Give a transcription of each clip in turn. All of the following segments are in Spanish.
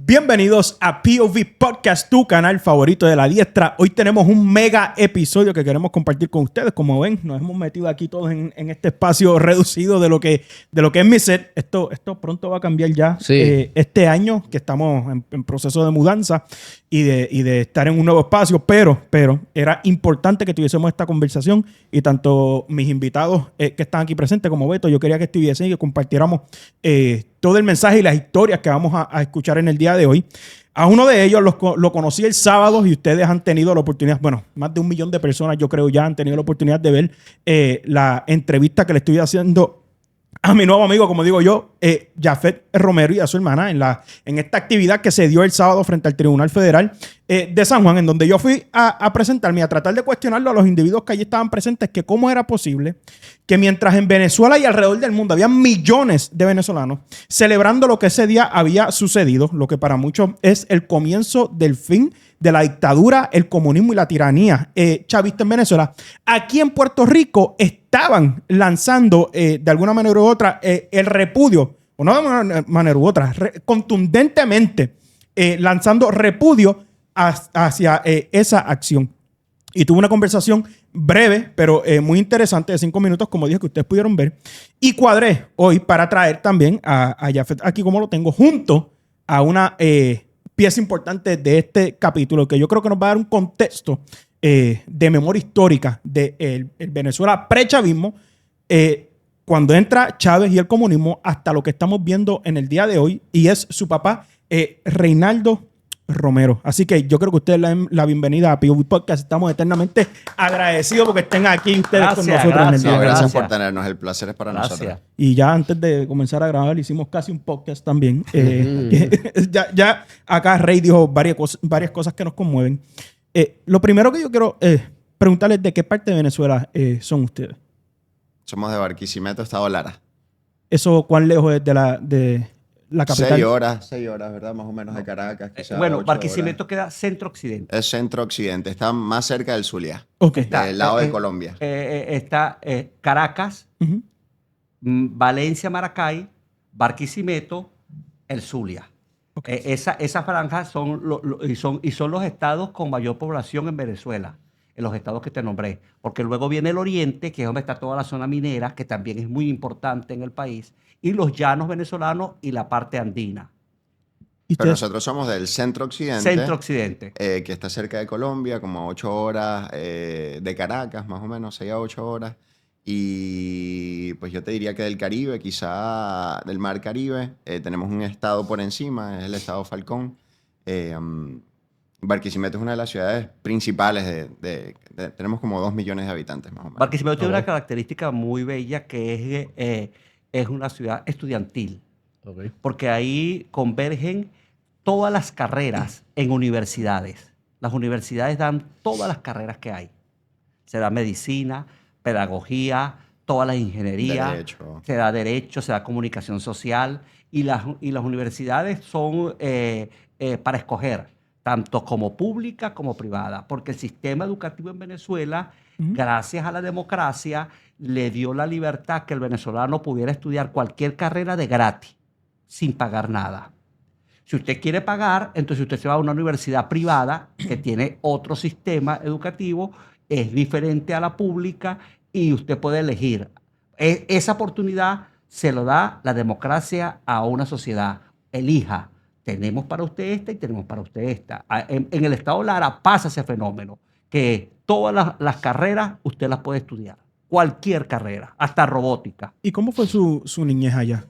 Bienvenidos a POV Podcast, tu canal favorito de la diestra. Hoy tenemos un mega episodio que queremos compartir con ustedes. Como ven, nos hemos metido aquí todos en este espacio reducido de lo que es mi set. Esto pronto va a cambiar ya. Sí. Este año que estamos en proceso de mudanza y de estar en un nuevo espacio, pero era importante que tuviésemos esta conversación y tanto mis invitados que están aquí presentes como Beto, yo quería que estuviesen y que compartiéramos todo el mensaje y las historias que vamos a escuchar en el día de hoy. A uno de ellos lo conocí el sábado y ustedes han tenido la oportunidad, bueno, más de 1 millón de personas yo creo ya han tenido la oportunidad de ver la entrevista que le estoy haciendo a mi nuevo amigo, como digo yo, Jafet Romero, y a su hermana en esta actividad que se dio el sábado frente al Tribunal Federal de San Juan, en donde yo fui a presentarme, a tratar de cuestionarlo a los individuos que allí estaban presentes, que cómo era posible que mientras en Venezuela y alrededor del mundo había millones de venezolanos celebrando lo que ese día había sucedido, lo que para muchos es el comienzo del fin de la dictadura, el comunismo y la tiranía chavista en Venezuela, aquí en Puerto Rico estaban lanzando de alguna manera u otra el repudio, o no de una manera u otra, contundentemente lanzando repudio hacia esa acción. Y tuve una conversación breve, pero muy interesante, de 5 minutos, como dije, que ustedes pudieron ver. Y cuadré hoy para traer también a Jafet aquí, como lo tengo, junto a una pieza importante de este capítulo, que yo creo que nos va a dar un contexto de memoria histórica de el Venezuela pre-chavismo, cuando entra Chávez y el comunismo, hasta lo que estamos viendo en el día de hoy, y es su papá, Reinaldo Romero. Así que yo creo que ustedes le den la bienvenida a POV Podcast. Estamos eternamente agradecidos porque estén aquí ustedes con nosotros en el día de hoy. Gracias por tenernos. El placer es para nosotros. Y ya antes de comenzar a grabar, hicimos casi un podcast también. Ya acá Rey dijo varias cosas que nos conmueven. Lo primero que yo quiero preguntarles, ¿de qué parte de Venezuela son ustedes? Somos de Barquisimeto, Estado Lara. ¿Eso cuán lejos es de la capital? 6 horas, ¿verdad? Más o menos de Caracas. Bueno, Barquisimeto queda centro-occidente. Es centro-occidente. Está más cerca del Zulia. Ok. Del lado de Colombia. Está Caracas, Uh-huh. Valencia, Maracay, Barquisimeto, el Zulia. Okay. Esas franjas son los estados con mayor población en Venezuela, en los estados que te nombré. Porque luego viene el oriente, que es donde está toda la zona minera, que también es muy importante en el país, y los llanos venezolanos y la parte andina. Pero nosotros somos del centro-occidente. Centro-occidente. Que está cerca de Colombia, como a 8 horas, de Caracas, más o menos, 6 a 8 horas. Y pues yo te diría que del Caribe, quizá del Mar Caribe, tenemos un estado por encima, es el estado Falcón. Barquisimeto es una de las ciudades principales tenemos como 2 millones de habitantes, más o menos. Barquisimeto tiene una característica muy bella, que es una ciudad estudiantil. Okay. Porque ahí convergen todas las carreras en universidades. Las universidades dan todas las carreras que hay. Se da medicina, pedagogía, todas las ingenierías. Derecho. Se da derecho, se da comunicación social. Y las universidades son para escoger, tanto como pública como privada. Porque el sistema educativo en Venezuela, gracias a la democracia, le dio la libertad que el venezolano pudiera estudiar cualquier carrera de gratis, sin pagar nada. Si usted quiere pagar, entonces usted se va a una universidad privada que tiene otro sistema educativo, es diferente a la pública y usted puede elegir. Esa oportunidad se lo da la democracia a una sociedad. Elija, tenemos para usted esta y tenemos para usted esta. En el estado Lara pasa ese fenómeno, que todas las carreras usted las puede estudiar. Cualquier carrera, hasta robótica. ¿Y cómo fue su niñez allá?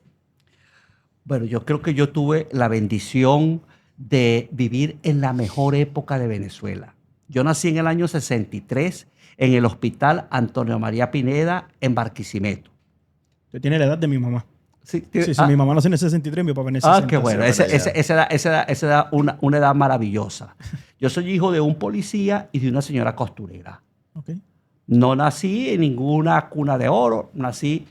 Bueno, yo creo que yo tuve la bendición de vivir en la mejor época de Venezuela. Yo nací en el año 63 en el Hospital Antonio María Pineda en Barquisimeto. Usted tiene la edad de mi mamá. Sí, mi mamá nació en el 63, mi papá en el 60. Qué bueno. Esa edad una edad maravillosa. Yo soy hijo de un policía y de una señora costurera. Okay. No nací en ninguna cuna de oro. Nací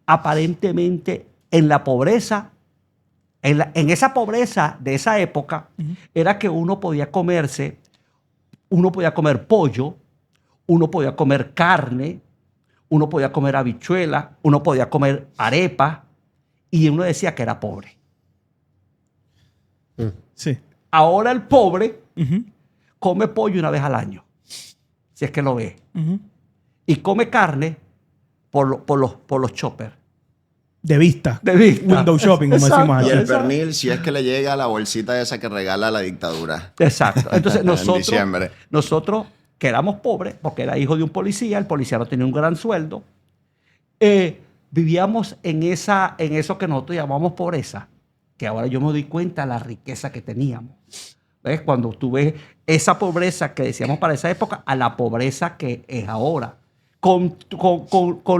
aparentemente en la pobreza. En esa pobreza de esa época, era que uno podía comer pollo, uno podía comer carne, uno podía comer habichuela, uno podía comer arepa, y uno decía que era pobre. Sí. Ahora el pobre Ujú, come pollo una vez al año, si es que lo ve. ujú. Y come carne por los choppers. De vista. De vista. Window shopping, como Exacto. decimos Y aquí. el pernil, si es que le llega la bolsita esa que regala la dictadura. Exacto. Entonces En diciembre. nosotros que éramos pobres, porque era hijo de un policía, el policía no tenía un gran sueldo, vivíamos en eso que nosotros llamamos pobreza, que ahora yo me doy cuenta de la riqueza que teníamos. ¿Ves? Cuando tú ves esa pobreza que decíamos para esa época a la pobreza que es ahora, con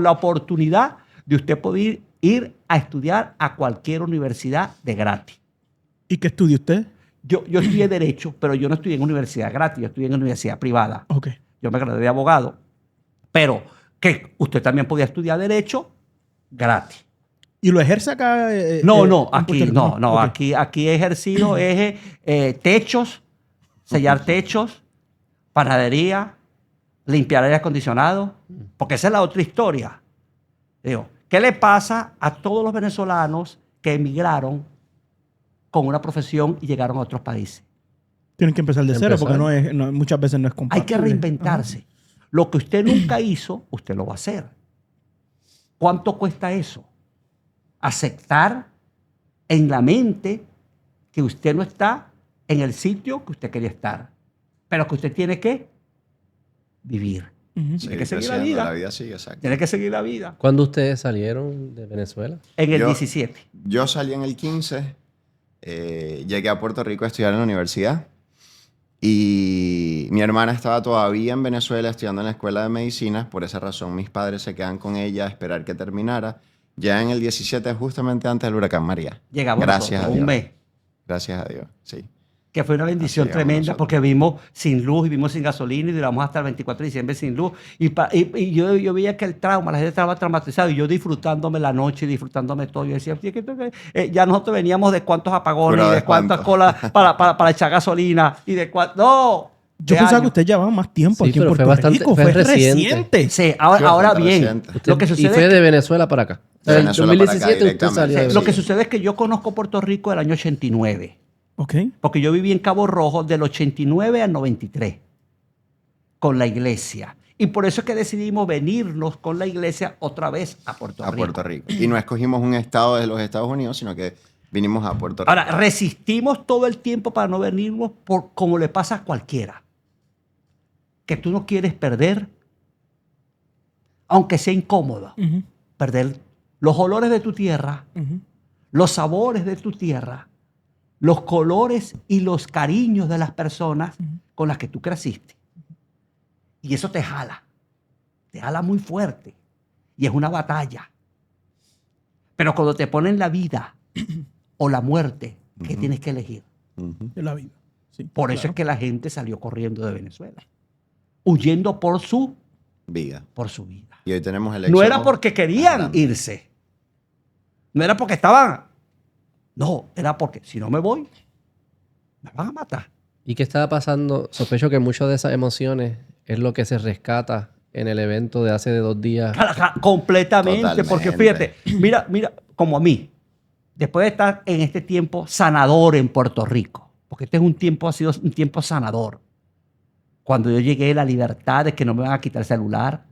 la oportunidad de usted poder ir a estudiar a cualquier universidad de gratis. ¿Y qué estudia usted? Yo estudié Derecho, pero yo no estudié en universidad gratis, yo estudié en universidad privada. Ok. Yo me gradué de abogado, pero que usted también podía estudiar Derecho gratis. ¿Y lo ejerce acá? No, en aquí Puerto Rico? no. Ok. Aquí he ejercido techos, sellar techos, panadería, limpiar aire acondicionado, porque esa es la otra historia. Digo, ¿qué le pasa a todos los venezolanos que emigraron con una profesión y llegaron a otros países? Tienen que empezar de cero Empezar. porque muchas veces no es Hay compatible. que reinventarse. Lo que usted nunca hizo, usted lo va a hacer. ¿Cuánto cuesta eso? Aceptar en la mente que usted no está en el sitio que usted quería estar, pero que usted tiene que vivir. Ujú. Seguir que seguir la creciendo, vida. la vida sigue, exacto. Tiene que seguir la vida. ¿Cuándo ustedes salieron de Venezuela? En el Yo- 17. Yo salí en el 15, llegué a Puerto Rico a estudiar en la universidad y mi hermana estaba todavía en Venezuela estudiando en la escuela de medicina. Por esa razón mis padres se quedan con ella a esperar que terminara. Ya en el 17, justamente antes del huracán María. Llegamos Gracias nosotros, a Dios. un mes, Gracias a Dios, sí. que fue una bendición Así llegamos tremenda nosotros. porque vimos sin luz y vimos sin gasolina y duramos hasta el 24 de diciembre sin luz. Y yo veía que el trauma, la gente estaba traumatizada y yo disfrutándome la noche, disfrutándome todo. Yo decía, "Oye, ya nosotros veníamos de cuántos apagones Pero y de de cuántas cuánto". colas para echar gasolina y de cuánto... ¡No! Yo de pensaba que años. usted llevaba más tiempo Sí, aquí en pero Puerto fue bastante- Rico. fue Fue reciente. reciente. Sí, ahora bastante bien, reciente. lo que Y sucede fue es de Venezuela para acá. O sea, De en Venezuela para acá 2017 usted salió de directamente. lo Venezuela. que sucede es que yo conozco Puerto Rico del año 89. Ok. Porque yo viví en Cabo Rojo del 89 al 93 con la iglesia. Y por eso es que decidimos venirnos con la iglesia otra vez a Puerto A Rico. Puerto Rico. Y no escogimos un estado de los Estados Unidos, sino que vinimos a Puerto Rico. Ahora, resistimos todo el tiempo para no venirnos como le pasa a cualquiera. Que tú no quieres perder, aunque sea incómoda, Ujú, perder los olores de tu tierra, ujú. los sabores de tu tierra, los colores y los cariños de las personas con las que tú creciste. Y eso te jala muy fuerte. Y es una batalla. Pero cuando te ponen la vida o la muerte, ¿qué tienes que elegir? Ujú. De la vida. Sí, Por eso es que la gente salió corriendo de Venezuela, huyendo por su Vida. vida. Y hoy tenemos No elecciones. era porque querían grande. irse. No era porque estaban. No, era porque si no me voy, me van a matar. ¿Y qué estaba pasando? Sospecho que muchas de esas emociones es lo que se rescata en el evento de hace 2 días. Completamente. Totalmente. Porque fíjate, mira, como a mí, después de estar en este tiempo sanador en Puerto Rico, porque este es ha sido un tiempo sanador. Cuando yo llegué a la libertad de que no me van a quitar el celular,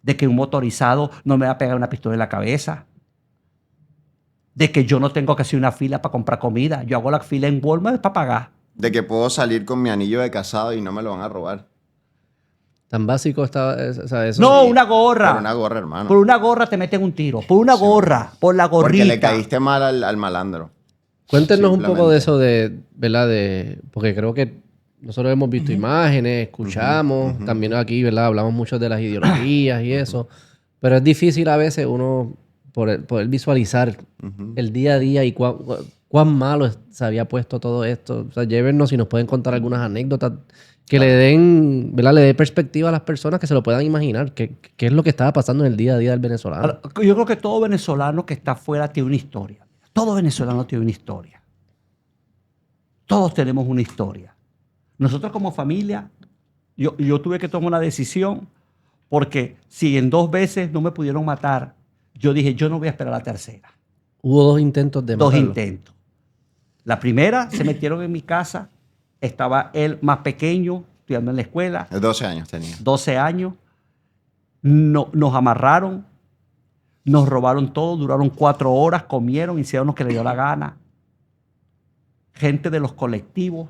de que un motorizado no me va a pegar una pistola en la cabeza, de que yo no tengo que hacer una fila para comprar comida. Yo hago la fila en Walmart para pagar. De que puedo salir con mi anillo de casado y no me lo van a robar. Tan básico estaba o sea, eso. No, Sí, una gorra. Por una gorra, hermano. Por una gorra te meten un tiro. Por una gorra, por la gorrita. Porque le caíste mal al malandro. Cuéntenos un poco de Simplemente. eso ¿verdad? Porque creo que nosotros hemos visto imágenes, escuchamos, también aquí, ¿verdad? Hablamos mucho de las ideologías y eso, pero es difícil a veces uno poder visualizar el día a día y cuán malo se había puesto todo esto. O sea, llévenos si nos pueden contar algunas anécdotas que le den, ¿verdad? Le dé perspectiva a las personas que se lo puedan imaginar, qué es lo que estaba pasando en el día a día del venezolano. Ahora, yo creo que todo venezolano que está afuera tiene una historia. Todo venezolano tiene una historia. Todos tenemos una historia. Nosotros como familia, yo tuve que tomar una decisión porque si en 2 veces no me pudieron matar, yo dije, yo no voy a esperar la tercera. Hubo 2 intentos de 2 matarlo. intentos. La primera, se metieron en mi casa. Estaba él más pequeño, estudiando en la escuela. 12 años tenía. 12 años. Nos amarraron, nos robaron todo, duraron 4 horas, comieron, hicieron lo que les dio la gana. Gente de los colectivos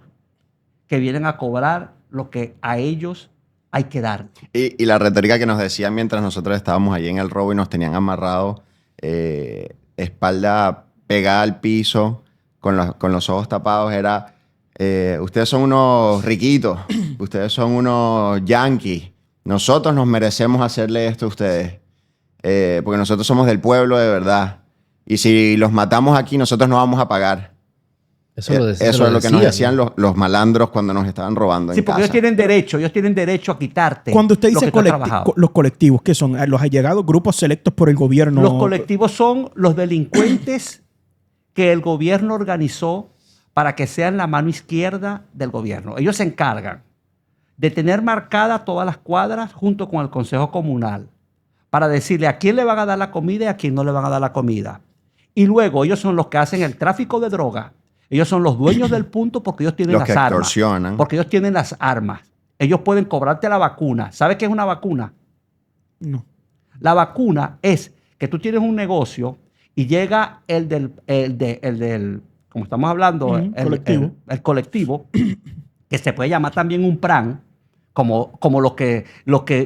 que vienen a cobrar lo que a ellos hay que dar. Y la retórica que nos decían mientras nosotros estábamos allí en el robo y nos tenían amarrado, espalda pegada al piso, con los ojos tapados, era, ustedes son unos riquitos, ustedes son unos yanquis, nosotros nos merecemos hacerle esto a ustedes, porque nosotros somos del pueblo de verdad, y si los matamos aquí, nosotros no vamos a pagar. Eso es lo que nos decían los malandros cuando nos estaban robando en Sí, porque casa. ellos tienen derecho a quitarte. Cuando usted dice lo que tú has trabajado. los colectivos, ¿qué son? ¿Los allegados, grupos selectos por el gobierno? Los colectivos son los delincuentes que el gobierno organizó para que sean la mano izquierda del gobierno. Ellos se encargan de tener marcadas todas las cuadras junto con el Consejo Comunal para decirle a quién le van a dar la comida y a quién no le van a dar la comida. Y luego ellos son los que hacen el tráfico de droga. Ellos son los dueños del punto porque ellos tienen Los las que armas. extorsionan. Porque ellos tienen las armas. Ellos pueden cobrarte la vacuna. ¿Sabes qué es una vacuna? No. La vacuna es que tú tienes un negocio y llega el del como estamos hablando, Ujú, colectivo. el colectivo, que se puede llamar también un PRAN, como lo que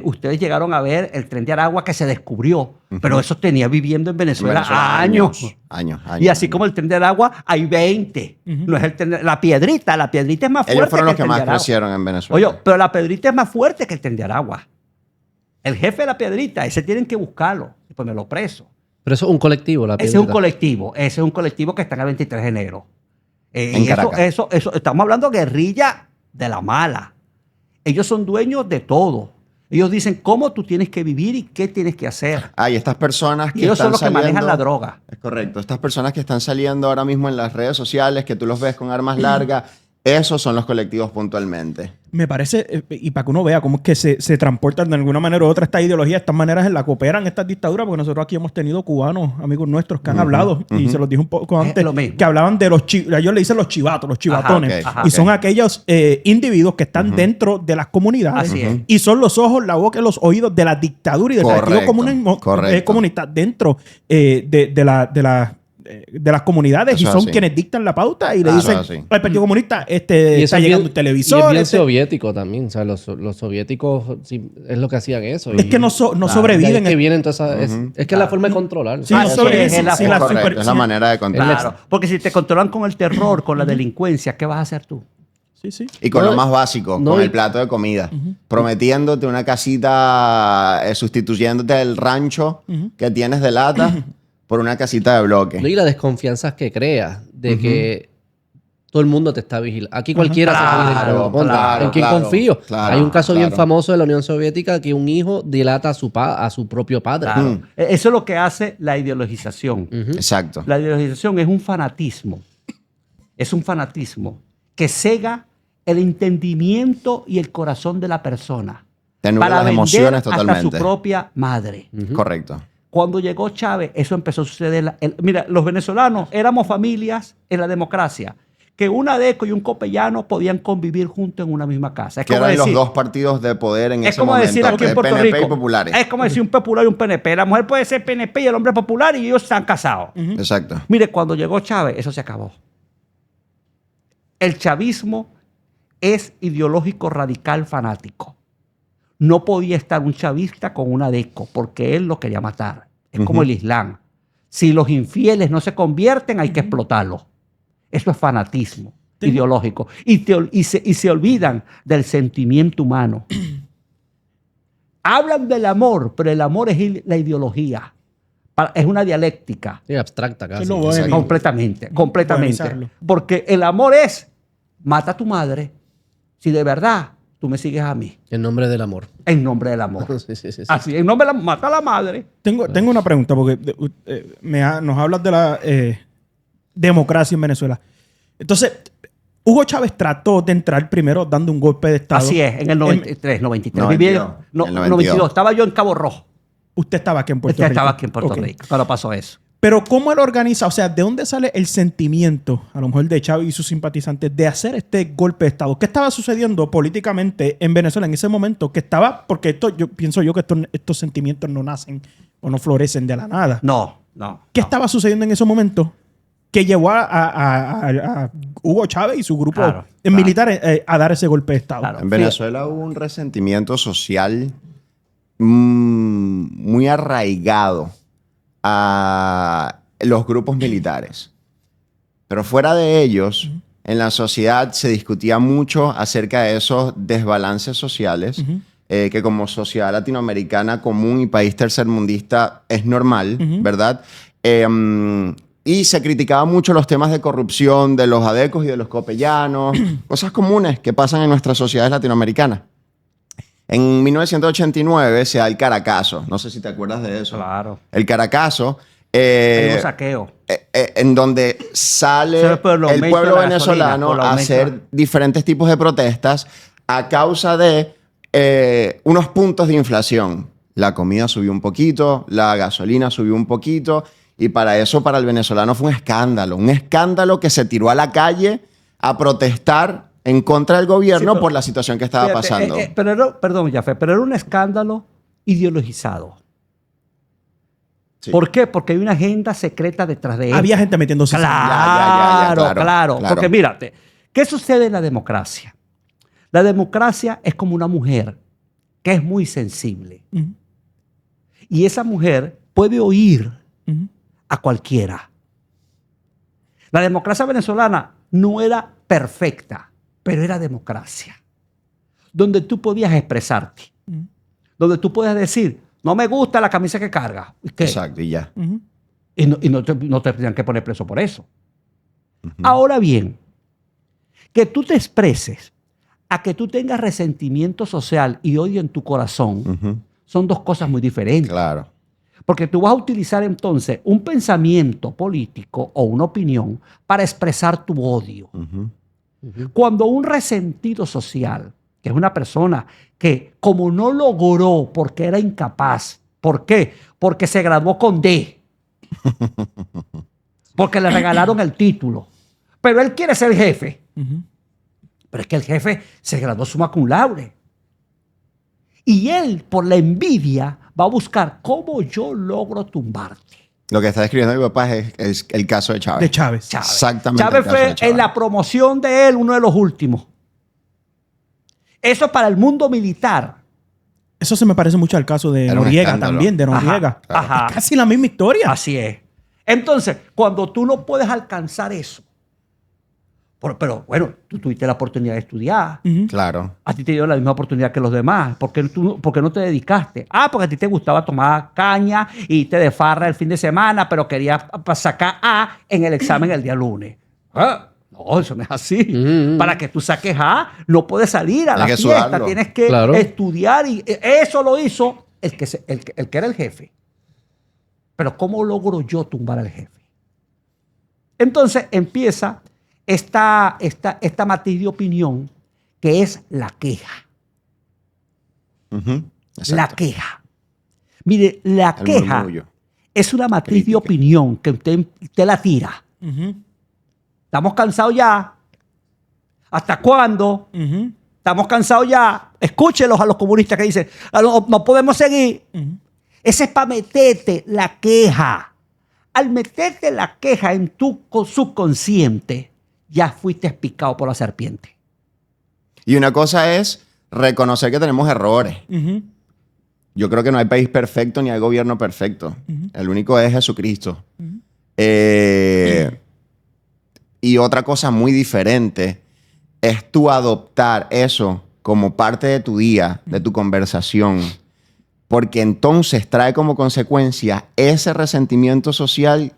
ustedes llegaron a ver, el Tren de Aragua que se descubrió. Pero eso tenía viviendo en Venezuela, años. Años. Y así como el Tren de Aragua, hay 20. No es la piedrita es más fuerte. Ellos fueron los que el Tren más de Aragua. crecieron en Venezuela. Oye, pero la piedrita es más fuerte que el Tren de Aragua. El jefe de la piedrita, ese tienen que buscarlo y ponerlo preso. Pero eso es un colectivo, la Ese es un colectivo que está en el 23 de enero. En Y Caracas. eso, estamos hablando de guerrilla de la mala. Ellos son dueños de todo. Ellos dicen cómo tú tienes que vivir y qué tienes que hacer. Y estas personas que Y ellos son están los que saliendo, manejan la droga. Es correcto. Estas personas que están saliendo ahora mismo en las redes sociales, que tú los ves con armas largas, esos son los colectivos puntualmente. Me parece, y para que uno vea cómo es que se transportan de alguna manera u otra esta ideología, estas maneras en la que operan estas dictaduras, porque nosotros aquí hemos tenido cubanos, amigos nuestros, que han hablado, y se los dije un poco antes, lo mismo. que hablaban de los ellos le dicen los chivatos, los chivatones, ok, y son aquellos individuos que están dentro de las comunidades, Así es. y son los ojos, la boca y los oídos de la dictadura y del partido comunista dentro de las comunidades, Eso y son así. quienes dictan la pauta y le Eso dicen así. al Partido Comunista Y está eso es llegando bien- el televisor. Y es bien este- soviético también. O sea, los soviéticos sí, es lo que hacían eso. Es que no De ahí sobreviven. es que vienen todas esas... Es que es la forma de controlar. Sí, no Así sobreviven es, sin la sin forma. la Correcto, super- es la manera de controlar. Claro, porque si te controlan con el terror, con la delincuencia, ¿qué vas a hacer tú? Sí, sí. Y con No, lo más básico, no, con y- el plato de comida. Prometiéndote una casita, sustituyéndote el rancho que tienes de lata por una casita de bloque. No, y la desconfianza que crea de que todo el mundo te está vigilando. Aquí cualquiera se Claro, puede vigilando. Contra, claro, ¿en quién claro, confío? claro, Hay un caso bien claro. famoso de la Unión Soviética que un hijo delata a su propio padre. Claro. Eso es lo que hace la ideologización. Exacto. La ideologización es un fanatismo. Es un fanatismo que cega el entendimiento y el corazón de la persona. Te nubla Para las vender emociones hasta totalmente. su propia madre. Correcto. Cuando llegó Chávez, eso empezó a suceder. Mira, los venezolanos éramos familias en la democracia, que un adeco y un copellano podían convivir juntos en una misma casa. Es Que como eran decir, los dos partidos de poder en es ese como momento. decir aquí en Puerto PNP Rico. y populares. Es como decir un popular y un PNP. La mujer puede ser PNP y el hombre popular y ellos están casados. Exacto. Mire, cuando llegó Chávez, eso se acabó. El chavismo es ideológico radical fanático. No podía estar un chavista con un adeco porque él lo quería matar. Es como el Islam. Si los infieles no se convierten, hay que explotarlos. Eso es fanatismo ideológico. Y se olvidan del sentimiento humano. Hablan del amor, pero el amor es la ideología. Es una dialéctica. Sí, abstracta casi. Es lo bueno. Exacto. Completamente. Bohenizarlo. Porque el amor es, mata a tu madre si de verdad tú me sigues a mí. En nombre del amor. En nombre del amor. Sí, sí, sí, sí. Así, en nombre de mata a la madre. Tengo una pregunta, porque nos hablas de la democracia en Venezuela. Entonces, Hugo Chávez trató de entrar primero dando un golpe de Estado. Así es, en el 93, 93. 92, Viví el 92. Estaba yo en Cabo Rojo. Usted estaba aquí en Puerto Usted Rico. estaba aquí en Puerto Ok. Rico cuando pasó eso. Pero ¿cómo él organiza? O sea, ¿de dónde sale el sentimiento, a lo mejor de Chávez y sus simpatizantes, de hacer este golpe de Estado? ¿Qué estaba sucediendo políticamente en Venezuela en ese momento? Que estaba, porque pienso yo que estos sentimientos no nacen o no florecen de la nada. No. ¿Qué estaba sucediendo en ese momento que llevó a Hugo Chávez y su grupo militar a dar ese golpe de Estado? Claro. En Venezuela hubo un resentimiento social muy arraigado a los grupos militares. Pero fuera de ellos, en la sociedad se discutía mucho acerca de esos desbalances sociales que como sociedad latinoamericana común y país tercermundista es normal, ¿verdad? Y se criticaba mucho los temas de corrupción de los adecos y de los copellanos, cosas comunes que pasan en nuestras sociedades latinoamericanas. En 1989 se da el Caracazo. No sé si te acuerdas de eso. Claro. El Caracazo. Hay un saqueo. En donde sale el pueblo venezolano a hacer diferentes tipos de protestas a causa de unos puntos de inflación. La comida subió un poquito, la gasolina subió un poquito, y para eso, para el venezolano fue un escándalo que se tiró a la calle a protestar en contra del gobierno por la situación que estaba pasando. Perdón, Jafé, pero era un escándalo ideologizado. Sí. ¿Por qué? Porque hay una agenda secreta detrás de él. Había gente metiéndose. Claro. Porque mírate, ¿qué sucede en la democracia? La democracia es como una mujer que es muy sensible. Y esa mujer puede oír a cualquiera. La democracia venezolana no era perfecta, pero era democracia. Donde tú podías expresarte. Donde tú podías decir, no me gusta la camisa que carga. ¿Qué? Exacto, y ya. Y no te tenían que poner preso por eso. Ahora bien, que tú te expreses a que tú tengas resentimiento social y odio en tu corazón son dos cosas muy diferentes. Claro. Porque tú vas a utilizar entonces un pensamiento político o una opinión para expresar tu odio. Cuando un resentido social, que es una persona que como no logró porque era incapaz, ¿por qué? Porque se graduó con D. Porque le regalaron el título. Pero él quiere ser jefe. Pero es que el jefe se graduó summa cum laude. Y él, por la envidia, va a buscar cómo yo logro tumbarte. Lo que está describiendo mi papá es el caso de Chávez. De Chávez. Exactamente. Chávez fue en la promoción de él uno de los últimos. Eso para el mundo militar. Eso se me parece mucho al caso de Noriega también, de Noriega. Ajá. Es casi la misma historia. Así es. Entonces, cuando tú no puedes alcanzar eso, pero bueno, tú tuviste la oportunidad de estudiar. Claro. A ti te dio la misma oportunidad que los demás. ¿Por qué no te dedicaste? Porque a ti te gustaba tomar caña y te de farra el fin de semana, pero querías sacar A en el examen el día lunes. No, eso no es así. Para que tú saques A, no puedes salir a la fiesta. Sudarlo. Tienes que estudiar. Y eso lo hizo el que era el jefe. Pero ¿cómo logro yo tumbar al jefe? Entonces empieza esta matiz de opinión que es la queja. La queja. Mire, la queja es una matriz de opinión que usted la tira. Estamos cansados ya. ¿Hasta cuándo? Estamos cansados ya. Escúchelos a los comunistas que dicen, no podemos seguir. Ese es para meterte la queja. Al meterte la queja en tu subconsciente, ya fuiste picado por la serpiente. Y una cosa es reconocer que tenemos errores. Yo creo que no hay país perfecto ni hay gobierno perfecto. El único es Jesucristo. Y otra cosa muy diferente es tú adoptar eso como parte de tu día, de tu conversación, porque entonces trae como consecuencia ese resentimiento social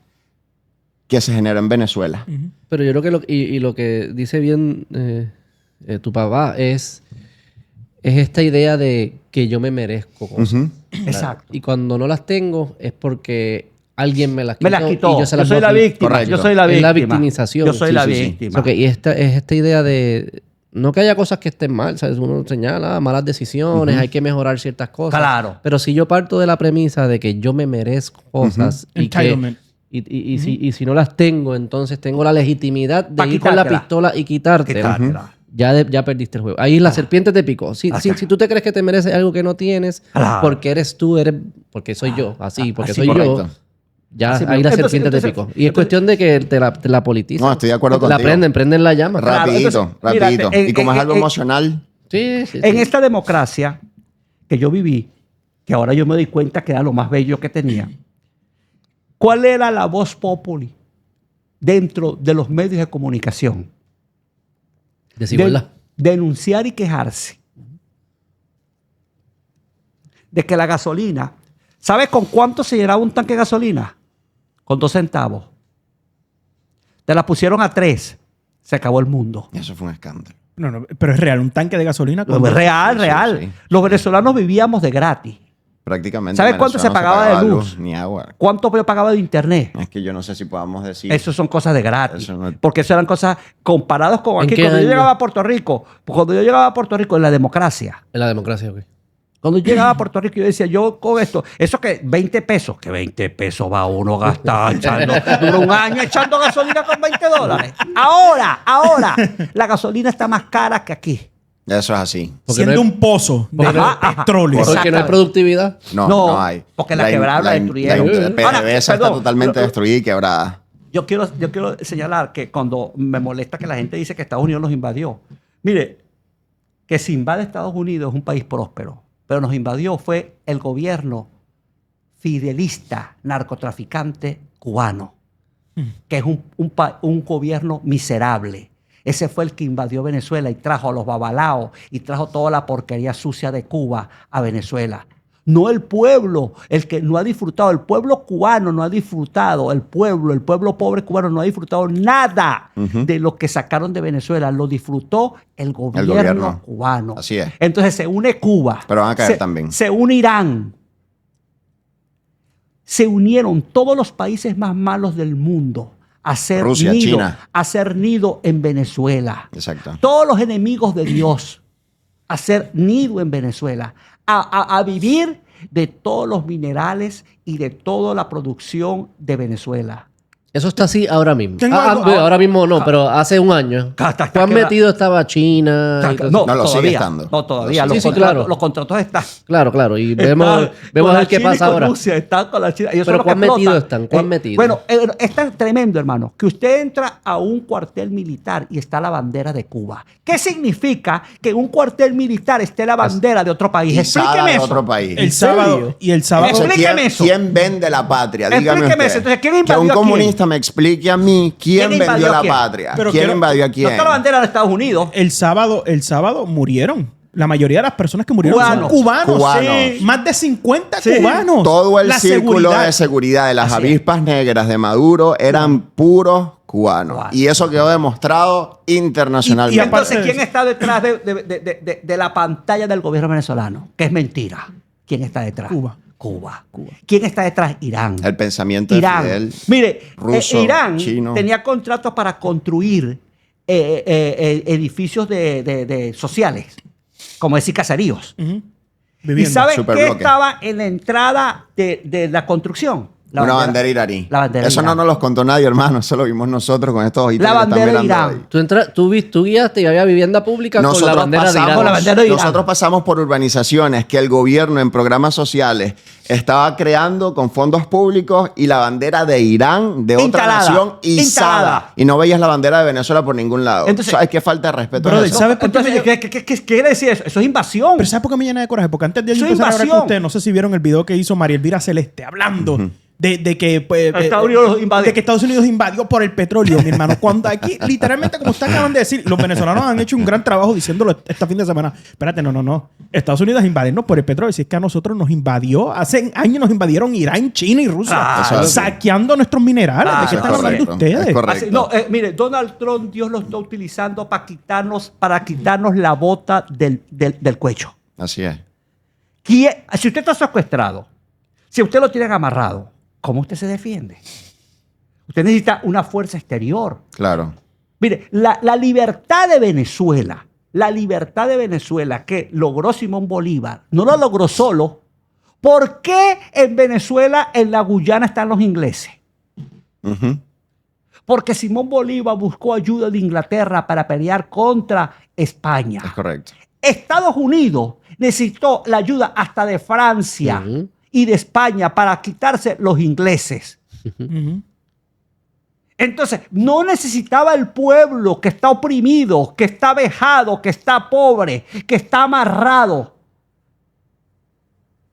que se genera en Venezuela. Pero yo creo que lo que dice bien tu papá es esta idea de que yo me merezco cosas. Exacto. Y cuando no las tengo es porque alguien me las quitó. Y yo soy la víctima. Correcto. Yo soy la víctima. Es la victimización. Yo soy la víctima. Okay, y es esta idea de... No que haya cosas que estén mal, ¿sabes? Uno señala malas decisiones, hay que mejorar ciertas cosas. Claro. Pero si yo parto de la premisa de que yo me merezco cosas y Y si no las tengo, entonces tengo la legitimidad de ir con la quitártela. pistola y quitártela. Quitártela. Ya perdiste el juego. Ahí la serpiente te picó. Si tú te crees que te mereces algo que no tienes, Claro. porque eres tú, porque soy yo, porque así soy correcto. yo, ya Así ahí mismo. la serpiente te picó. Y es cuestión de que te la politicen. No, estoy de acuerdo La contigo. prenden la llama. Claro, Rapidito, entonces, rapidito. mírate, Y como es algo emocional, Sí. En esta democracia que yo viví, que ahora yo me doy cuenta que era lo más bello que tenía, ¿cuál era la voz populi dentro de los medios de comunicación? Desigualdad. Denunciar y quejarse de que la gasolina, ¿sabes con cuánto se llenaba un tanque de gasolina? Con 2 centavos. Te la pusieron a 3, se acabó el mundo. eso fue un escándalo. No, pero es real. Un tanque de gasolina. Es real, sí, real. sí. Los venezolanos vivíamos de gratis. Prácticamente. ¿Sabes cuánto se Venezuela no pagaba de luz? Ni agua. ¿Cuánto yo pagaba de internet? Es que yo no sé si podamos decir. Eso son cosas de gratis. Eso no- Porque eso eran cosas comparadas con ¿En aquí. qué Cuando yo año? llegaba a Puerto Rico, en la democracia, En la democracia, ok. cuando yo llegaba a Puerto Rico, yo decía, yo con esto, eso que 20 pesos, que 20 pesos va uno a gastar echando, dura un año echando gasolina con $20. Ahora, la gasolina está más cara que aquí. Eso es así. Porque Siendo no hay- un pozo de Ajá. petróleo. Porque no hay Exactamente. productividad. No hay. porque la quebraron, la destruyeron. Ahora, PDVSA está perdón, totalmente destruida y quebrada. Yo quiero señalar que cuando me molesta que la gente dice que Estados Unidos nos invadió, mire, que si invade Estados Unidos es un país próspero, pero nos invadió fue el gobierno fidelista, narcotraficante cubano, que es un gobierno miserable. Ese fue el que invadió Venezuela y trajo a los babalaos y trajo toda la porquería sucia de Cuba a Venezuela. No el pueblo, el que no ha disfrutado, el pueblo cubano no ha disfrutado, el pueblo pobre cubano no ha disfrutado nada de lo que sacaron de Venezuela. Lo disfrutó el gobierno cubano. Así es. Entonces se une Cuba. Pero van a caer también. Se une Irán. Se unieron todos los países más malos del mundo a hacer Rusia, nido, China. a hacer nido en Venezuela. Exacto. Todos los enemigos de Dios a hacer nido en Venezuela, a vivir de todos los minerales y de toda la producción de Venezuela. Eso está así ahora mismo. Tengo algo- Ahora mismo no, pero hace un año. Está ¿Cuán queda- metido estaba China? y todo eso? No, lo sigue todavía, estando. No, todavía. Lo sigue Los, estando. contratos, Claro. los contratos están. Claro. Y vemos a con ver qué China y pasa con ahora. Rusia, están con la China. Ellos Pero son los que ¿cuán metidos explotan. están? ¿Cuán metidos? Bueno, es tan tremendo, hermano, que usted entra a un cuartel militar y está la bandera de Cuba. ¿Qué significa que en un cuartel militar esté la bandera de otro país? Izada Explíqueme de eso. otro país. El sábado. Y el sábado. Entonces, Explíqueme eso. ¿quién vende la patria? Dígame Explíqueme usted. eso. Entonces, ¿quién que invadió un a quién? comunista me explique a mí quién ¿Quién vendió invadió a la quién? patria. Pero ¿Quién quiero- invadió a No quién? está la bandera de Estados Unidos. El sábado murieron. La mayoría de las personas que murieron Cubanos. son cubanos. Cubanos. Sí. Más de 50 Sí. cubanos. Todo el La círculo de seguridad de las Así es. avispas negras de Maduro eran puros cubanos. Cubanos. Y eso quedó demostrado internacionalmente. Y aparte- Entonces, ¿quién está detrás de la pantalla del gobierno venezolano? Que es mentira. ¿Quién está detrás? Cuba. Cuba. ¿Quién está detrás? Irán. El pensamiento de Irán. Fidel. Mire, ruso, Irán chino. tenía contratos para construir edificios de sociales, como decir caseríos. Ujú. ¿Y Vivienda. sabe qué superbloque. estaba en la entrada de la construcción? Una bandera iraní. La bandera Eso Irán. no nos los contó nadie, hermano. Eso lo vimos nosotros con estos ojitos La que están bandera de mirando Irán. ahí. Tú guiaste y había vivienda pública con la bandera de Irán. Con la bandera de Irán. Nosotros pasamos por urbanizaciones que el gobierno en programas sociales estaba creando con fondos públicos y la bandera de Irán, de otra Instalada. nación, izada. Instalada. Y no veías la bandera de Venezuela por ningún lado. Entonces- ¿Sabes qué falta de respeto Brother, es eso? ¿sabes por qué Entonces, ¿qué quiere decir eso? Eso es invasión. Pero ¿sabes por qué me llena de coraje? Porque antes de yo Eso es empezar a hablar con invasión. ustedes, no sé si vieron el video que hizo María Elvira Celeste hablando de que pues, Estados Unidos invadió. de que Estados Unidos invadió por el petróleo, mi hermano. Cuando aquí, literalmente, como ustedes acaban de decir, los venezolanos han hecho un gran trabajo diciéndolo este fin de semana. Espérate, no. Estados Unidos invadirnos por el petróleo. Si es que a nosotros nos invadió, hace años nos invadieron Irán, China y Rusia, Claro. saqueando nuestros minerales. ¿De qué Eso es están hablando correcto, ustedes? es correcto. Así- no, mire, Donald Trump, Dios lo está utilizando para quitarnos la bota del cuello. Así es. Si usted está secuestrado, si usted lo tienen amarrado, ¿cómo usted se defiende? Usted necesita una fuerza exterior. Claro. Mire, la libertad de Venezuela, que logró Simón Bolívar, no lo logró solo. ¿Por qué en Venezuela, en la Guyana, están los ingleses? Ujú. Porque Simón Bolívar buscó ayuda de Inglaterra para pelear contra España. Es correcto. Estados Unidos necesitó la ayuda hasta de Francia Ujú. y de España para quitarse los ingleses. Ujú. Entonces, no necesitaba el pueblo que está oprimido, que está vejado, que está pobre, que está amarrado.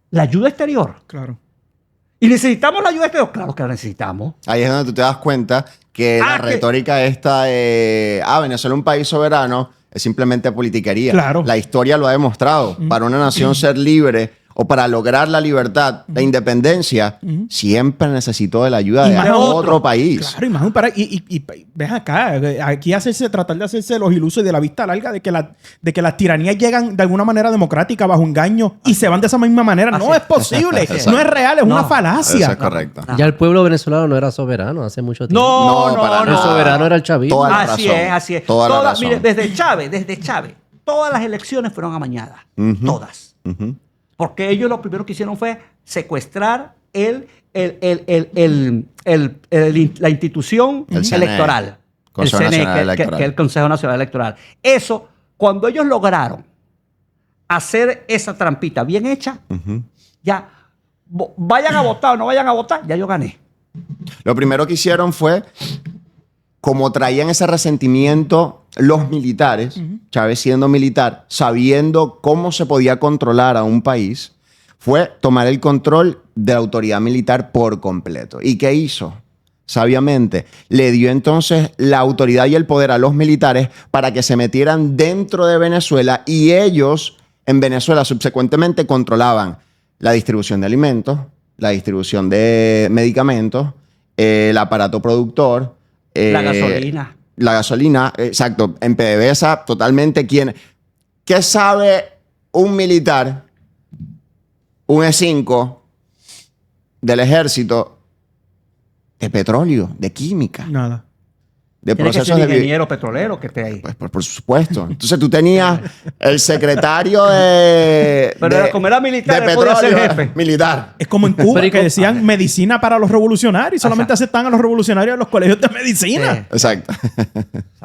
La ayuda exterior. Claro. ¿Y necesitamos la ayuda exterior? Claro que la necesitamos. Ahí es donde tú te das cuenta que la que- retórica esta de, Venezuela es un país soberano, es simplemente politiquería. Claro. La historia lo ha demostrado. Para una nación ser libre o para lograr la libertad, la independencia, siempre necesitó de la ayuda Y de más otro país. Claro, y más un para. Y ves acá, aquí tratar de hacerse los ilusos y de la vista larga de que las tiranías llegan de alguna manera democrática bajo engaño y se van de esa misma manera. No es posible, no es real, es No. una Eso falacia. es correcto. No. Ya el pueblo venezolano no era soberano hace mucho tiempo. No, para El nada. soberano era el chavismo. Toda la Así razón. es, así es. Toda la razón. Mire, desde Chávez, todas las elecciones fueron amañadas. Ujú. Todas. Ujú. Porque ellos lo primero que hicieron fue secuestrar la institución El CNE. electoral. Consejo el CNE, Nacional Electoral. que es el Consejo Nacional Electoral. Eso, cuando ellos lograron hacer esa trampita bien hecha, Ujú. ya vayan a votar o no vayan a votar, ya yo gané. Lo primero que hicieron fue, como traían ese resentimiento los militares, Chávez siendo militar, sabiendo cómo se podía controlar a un país, fue tomar el control de la autoridad militar por completo. ¿Y qué hizo? Sabiamente, le dio entonces la autoridad y el poder a los militares para que se metieran dentro de Venezuela y ellos en Venezuela subsecuentemente controlaban la distribución de alimentos, la distribución de medicamentos, el aparato productor, La gasolina. la gasolina, exacto. En PDVSA, totalmente. ¿Qué sabe un militar, un E5 del ejército, de petróleo, de química, Nada. de Tiene que procesos ser de... ingeniero petrolero que esté ahí. Pues, por supuesto. Entonces tú tenías el secretario de... Pero de- era como era militar, de él podía ser petróleo, jefe. militar. Es como en Cuba, Pero ¿y que cómo? decían medicina para los revolucionarios y solamente aceptan a los revolucionarios en los colegios de medicina. Sí. Exacto.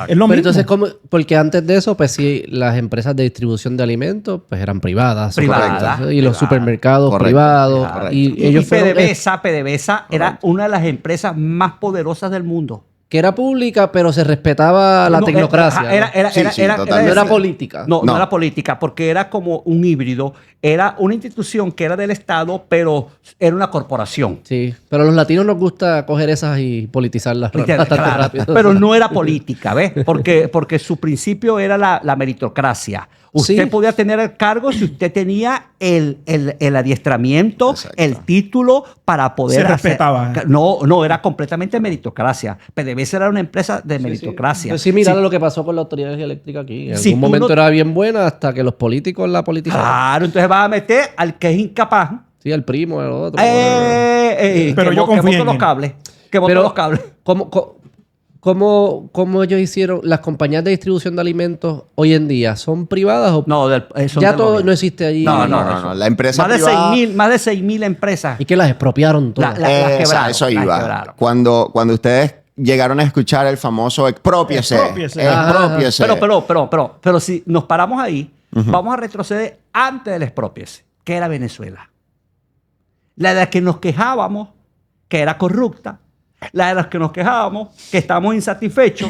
Es lo Pero mismo. entonces, porque antes de eso, pues sí, las empresas de distribución de alimentos, pues eran privadas. Privadas, Y los privadas. supermercados Correcto, privados. correcto. Y ellos fueron... PDVSA era una de las empresas más poderosas del mundo. que era pública, pero se respetaba la No, tecnocracia. ¿no? Sí, sí, totalmente. No era política. No, no No. era política, porque era como un híbrido. Era una institución que era del Estado, pero era una corporación. Sí, pero a los latinos nos gusta coger esas y politizarlas bastante Claro, rápido. pero no era política, ¿ves? Porque su principio era la meritocracia. Usted Sí. podía tener el cargo si usted tenía el adiestramiento, Exacto. el título para poder Se hacer- respetaba. No, era completamente meritocracia. PDVSA era una empresa de meritocracia. Pues sí, mira Sí, lo que pasó con la autoridad eléctrica aquí. En Si algún tú momento no- era bien buena hasta que los políticos la politizaron. Claro, entonces vas a meter al que es incapaz. Sí, al primo, al otro. Pero que yo confío botó en los él. cables. Que botó Pero, los cables. ¿cómo ellos hicieron? ¿Las compañías de distribución de alimentos hoy en día son privadas o No, son ya del todo gobierno. no existe allí? No, No. La empresa Más de privada... 6.000 empresas. Y que las expropiaron todas. Las quebraron, Eso las iba. quebraron. Cuando ustedes llegaron a escuchar el famoso expropiese. Expropiese. Expropiese. Pero si nos paramos ahí, vamos a retroceder antes del expropiese, que era Venezuela. La de la que nos quejábamos, que era corrupta. La de las que nos quejábamos, que estamos insatisfechos.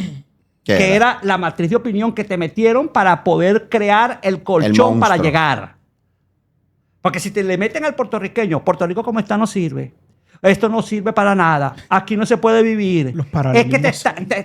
¿Qué Que era? era la matriz de opinión que te metieron para poder crear el colchón monstruo. para llegar. Porque si te le meten al puertorriqueño, Puerto Rico como está no sirve. Esto no sirve para nada. Aquí no se puede vivir. Los Es que paralelismos.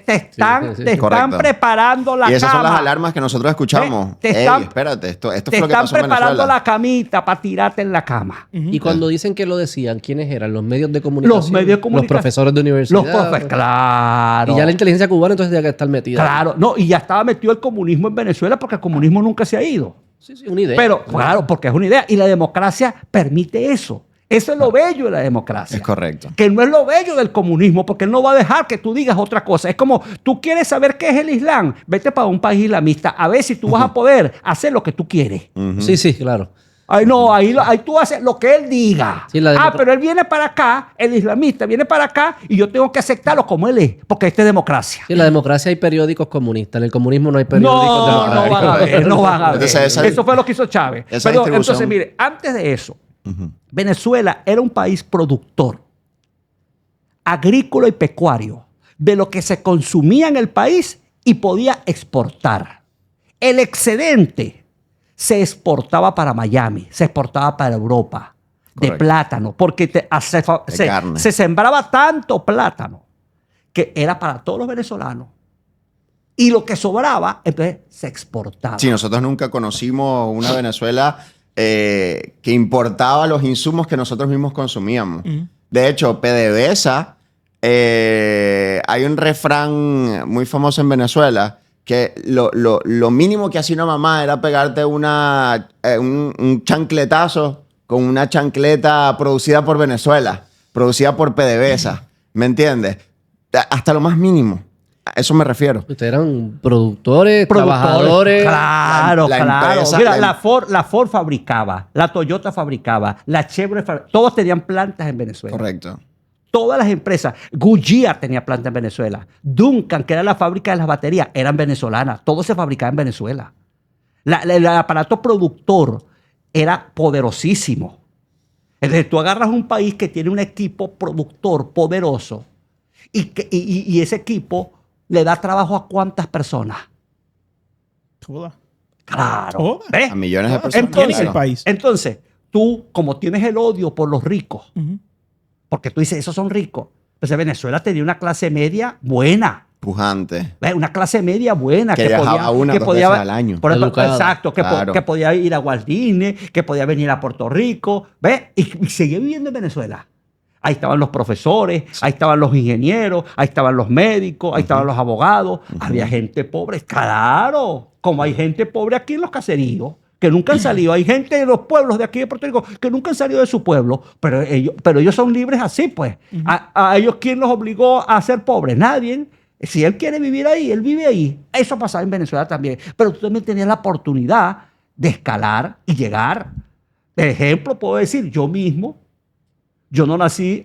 te están Correcto. preparando la Y esas son las cama. alarmas que nosotros escuchamos. Te Ey, están- espérate, esto Te fue lo que están pasó en preparando Venezuela. la camita para tirarte en la cama. Y cuando dicen que lo decían, ¿quiénes eran? Los medios de comunicación. Los medios de comunicación. Los profesores de universidad. Los profes, claro. Y ya la inteligencia cubana entonces tiene que estar metida. Claro, no, y ya estaba metido el comunismo en Venezuela porque el comunismo nunca se ha ido. Sí, una idea. Pero, claro, porque es una idea. Y la democracia permite eso. Eso es lo bello de la democracia. Es correcto. Que no es lo bello del comunismo, porque él no va a dejar que tú digas otra cosa. Es como, tú quieres saber qué es el Islam, vete para un país islamista, a ver si tú vas a poder hacer lo que tú quieres. Ujú. Sí, claro. Ay, no, ahí tú haces lo que él diga. Sí, la pero él viene para acá, el islamista viene para acá y yo tengo que aceptarlo como él es, porque esta es democracia. En la democracia hay periódicos comunistas. En el comunismo no hay periódicos No democráticos. van a ver, no van a ver. Entonces, Eso fue lo que hizo Chávez. esa Pero distribución- entonces, mire, antes de eso, Venezuela era un país productor, agrícola y pecuario, de lo que se consumía en el país y podía exportar. El excedente se exportaba para Miami, se exportaba para Europa, de Correcto. plátano, porque carne. se sembraba tanto plátano que era para todos los venezolanos. Y lo que sobraba, entonces, se exportaba. Sí, nosotros nunca conocimos una Venezuela que importaba los insumos que nosotros mismos consumíamos. De hecho, PDVSA, hay un refrán muy famoso en Venezuela que lo mínimo que hacía una mamá era pegarte un chancletazo con una chancleta producida por Venezuela, producida por PDVSA. ¿Me entiendes? Hasta lo más mínimo. A eso me refiero. Ustedes eran productores, trabajadores. Claro, La claro. empresa- Mira, la- la Ford fabricaba, la Toyota fabricaba, la Chevrolet fabricaba. Todos tenían plantas en Venezuela. Correcto. Todas las empresas. Goodyear tenía planta en Venezuela. Duncan, que era la fábrica de las baterías, eran venezolanas. Todo se fabricaba en Venezuela. El aparato productor era poderosísimo. Es decir, tú agarras un país que tiene un equipo productor poderoso y ese equipo le da trabajo a ¿cuántas personas? Toda. Claro. Toda. ¿Ves? A millones de personas. Entonces, claro. el país. Entonces, tú, como tienes el odio por los ricos, Ujú. porque tú dices, esos son ricos. Entonces, Venezuela tenía una clase media buena. Pujante. ¿Ves? Una clase media buena. Que viajaba una o dos veces al año. Por ejemplo, Educada. exacto. Claro. Que podía ir a Walt Disney, que podía venir a Puerto Rico. ¿Ves? Y seguía viviendo en Venezuela. Ahí estaban los profesores, ahí estaban los ingenieros, ahí estaban los médicos, ahí estaban los abogados. Había gente pobre. Claro, como hay gente pobre aquí en los caseríos, que nunca han salido. Hay gente de los pueblos de aquí de Puerto Rico que nunca han salido de su pueblo, pero ellos son libres así, pues. A ellos, ¿quién los obligó a ser pobres? Nadie. Si él quiere vivir ahí, él vive ahí. Eso pasaba en Venezuela también. Pero tú también tenías la oportunidad de escalar y llegar. De ejemplo, puedo decir, yo mismo, yo no nací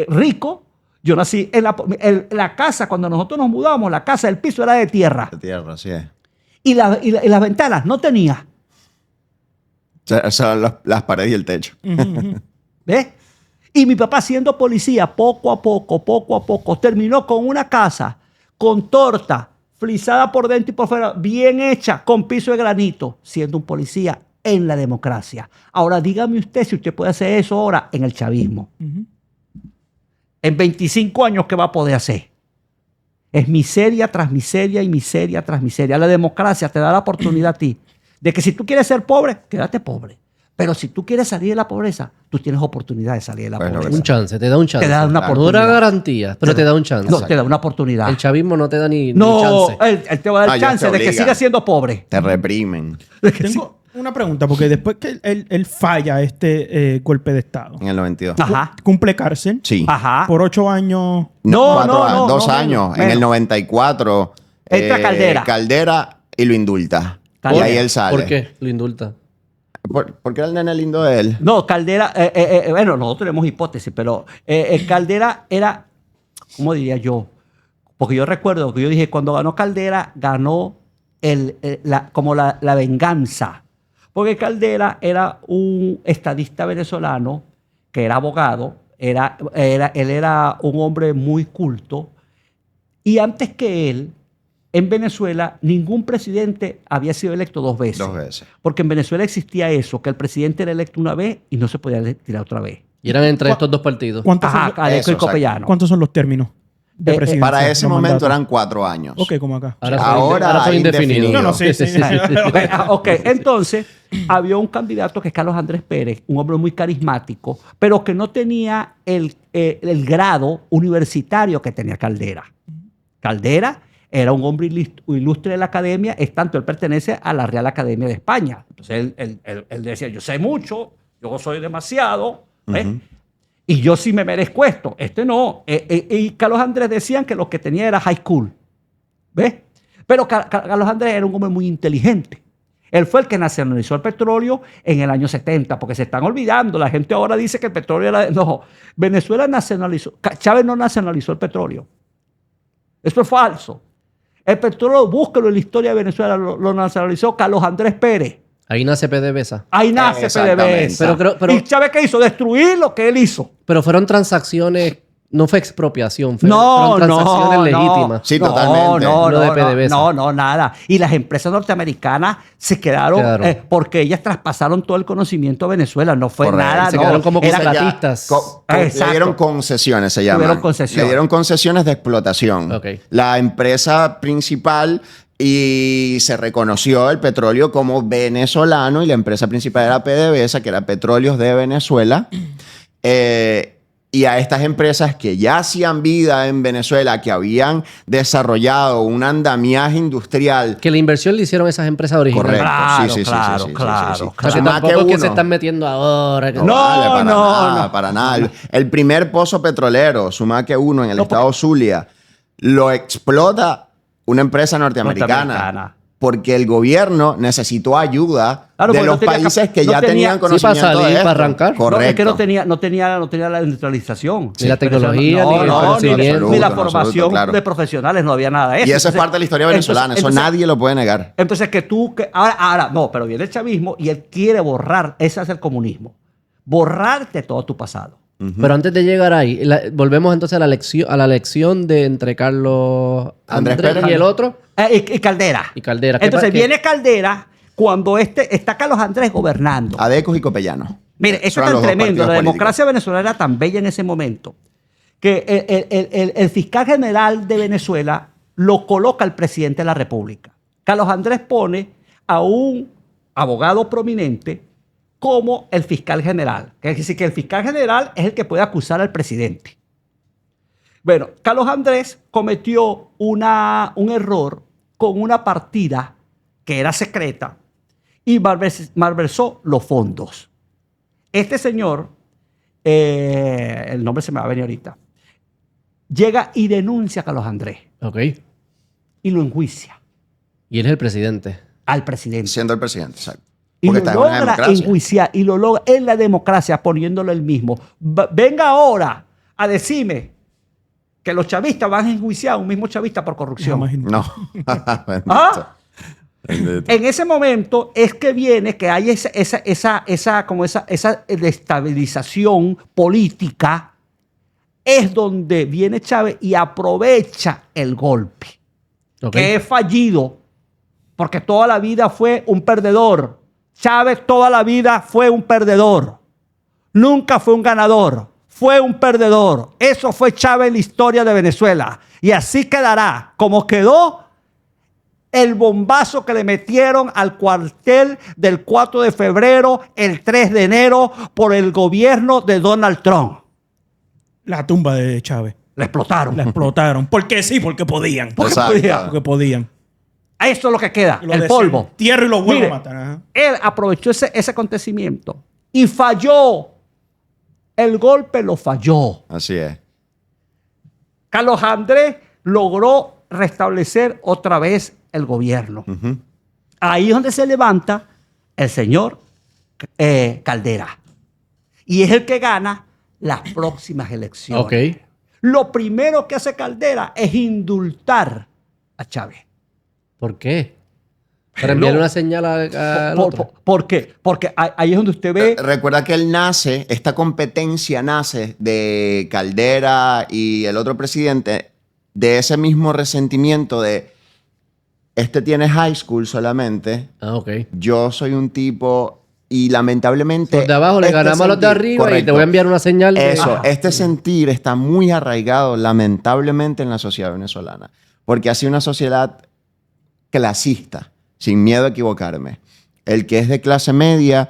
rico. Yo nací en la casa, cuando nosotros nos mudamos, la casa, el piso era de tierra. De tierra, así es. Y las ventanas no tenía. O sea, las paredes y el techo. ¿Ves? Y mi papá, siendo policía, poco a poco, terminó con una casa con torta, frisada por dentro y por fuera, bien hecha, con piso de granito, siendo un policía en la democracia. Ahora, dígame usted si usted puede hacer eso ahora en el chavismo. En 25 años, ¿qué va a poder hacer? Es miseria tras miseria y miseria tras miseria. La democracia te da la oportunidad a ti de que si tú quieres ser pobre, quédate pobre. Pero si tú quieres salir de la pobreza, tú tienes oportunidad de salir de la Pues lo pobreza. Un chance, te da un chance. Te da una No da oportunidad. garantía, pero te da un chance. No, te da una oportunidad. El chavismo no te da ni No, chance. él te va a dar Ellos chance te de que obligan. siga siendo pobre. Te reprimen. Tengo una pregunta, porque después que él falla este golpe de Estado, En el 92. Ajá. cumple cárcel Sí. Ajá. por 8 años. No, Dos no, años. menos, En el menos. 94. Entra Caldera. Caldera y lo indulta. Caldera. Y ahí él sale. ¿Por qué? Lo indulta. Porque era el nene lindo de él. No, Caldera, bueno, nosotros tenemos hipótesis, pero Caldera era, ¿cómo diría yo? Porque yo recuerdo que yo dije, cuando ganó Caldera, ganó como la venganza. Porque Caldera era un estadista venezolano que era abogado, él era un hombre muy culto, y antes que él, en Venezuela, ningún presidente había sido electo 2 veces. 2 veces. Porque en Venezuela existía eso, que el presidente era electo una vez y no se podía tirar otra vez. Y eran entre estos dos partidos. ¿Cuántos, Ajá, son, Caleco Eso, y exacto. Copellano. cuántos son los términos de Eh, presidencia? Para ese los momento mandatos? eran 4 años. Ok, como acá. Ahora son indefinidos. indefinido. No, no, sí, sí. Ok, entonces había un candidato que es Carlos Andrés Pérez, un hombre muy carismático, pero que no tenía el grado universitario que tenía Caldera. Caldera era un hombre ilustre de la academia, es tanto, él pertenece a la Real Academia de España. Entonces él decía, yo sé mucho, yo soy demasiado, ¿ves? Y yo sí me merezco esto. Este no. Y Carlos Andrés decían que lo que tenía era high school. ¿Ves? Pero Carlos Andrés era un hombre muy inteligente. Él fue el que nacionalizó el petróleo en el año 70, porque se están olvidando. La gente ahora dice que el petróleo era... No, Venezuela nacionalizó. Chávez no nacionalizó el petróleo. Eso es falso. El petróleo, búsquelo en la historia de Venezuela, lo nacionalizó Carlos Andrés Pérez. Ahí nace PDVSA. Ahí nace Exactamente. PDVSA. ¿Y Chávez qué hizo? Destruir lo que él hizo. Pero fueron transacciones, no fue expropiación, No, fueron transacciones legítimas. Sí, totalmente. Lo de PDVSA. No, nada. Y las empresas norteamericanas se quedaron. Porque ellas traspasaron todo el conocimiento a Venezuela. No fue Correcto. nada. Se no. quedaron como Era- contratistas. Le Exacto. dieron concesiones, se llaman. Tuvieron concesiones. Le dieron concesiones de explotación. Ok. La empresa principal y se reconoció el petróleo como venezolano y la empresa principal era PDVSA, que era Petróleos de Venezuela. Y a estas empresas que ya hacían vida en Venezuela, que habían desarrollado un andamiaje industrial. Que la inversión le hicieron esas empresas originales. Correcto. Claro, Sí. claro. O sea, que Suma tampoco es que uno- se están metiendo ahora. que- No, vale, para no, nada, no. para nada. El primer pozo petrolero, Sumaque 1 en el estado Zulia, lo explota una empresa norteamericana. Porque el gobierno necesitó ayuda Claro, de porque los no tenía países que no ya tenía- tenían Sí, conocimiento para salir, de esto. para arrancar. Correcto. No, es que no tenía la industrialización. Ni la tecnología, No, ni el no, conocimiento. ni la Absoluto, formación claro. de profesionales, no había nada de eso. Y esa es Entonces- parte de la historia venezolana. Eso entonces- nadie lo puede negar. Entonces ahora, no, pero viene el chavismo y él quiere borrar, ese es el comunismo, borrarte todo tu pasado. Pero antes de llegar ahí, volvemos entonces a la lección de entre Carlos Andrés Andrés Pérez. y el otro. Y Caldera. Y Caldera. ¿Qué Entonces pa- qué- viene Caldera cuando está Carlos Andrés gobernando. Adecos y Copellanos. Mire, eso Son es tan los dos tremendo. partidos La políticos. democracia venezolana era tan bella en ese momento que el fiscal general de Venezuela lo coloca el presidente de la República. Carlos Andrés pone a un abogado prominente como el fiscal general. Es decir, que el fiscal general es el que puede acusar al presidente. Bueno, Carlos Andrés cometió un error con una partida que era secreta y malversó los fondos. Este señor, el nombre se me va a venir ahorita, llega y denuncia a Carlos Andrés Ok. y lo enjuicia Y él es el presidente. al presidente. Siendo el presidente, exacto. Y Porque lo está en una logra democracia. enjuiciar y lo logra en la democracia poniéndolo él mismo. Venga ahora a decirme que los chavistas van a enjuiciar a un mismo chavista por corrupción. Jamás. No. Bendito. ¿Ah? Bendito. En ese momento es que viene que hay esa destabilización política, es donde viene Chávez y aprovecha el golpe, Ok. que es fallido, porque toda la vida fue un perdedor. Chávez toda la vida fue un perdedor. Nunca fue un ganador. Fue un perdedor. Eso fue Chávez en la historia de Venezuela. Y así quedará, como quedó el bombazo que le metieron al cuartel del 4 de febrero, el 3 de enero, por el gobierno de Donald Trump. La tumba de Chávez. La explotaron. La explotaron. Porque sí, porque podían. Porque Exacto. podía. Porque podían. Eso es lo que queda, Lo el decían, polvo. Tierra y los huevos Mire, matan. Ajá. Él aprovechó ese acontecimiento y falló. El golpe lo falló. Así es. Carlos Andrés logró restablecer otra vez el gobierno. Ujú. Ahí es donde se levanta el señor Caldera. Y es el que gana las próximas elecciones. Ok. Lo primero que hace Caldera es indultar a Chávez. ¿Por qué? Para enviarle No. una señal al otro. ¿Por qué? Porque ahí es donde usted ve... Recuerda que él nace, esta competencia nace de Caldera y el otro presidente de ese mismo resentimiento de este tiene high school solamente, Ah, ok. yo soy un tipo y lamentablemente... Los de abajo le este ganamos a los de sentir- arriba y te correcto. voy a enviar una señal. de- Eso, Ajá. este sentir está muy arraigado lamentablemente en la sociedad venezolana, porque ha sido una sociedad clasista, sin miedo a equivocarme. El que es de clase media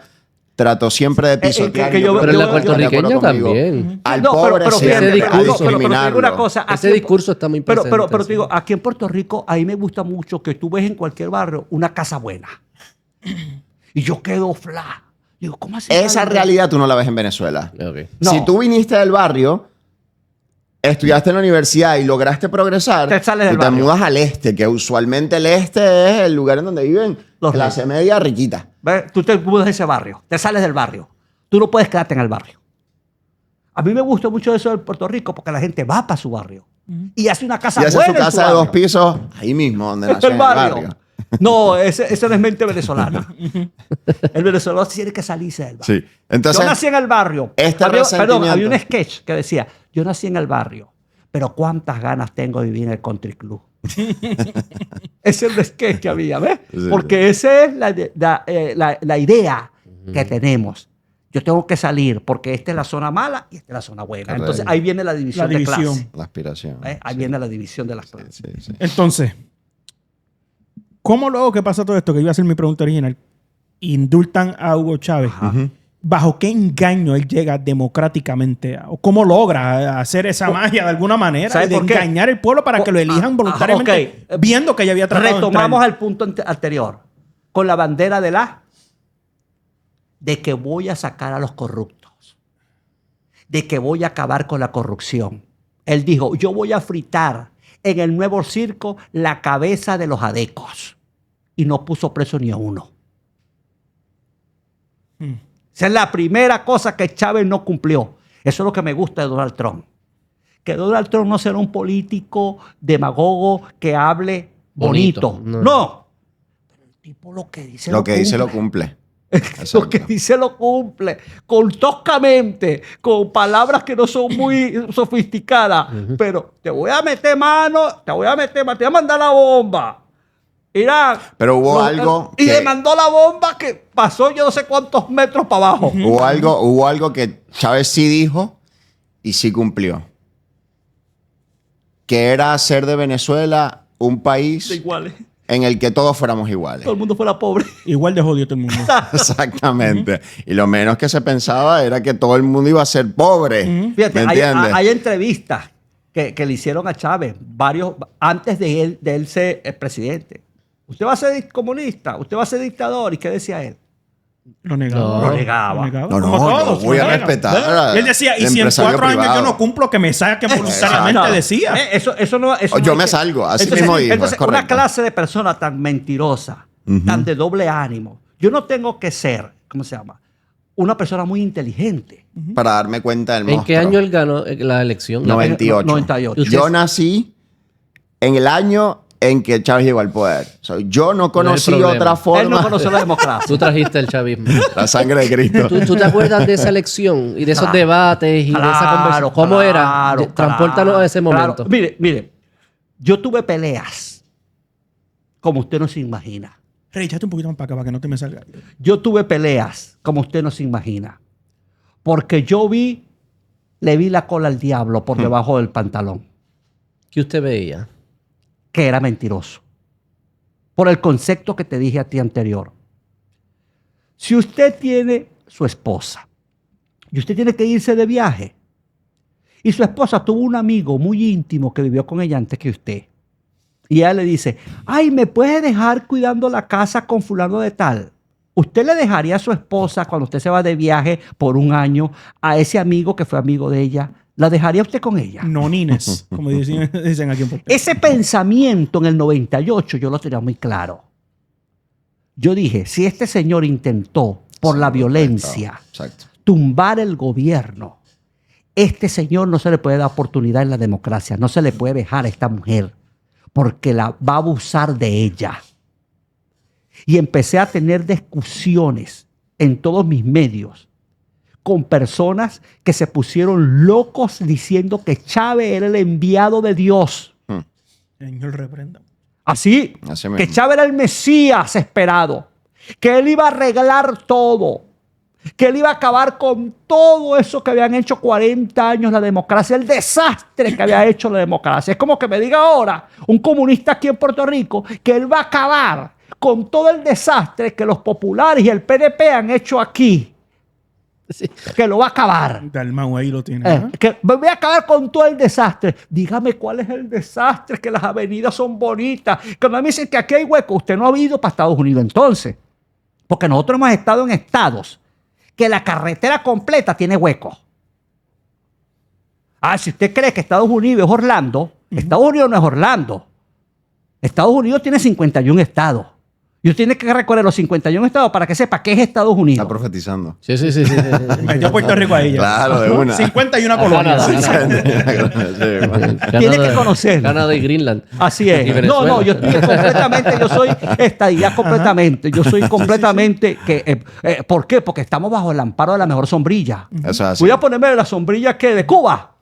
trató siempre de pisotear. que y yo yo- creo Pero en la que están de acuerdo puertorriqueña conmigo. también. Al No, pobre fíjate, siempre, ese discurso- a pero te digo discriminarlo. una cosa. Ese discurso está muy presente. Pero te sí. digo, aquí en Puerto Rico, a mí me gusta mucho que tú ves en cualquier barrio una casa buena. Y yo quedo fla. Digo, ¿cómo así? Esa realidad tú no la ves en Venezuela. Ok. No. Si tú viniste del barrio, estudiaste en la universidad y lograste progresar, Te sales del tú te barrio. mudas al este, que usualmente el este es el lugar en donde viven Los clase media riquita. ¿Ves? Tú te mudas de ese barrio, te sales del barrio. Tú no puedes quedarte en el barrio. A mí me gusta mucho eso de Puerto Rico porque la gente va para su barrio y hace una casa Y hace buena su en casa de barrio. 2 pisos ahí mismo, donde En nació, el en el barrio. barrio. No, ese no es mente venezolana. El venezolano tiene que salirse del barrio. Sí. Entonces, Yo nací en el barrio. este Perdón, resentimiento- había un sketch que decía, yo nací en el barrio, pero cuántas ganas tengo de vivir en el country club. Ese es el sketch que había, ¿ves? Sí, Porque esa es la idea que tenemos. Yo tengo que salir porque esta es la zona mala y esta es la zona buena. Correcto. Entonces ahí viene la división, La de clase. división. la aspiración. Ahí Sí, viene la división de las clases. sí, sí. Entonces, ¿cómo luego que pasa todo esto? Que iba a ser mi pregunta original. Indultan a Hugo Chávez. Ujú. ¿Bajo qué engaño él llega democráticamente? ¿O cómo logra hacer esa magia de alguna manera ¿Sabes de por qué? engañar al pueblo para que lo elijan voluntariamente ok. viendo que ya había tratado de Retomamos entrar? al punto anterior. Con la bandera de que voy a sacar a los corruptos. De que voy a acabar con la corrupción. Él dijo, yo voy a fritar en el nuevo circo la cabeza de los adecos. Y no puso preso ni a uno. Esa es la primera cosa que Chávez no cumplió. Eso es lo que me gusta de Donald Trump. Que Donald Trump no será un político demagogo que hable bonito. Bonito, no. No. Pero el tipo lo que dice Lo que dice lo cumple. Lo Exacto. que dice lo cumple. Con toscamente, con palabras que no son muy sofisticadas. Pero te voy a meter mano, te voy a mandar la bomba. Irán. Pero hubo algo Y que- le mandó la bomba que pasó yo no sé cuántos metros para abajo. Hubo algo que Chávez sí dijo y sí cumplió. Que era hacer de Venezuela un país Iguales. en el que todos fuéramos iguales. Todo el mundo fuera pobre. Igual de jodido todo el mundo. Exactamente. Y lo menos que se pensaba era que todo el mundo iba a ser pobre. Fíjate, ¿Me entiendes? hay entrevistas que le hicieron a Chávez, varios, antes de él ser el presidente. Usted va a ser comunista, usted va a ser dictador. ¿Y qué decía él? Lo negaba. No. Lo negaba. No, Como no, todos, yo voy a lo negan. respetar ¿Verdad? a- Y él decía, y al si en empresario 4 años privado. yo no cumplo, que me saquen voluntariamente, Exacto. decía. Eso no, eso O no yo hay me que- salgo, así Entonces, mismo dijo, es entonces, una correcto. clase de persona tan mentirosa, tan de doble ánimo. Yo no tengo que ser, ¿cómo se llama? Una persona muy inteligente. Para darme cuenta del ¿En monstruo. qué año él ganó la elección? 98. 98. Yo nací en el año en que Chávez llegó al poder. O sea, yo no conocí problema. otra Él forma. no conoció la democracia. Tú trajiste el chavismo. La sangre de Cristo. ¿Tú te acuerdas de esa elección y de esos Claro. debates y de esa conversación? ¿Cómo era? Transpórtanos a ese momento. Claro. Mire, yo tuve peleas como usted no se imagina. Rey, échate un poquito más para acá para que no te me salga. Yo tuve peleas como usted no se imagina. Porque le vi la cola al diablo por debajo del pantalón, ¿Qué usted veía? que era mentiroso. Por el concepto que te dije a ti anterior. Si usted tiene su esposa y usted tiene que irse de viaje y su esposa tuvo un amigo muy íntimo que vivió con ella antes que usted y ella le dice, ay, ¿me puede dejar cuidando la casa con fulano de tal? ¿Usted le dejaría a su esposa cuando usted se va de viaje por un año a ese amigo que fue amigo de ella? ¿La dejaría usted con ella? Nonines, como dicen aquí en Puerto Rico. Ese pensamiento en el 98 yo lo tenía muy claro. Yo dije, si este señor intentó por la violencia Exacto. tumbar el gobierno, este señor no se le puede dar oportunidad en la democracia, no se le puede dejar a esta mujer porque la va a abusar de ella. Y empecé a tener discusiones en todos mis medios con personas que se pusieron locos diciendo que Chávez era el enviado de Dios. Señor, reprenda. Así Así, mismo. que Chávez era el Mesías esperado, que él iba a arreglar todo, que él iba a acabar con todo eso que habían hecho 40 años la democracia, el desastre que había hecho la democracia. Es como que me diga ahora un comunista aquí en Puerto Rico que él va a acabar con todo el desastre que los populares y el PNP han hecho aquí. Sí. Que lo va a acabar. Dalmau ahí lo tiene. ¿eh? Que voy a acabar con todo el desastre. Dígame cuál es el desastre, que las avenidas son bonitas. Cuando me dicen que aquí hay hueco, usted no ha ido para Estados Unidos entonces. Porque nosotros hemos estado en estados que la carretera completa tiene hueco. Si usted cree que Estados Unidos es Orlando, Estados Unidos no es Orlando. Estados Unidos tiene 51 estados. Y usted tiene que recorrer los 51 estados para que sepa qué es Estados Unidos. Está profetizando. Sí. Metió Puerto Rico ahí ya. Claro, de una. 51 colonias. Tiene que conocerlo. Canadá y Greenland. Así es. Y Venezuela. No, yo soy estadía completamente. Yo soy completamente ¿por qué? Porque estamos bajo el amparo de la mejor sombrilla. Eso es así. Voy a ponerme la sombrilla que de Cuba,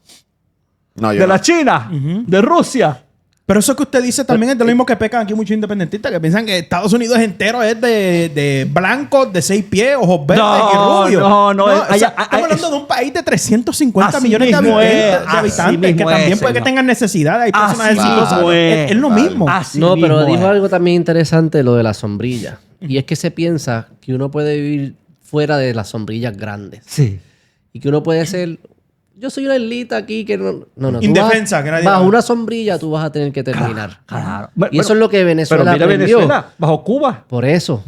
No, yo de no. la China, de Rusia. Pero eso que usted dice también es de lo mismo que pecan aquí muchos independentistas que piensan que Estados Unidos entero es de blancos de 6 pies, ojos verdes y rubios. No. Estamos hablando de un país de 350 Así millones de mismo habitantes, es, así que mismo también es, puede que señor. tengan necesidades. Hay personas Así exitosas. mismo Es lo Vale. mismo. Así No, pero mismo dijo es. algo también interesante, lo de la sombrilla. Y es que se piensa que uno puede vivir fuera de las sombrillas grandes. Sí. Y que uno puede ser... Yo soy una islita aquí que no... No, tú Indefensa, vas- que nadie bajo va. una sombrilla tú vas a tener que terminar. Claro. Y eso es lo que Venezuela Pero mira aprendió. Venezuela, bajo Cuba. Por eso.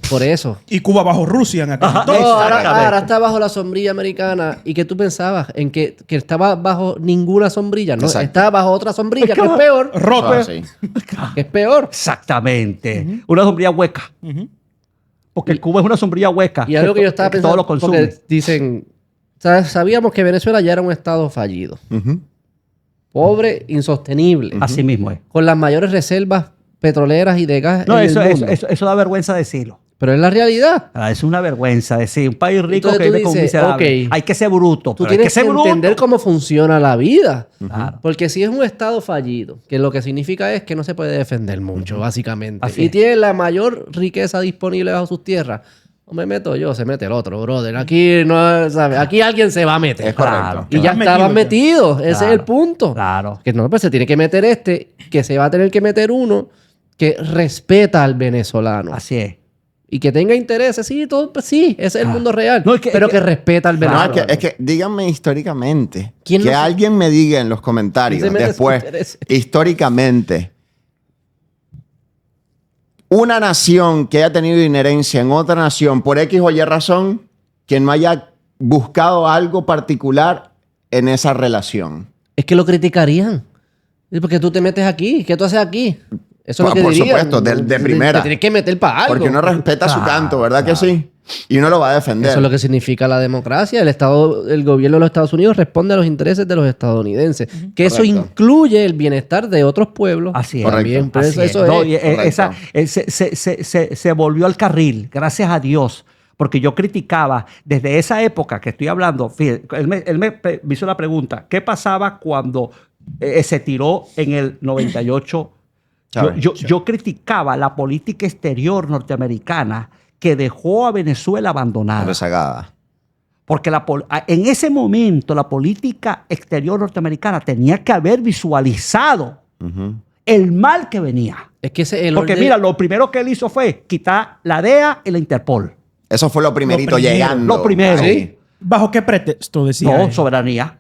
Y Cuba bajo Rusia en aquel No, entonces. ahora está bajo la sombrilla americana. ¿Y que tú pensabas? ¿En que estaba bajo ninguna sombrilla? No, Exacto. está bajo otra sombrilla que es peor. Roto. Ah, sí. Que es peor. Exactamente. Una sombrilla hueca. Porque Cuba es una sombrilla hueca. Y algo que yo estaba todo pensando, lo consume. porque dicen, sabíamos que Venezuela ya era un estado fallido, Ujú. pobre, insostenible, Así mismo es. con las mayores reservas petroleras y de gas No, en eso, el eso, mundo. eso da vergüenza decirlo. Pero es la realidad. Es una vergüenza decir, un país rico Entonces que tú vive con dices, miserable. ok, Hay que ser bruto. Tú pero hay tienes que ser bruto. entender cómo funciona la vida. Claro. Porque si es un estado fallido, que lo que significa es que no se puede defender mucho, básicamente. Así Y es. tiene la mayor riqueza disponible bajo sus tierras. No me meto yo, se mete el otro, brother. Aquí no, ¿sabes? Aquí alguien se va a meter. Es correcto. Claro. Y ya Están estaban metidos metidos. Ese Claro. es el punto. Claro. Que no, pues se tiene que meter que se va a tener que meter uno que respeta al venezolano. Así es. Y que tenga intereses, sí, todo, pues sí, ese es el mundo real. No, es que- pero es que, que- respeta al No, venezolano. es que díganme históricamente. ¿Quién Que no se- alguien me diga en los comentarios ¿Quién se merece después, interés? históricamente, una nación que haya tenido inherencia en otra nación por X o Y razón, que no haya buscado algo particular en esa relación. Es que lo criticarían. Es porque tú te metes aquí. ¿Qué tú haces aquí? Eso es lo que Por dirían. supuesto, de primera. Te tienes que meter para algo. Porque uno respeta su canto, ¿verdad que sí? Y uno lo va a defender. Eso es lo que significa la democracia. El gobierno de los Estados Unidos responde a los intereses de los estadounidenses. Que eso Correcto. incluye el bienestar de otros pueblos. Así es. También. Correcto. Pero Así eso es. es. No, y, correcto. se volvió al carril, gracias a Dios. Porque yo criticaba desde esa época que estoy hablando. Fíjate, él me hizo la pregunta: ¿qué pasaba cuando se tiró en el 98? Chávez. Yo criticaba la política exterior norteamericana que dejó a Venezuela abandonada. Rezagada. Porque en ese momento la política exterior norteamericana tenía que haber visualizado Ujú. el mal que venía. Es que ese es el Porque orden- mira, lo primero que él hizo fue quitar la DEA y la Interpol. Eso fue lo primerito Lo primero, llegando. lo primero. ahí. ¿Bajo qué pretexto decía No, él? soberanía.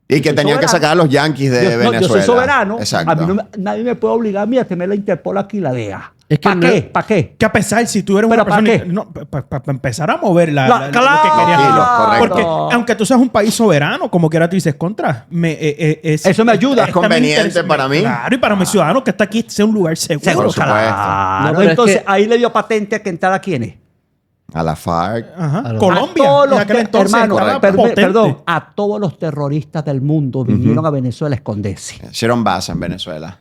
Y que Soy tenían que soberano. sacar a los yanquis de Yo Venezuela. soy soberano. Exacto. A mí nadie me puede obligar a mí a tener la Interpol aquí y la DEA. Es que ¿Para no- qué? ¿Para qué? Que a pesar, si tú eres ¿Pero una para persona... qué? No, para empezar a mover lo que Claro. querían ellos. Correcto. Porque aunque tú seas un país soberano, como quiera tú dices, contra, Eso me ayuda. Es conveniente para mí. Claro, y para mis ciudadanos que está aquí sea un lugar seguro. Seguro, Por supuesto. claro. No, pero es Entonces, que- ahí le dio patente a que entrara quiénes. A la FARC. Ajá. A los- Colombia, A todos en los aquel entonces, hermano, estaba correcto. potente. perdón, a todos los terroristas del mundo vinieron a Venezuela a esconderse. Hicieron base en Venezuela.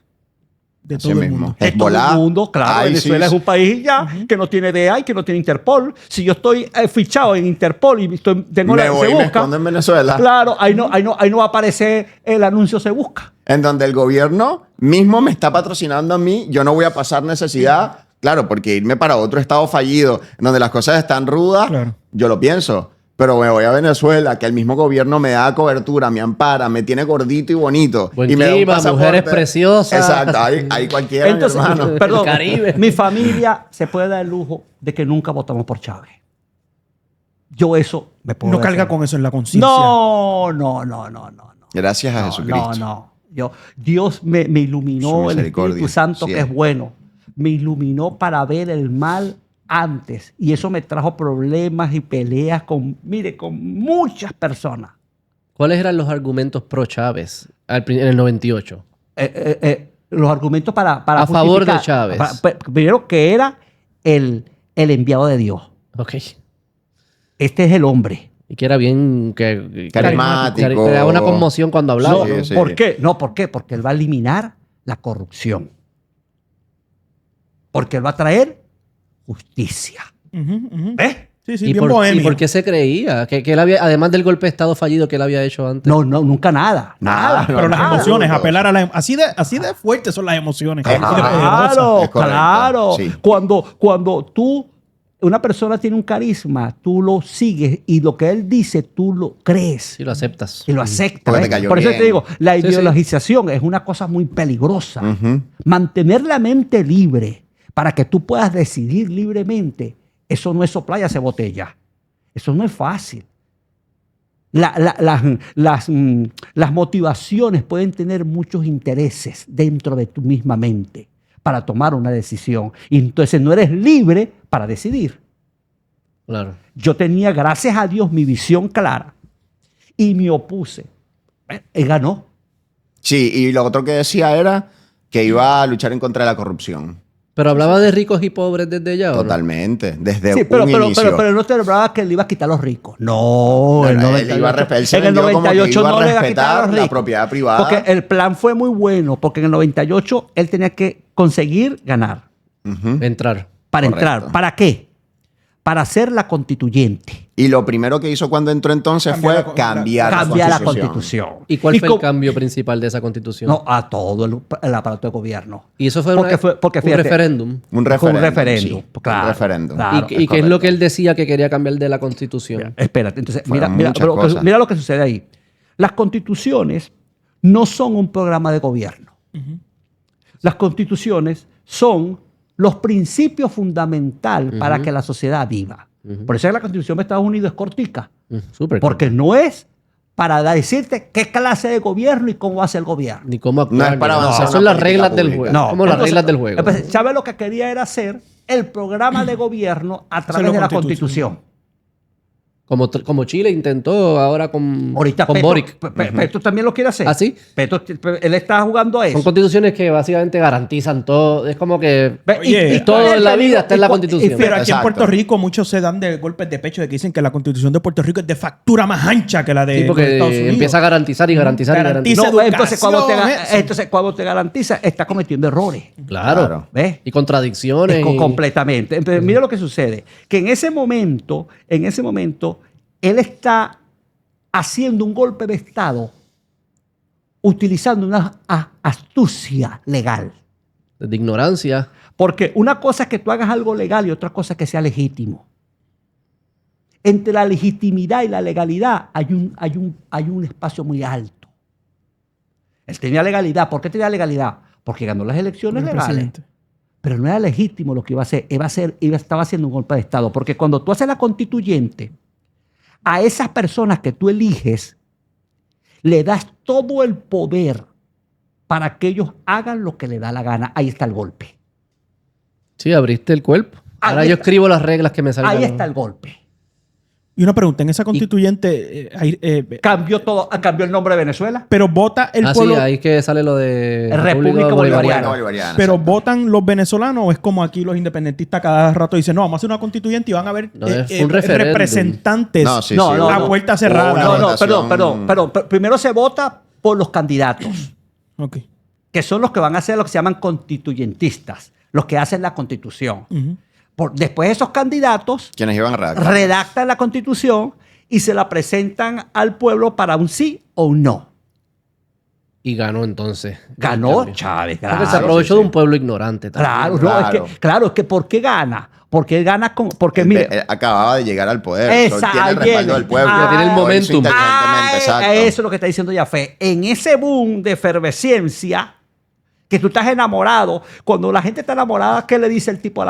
De Así todo el mismo. mundo. De todo Hezbollah, el mundo, claro. ISIS. Venezuela es un país ya que no tiene DEA y que no tiene Interpol. Si yo estoy fichado en Interpol y tengo Me la voy se y me busca, escondo en Venezuela. claro, ahí no va a aparecer el anuncio se busca. En donde el gobierno mismo me está patrocinando a mí, yo no voy a pasar necesidad, claro, porque irme para otro estado fallido, en donde las cosas están rudas, Claro. yo lo pienso. Pero me voy a Venezuela, que el mismo gobierno me da cobertura, me ampara, me tiene gordito y bonito. Buen y me da un clima, pasaporte. mujeres preciosas. Exacto, ahí cualquiera, mi Entonces, hermano. perdón, El Caribe. mi familia se puede dar el lujo de que nunca votamos por Chávez. Yo eso me puedo No carga defender. con eso en la conciencia. No. Gracias a Jesucristo. No. Dios me Su iluminó, el misericordia, Espíritu Santo, sí que es. es bueno. Me iluminó para ver el mal antes. Y eso me trajo problemas y peleas con muchas personas. ¿Cuáles eran los argumentos pro Chávez en el 98? Los argumentos para A favor de justificar- Chávez. Primero que era el enviado de Dios. Ok. Este es el hombre. Y que era bien... Carismático. Creaba una conmoción cuando hablaba. No, Sí, sí. ¿por qué? No, ¿por qué? Porque él va a eliminar la corrupción. Porque él va a traer justicia. Ujú, ujú. ¿Ves? Sí, sí, ¿Y bien por, bohemio. ¿Y por qué se creía? Que él había, además del golpe de Estado fallido que él había hecho antes. No, nunca nada. Nada. Pero las Nada. emociones, Todos. apelar a las... Así de fuertes son las emociones. Así de poderosas. Claro, Es correcto, claro. sí. Cuando una persona tiene un carisma, tú lo sigues y lo que él dice, tú lo crees Sí, lo aceptas. y lo aceptas. Porque te ¿ves? cayó Por eso bien. te digo, la Sí, sí. ideologización es una cosa muy peligrosa. Ujú. Mantener la mente libre para que tú puedas decidir libremente, eso no es soplar y hacer botella. Eso no es fácil. Las motivaciones pueden tener muchos intereses dentro de tu misma mente para tomar una decisión. Y entonces no eres libre para decidir. Claro. Yo tenía, gracias a Dios, mi visión clara y me opuse. Él ganó. Sí, y lo otro que decía era que iba a luchar en contra de la corrupción. Pero hablaba de ricos y pobres desde ya, ¿o no? Totalmente. Desde Sí, un inicio. pero no te hablaba que él iba a quitar a los ricos. No, No, el no, 98, él iba a él se en el vendió como que 98 iba a no le iba a quitar a respetar los la ricos. propiedad privada. Porque el plan fue muy bueno, porque en el 98 él tenía que conseguir ganar Ujú. Entrar. para Correcto. entrar. ¿Para qué? Para ser la constituyente. Y lo primero que hizo cuando entró entonces Cambiar fue la- cambiar, Cambiar la constitución. constitución. ¿Y cuál fue el co- cambio principal de esa constitución? No, a todo el aparato de gobierno. Y eso fue, Porque un fíjate, referéndum. Un Fue un referéndum. referéndum, Sí, claro, un referéndum. claro. ¿Y qué es lo que él decía que quería cambiar de la constitución? Espérate, entonces, Fueron mira, muchas cosas. mira lo que sucede ahí. Las constituciones no son un programa de gobierno. Las constituciones son los principios fundamentales para que la sociedad viva. Por eso es que la constitución de Estados Unidos es cortica. Súper. Porque no es para decirte qué clase de gobierno y cómo va a ser el gobierno. Ni cómo actuar. No es para ni nada. avanzar Son una las reglas del política juego. pública. Como las entonces, reglas del juego. entonces, Chávez lo que quería era hacer el programa de gobierno a través de la Constitución. Como Chile intentó ahora con Petro, Boric. Petro también lo quiere hacer. ¿Ah, sí? Él está jugando a eso. Son constituciones que básicamente garantizan todo. Es como que Ve, Oye, todo en la te vida digo, está en la y cu- Constitución. y Pero aquí en Exacto. Puerto Rico muchos se dan de golpes de pecho de que dicen que la constitución de Puerto Rico es de factura más ancha que la de Sí, los porque Estados Unidos. empieza a garantizar y garantizar y Garantiza garantizar. No, educación, entonces, cuando te garantiza, está cometiendo errores. Claro. Claro. ¿Ves? Y contradicciones. y- Completamente. Entonces, mira lo que sucede. Que en ese momento, él está haciendo un golpe de Estado utilizando una astucia legal. de ignorancia. Porque una cosa es que tú hagas algo legal y otra cosa es que sea legítimo. Entre la legitimidad y la legalidad hay un espacio muy alto. Él tenía legalidad. ¿Por qué tenía legalidad? Porque ganó las elecciones El legales. presidente. Pero no era legítimo lo que iba a hacer. Estaba haciendo un golpe de Estado. Porque cuando tú haces la constituyente, a esas personas que tú eliges, le das todo el poder para que ellos hagan lo que le da la gana. Ahí está el golpe. Sí, abriste el cuerpo. Ahora Ahí yo está. escribo las reglas que me salgan. Ahí está el golpe. Y una pregunta, en esa constituyente, Cambió todo, cambió el nombre de Venezuela. pero vota el Ah, pueblo, sí, ahí que sale lo de República Bolivariana. Bolivariana, pero exacto. votan los venezolanos o es como aquí los independentistas cada rato dicen, no, vamos a hacer una constituyente y van a haber No, es un referéndum. representantes. No, sí, No, sí, no, hubo- a puerta cerrada. hubo una No, no, votación- perdón. Primero se vota por los candidatos, Ok. que son los que van a ser lo que se llaman constituyentistas, los que hacen la constitución. Ujú. Después esos candidatos Quienes iban a redactar. redactan la constitución y se la presentan al pueblo para un sí o un no. Y ganó entonces. Ganó El cambio. Chávez, Porque se claro. aprovechó sí, de sí. un pueblo ignorante también. Claro, Claro. claro, es que ¿por qué gana? Porque gana con... Porque Él mire, acababa de llegar al poder. Esa, Tiene el ahí respaldo viene. del pueblo. Ah, tiene el Lo hizo momentum. inteligentemente, exacto. Eso es lo que está diciendo Jafé. En ese boom de efervescencia, que tú estás enamorado, cuando la gente está enamorada, ¿qué le dice el tipo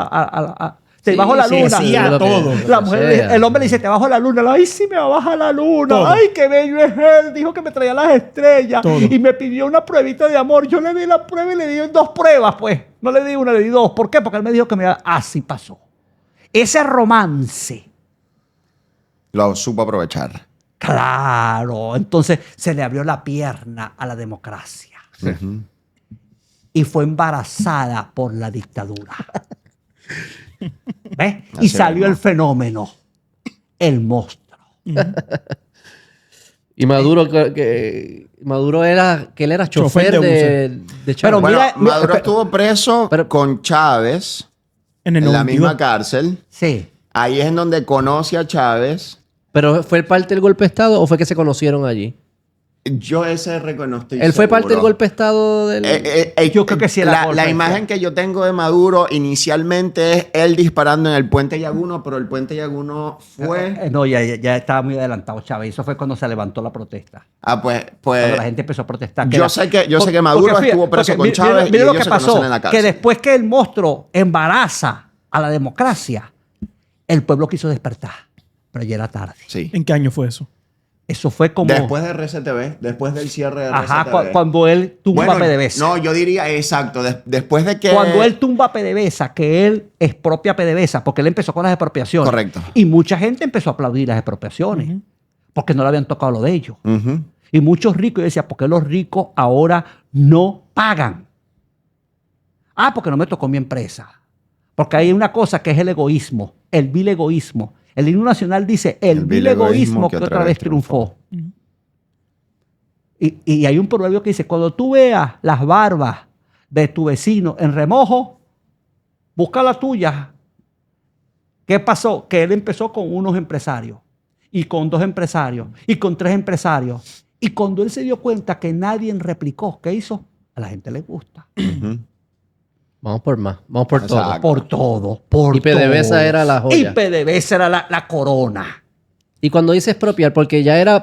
te Sí, bajo la sí, luna? sí, a lo que- todo. lo que La mujer, sea. el hombre le dice, te bajo la luna. Ay, sí, me baja la luna. Todo. Ay, qué bello es él. Dijo que me traía las estrellas. Todo. Y me pidió una pruebita de amor. Yo le di la prueba y le di 2 pruebas, pues. No le di una, le di 2. ¿Por qué? Porque él me dijo que así pasó. Ese romance Lo supo aprovechar. Claro, entonces se le abrió la pierna a la democracia. Ujú. Y fue embarazada por la dictadura. ¿Ves? Y Así salió mismo. el fenómeno, el monstruo. Y Maduro, Maduro era, que él era chofer Chofer de de Chávez. Pero Bueno, mira, Maduro estuvo preso pero- con Chávez En el en la 92. misma cárcel. Sí. Ahí es en donde conoce a Chávez. ¿Pero fue parte del golpe de Estado o fue que se conocieron allí? Yo ese reconozco. ¿Él fue parte del golpe de Estado del...? Yo creo que sí era golpe La de imagen Estado. que yo tengo de Maduro inicialmente es él disparando en el puente Yaguno, pero el puente Yaguno fue... No, ya estaba muy adelantado Chávez. Eso fue cuando se levantó la protesta. pues Cuando la gente empezó a protestar. yo sé que Maduro estuvo preso con Chávez y mira lo ellos que se pasó, conocen en la cárcel. que después que el monstruo embaraza a la democracia, el pueblo quiso despertar, pero ya era tarde. Sí. ¿En qué año fue eso? Eso fue como... Después de RCTV, después del cierre de Ajá, RCTV. cuando él tumba Bueno, a PDVSA. No, yo diría exacto. Después de que... Cuando él tumba a PDVSA, que él expropia a PDVSA, porque él empezó con las expropiaciones. Correcto. Y mucha gente empezó a aplaudir las expropiaciones, porque no le habían tocado lo de ellos. Ujú. Y muchos ricos, yo decía, ¿por qué los ricos ahora no pagan? Ah, porque no me tocó mi empresa. Porque hay una cosa que es el egoísmo, el vil egoísmo. El himno nacional dice, el vil egoísmo que otra vez triunfó. Y hay un proverbio que dice, cuando tú veas las barbas de tu vecino en remojo, busca la tuya. ¿Qué pasó? Que él empezó con unos empresarios, y con 2 empresarios, y con 3 empresarios. Y cuando él se dio cuenta que nadie replicó, ¿qué hizo? A la gente le gusta. Ujú. Vamos por más, vamos por todo. Exacto. Por todo, por Y PDVSA todo. era la joya. Y PDVSA era la corona. Y cuando dice expropiar, porque ya era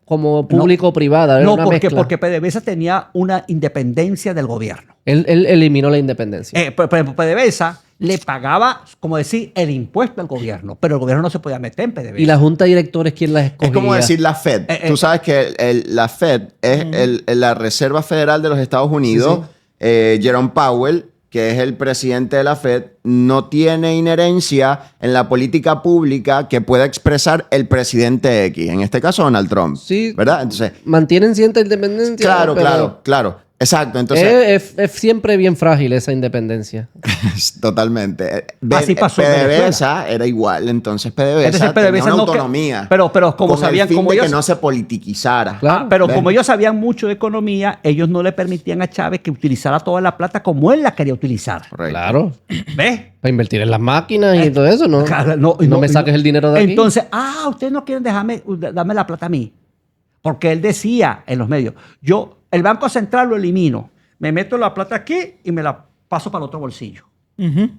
como público-privada, era No, una porque mezcla. PDVSA tenía una independencia del gobierno. Él eliminó la independencia. Por ejemplo, PDVSA le pagaba, como decir, el impuesto al gobierno, pero el gobierno no se podía meter en PDVSA. ¿Y la junta de directores quién las escogía? Es como decir la Fed. Tú sabes que la Fed es la Reserva Federal de los Estados Unidos. Jerome Powell, que es el presidente de la Fed, no tiene inherencia en la política pública que pueda expresar el presidente X. En este caso, Donald Trump. Sí. ¿Verdad? Entonces, Mantienen cierta independencia. claro, pero claro. Exacto. Entonces, es siempre bien frágil esa independencia. totalmente. Así pasó en PDVSA era igual. Entonces, Entonces, PDVSA tenía PDVSA una no que- autonomía. pero como con sabían, el fin como de ellos- que no se politiquizara. Claro. Pero ¿Ves? como ellos sabían mucho de economía, ellos no le permitían a Chávez que utilizara toda la plata como él la quería utilizar. Correcto. Claro. ¿Ves? Para invertir en las máquinas y todo eso, ¿no? Claro, No, y me saques el dinero de aquí. Entonces, ustedes no quieren darme la plata a mí. Porque él decía en los medios, el Banco Central lo elimino, me meto la plata aquí y me la paso para el otro bolsillo. Ujú.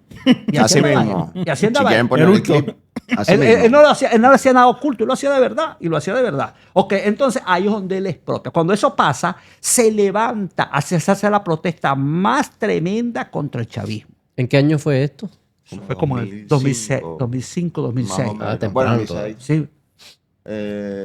Y Así andaba mismo. él. Y así Si andaba quieren él. poner el Eructo. clip. Así Él mismo. no lo hacía nada oculto, él lo hacía de verdad. Y lo hacía de verdad. Ok, entonces ahí es donde él explota. Cuando eso pasa, se levanta, se hace la protesta más tremenda contra el chavismo. ¿En qué año fue esto? Fue como en el 2005, 2006. Más o menos. temprano Bueno, todavía. 2006. Sí.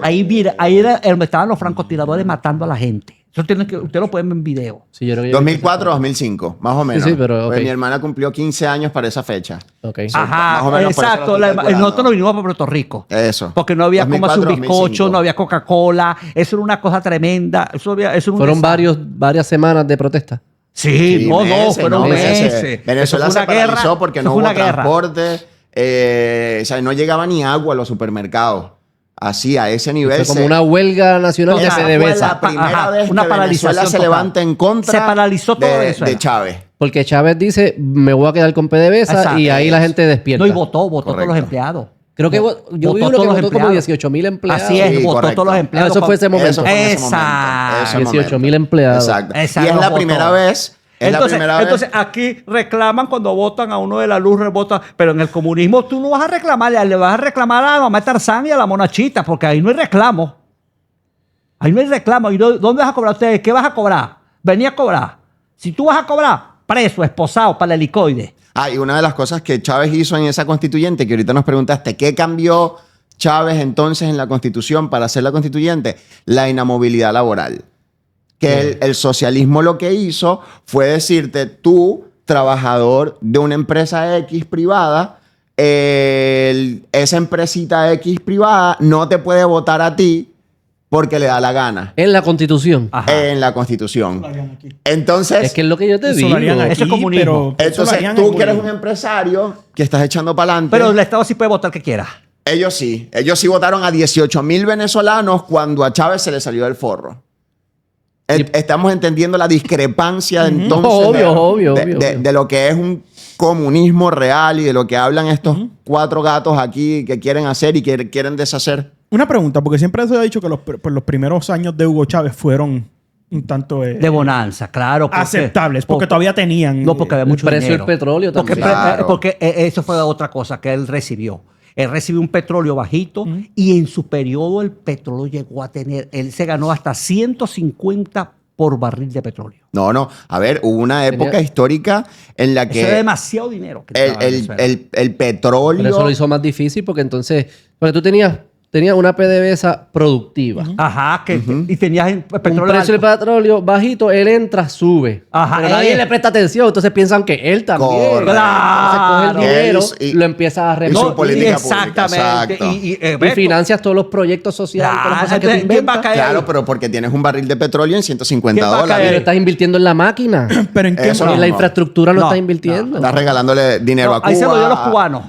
Ahí era donde estaban los francotiradores matando a la gente. Eso ustedes lo pueden ver en video. Sí, yo creo que 2004 2005, más o menos. Sí, pero, Pues ok. mi hermana cumplió 15 años para esa fecha. Ok. más o menos por eso exacto. lo estoy calculando. Nosotros nos vinimos para Puerto Rico. Eso. Porque no había como hacer un 2004, bizcocho, 2005. no había Coca-Cola. Eso era una cosa tremenda. Eso era un Fueron desastre. varias semanas de protesta. Sí, Sí, no, meses, fueron ¿no? meses. Venezuela Eso fue se una guerra, paralizó porque eso no fue hubo una guerra. transporte. O sea, no llegaba ni agua a los supermercados. Así, a ese nivel. Fue como una huelga nacional de Esa fue PDVSA. la primera Ajá, vez una que Venezuela paralización se total. levanta en contra Se paralizó todo Venezuela. de Chávez. Porque Chávez dice, me voy a quedar con PDVSA Exacto. y ahí la gente despierta. No, y votó todos los Correcto. empleados. Creo que yo vi uno que todos los votó como empleados. 18,000 empleados. Así es, Sí, votó correcto. todos los empleados. Eso fue ese momento. Eso fue en ese momento, Exacto. ese 18,000 empleados. Exacto. Exacto, Y es los la votó. primera vez. Es la primera vez. Entonces aquí reclaman cuando votan a uno de la luz, votan. Pero en el comunismo tú no vas a reclamarle, le vas a reclamar a la mamá de Tarzán y a la monachita, porque ahí no hay reclamo. Ahí no hay reclamo. ¿Y dónde vas a cobrar ustedes? ¿Qué vas a cobrar? Venía a cobrar. Si tú vas a cobrar, preso, esposado para el helicoide. Y una de las cosas que Chávez hizo en esa constituyente, que ahorita nos preguntaste, ¿qué cambió Chávez entonces en la constitución para hacer la constituyente? La inamovilidad laboral. Que el socialismo lo que hizo fue decirte, tú, trabajador de una empresa X privada, esa empresita X privada no te puede votar a ti porque le da la gana. En la Constitución. Ajá. En la Constitución. Lo harían aquí. Entonces, Es que es lo que yo te Eso digo. lo harían aquí, Eso es comunismo. pero eso lo entonces harían tú en- que eres un empresario que estás echando para adelante. Pero el Estado sí puede votar que quiera. Ellos sí votaron a 18,000 venezolanos cuando a Chávez se le salió del forro. Estamos entendiendo la discrepancia entonces Obvio. de lo que es un comunismo real y de lo que hablan estos cuatro gatos aquí que quieren hacer y que quieren deshacer. Una pregunta, porque siempre se ha dicho que los primeros años de Hugo Chávez fueron un tanto De bonanza, claro. aceptables, porque todavía tenían... No, porque había El mucho precio dinero. del petróleo Porque, también. Claro. porque eso fue otra cosa que él recibió. Él recibió un petróleo bajito y en su periodo el petróleo llegó a tener, él se ganó hasta 150 por barril de petróleo. No. A ver, hubo una época histórica en la Eso era que demasiado dinero. Que el, estaba en el, Venezuela. el, el Pero petróleo... eso lo hizo más difícil porque entonces... Porque tú tenías una PDVSA productiva. Ajá, y tenías el Un petróleo precio del alto. petróleo bajito, él entra, sube. Ajá, Pero nadie le presta atención, entonces piensan que él también. Correcto. Entonces coge el dinero, Él y- lo empieza a y su repartir. política exactamente. pública, exacto. Y financias todos los proyectos sociales, todas las cosas que tú Claro, ¿quién va a inventas. caer? Claro, pero porque tienes un barril de petróleo en 150 ¿Quién va a dólares. caer? Pero estás invirtiendo en la máquina. Pero ¿en qué Eso en no, la infraestructura no, No, estás invirtiendo. Estás regalándole dinero a Cuba. Ahí se lo dio a los cubanos.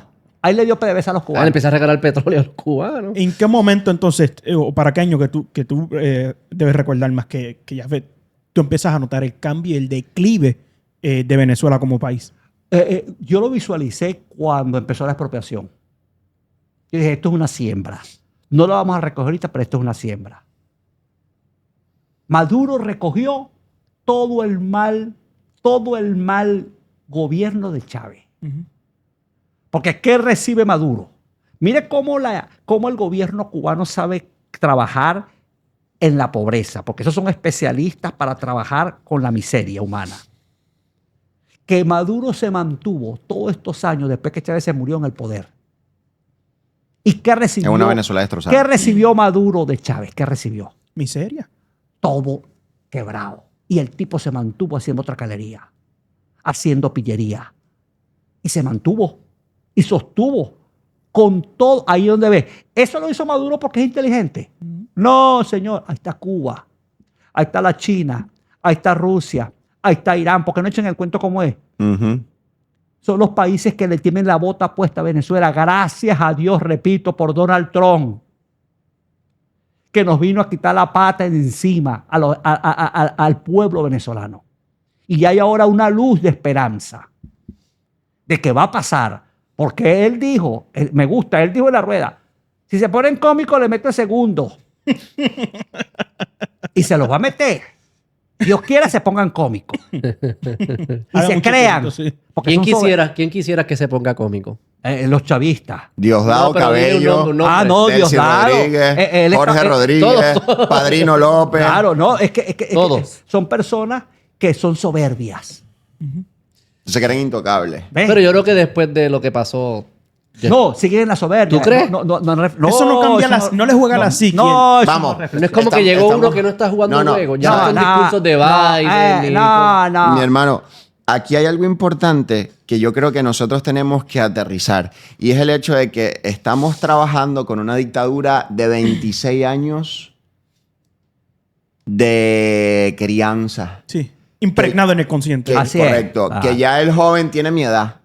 Ahí le dio PDVSA a los Ah, le cubanos. empieza a regalar petróleo a los cubanos. ¿En qué momento entonces, o para qué año que tú debes recordar más que ya tú empiezas a notar el cambio y el declive de Venezuela como país? Yo lo visualicé cuando empezó la expropiación. Yo dije, esto es una siembra. No lo vamos a recoger ahorita, pero esto es una siembra. Maduro recogió todo el mal gobierno de Chávez. Porque ¿qué recibe Maduro? Mire cómo el gobierno cubano sabe trabajar en la pobreza, porque esos son especialistas para trabajar con la miseria humana. Que Maduro se mantuvo todos estos años después que Chávez se murió en el poder. ¿Y qué recibió? Es una Venezuela destrozada. ¿Qué recibió Maduro de Chávez? ¿Qué recibió? Miseria. Todo quebrado. Y el tipo se mantuvo haciendo tracalería, haciendo pillería. Y se mantuvo. Y sostuvo con todo. Ahí donde ve. ¿Eso lo hizo Maduro porque es inteligente? No, señor. Ahí está Cuba. Ahí está la China. Ahí está Rusia. Ahí está Irán. Porque no echen el cuento como es. Ujú. Son los países que le tienen la bota puesta a Venezuela. Gracias a Dios, repito, por Donald Trump, que nos vino a quitar la pata de encima al pueblo venezolano. Y hay ahora una luz de esperanza de que va a pasar. Porque él dijo, me gusta, él dijo en la rueda, si se ponen cómicos le meto el segundo. Y se los va a meter. Dios quiera se pongan cómicos. Y Haga se mucho crean. tiempo, sí. Porque ¿Quién quisiera que se ponga cómico? los chavistas. Diosdado No, pero Cabello, dile un nombre. Ah, no, Delcy Diosdado. Rodríguez, Él es Jorge ca- Rodríguez, todos. Padrino López. Claro, no, es que Todos. son personas que son soberbias. Se creen intocables. ¿Ves? Pero yo creo que después de lo que pasó... No, siguen en la soberbia. ¿Tú crees? No, Eso no cambia no le juega la psique. No, eso Vamos. no No es como que llegó uno que no está jugando No, no. juego. Ya No, no son discursos de Biden. No. Mi hermano, aquí hay algo importante que yo creo que nosotros tenemos que aterrizar. Y es el hecho de que estamos trabajando con una dictadura de 26 años de crianza. Sí. Impregnado en el consciente. Que, Así es. correcto. Ah. Que ya el joven tiene mi edad.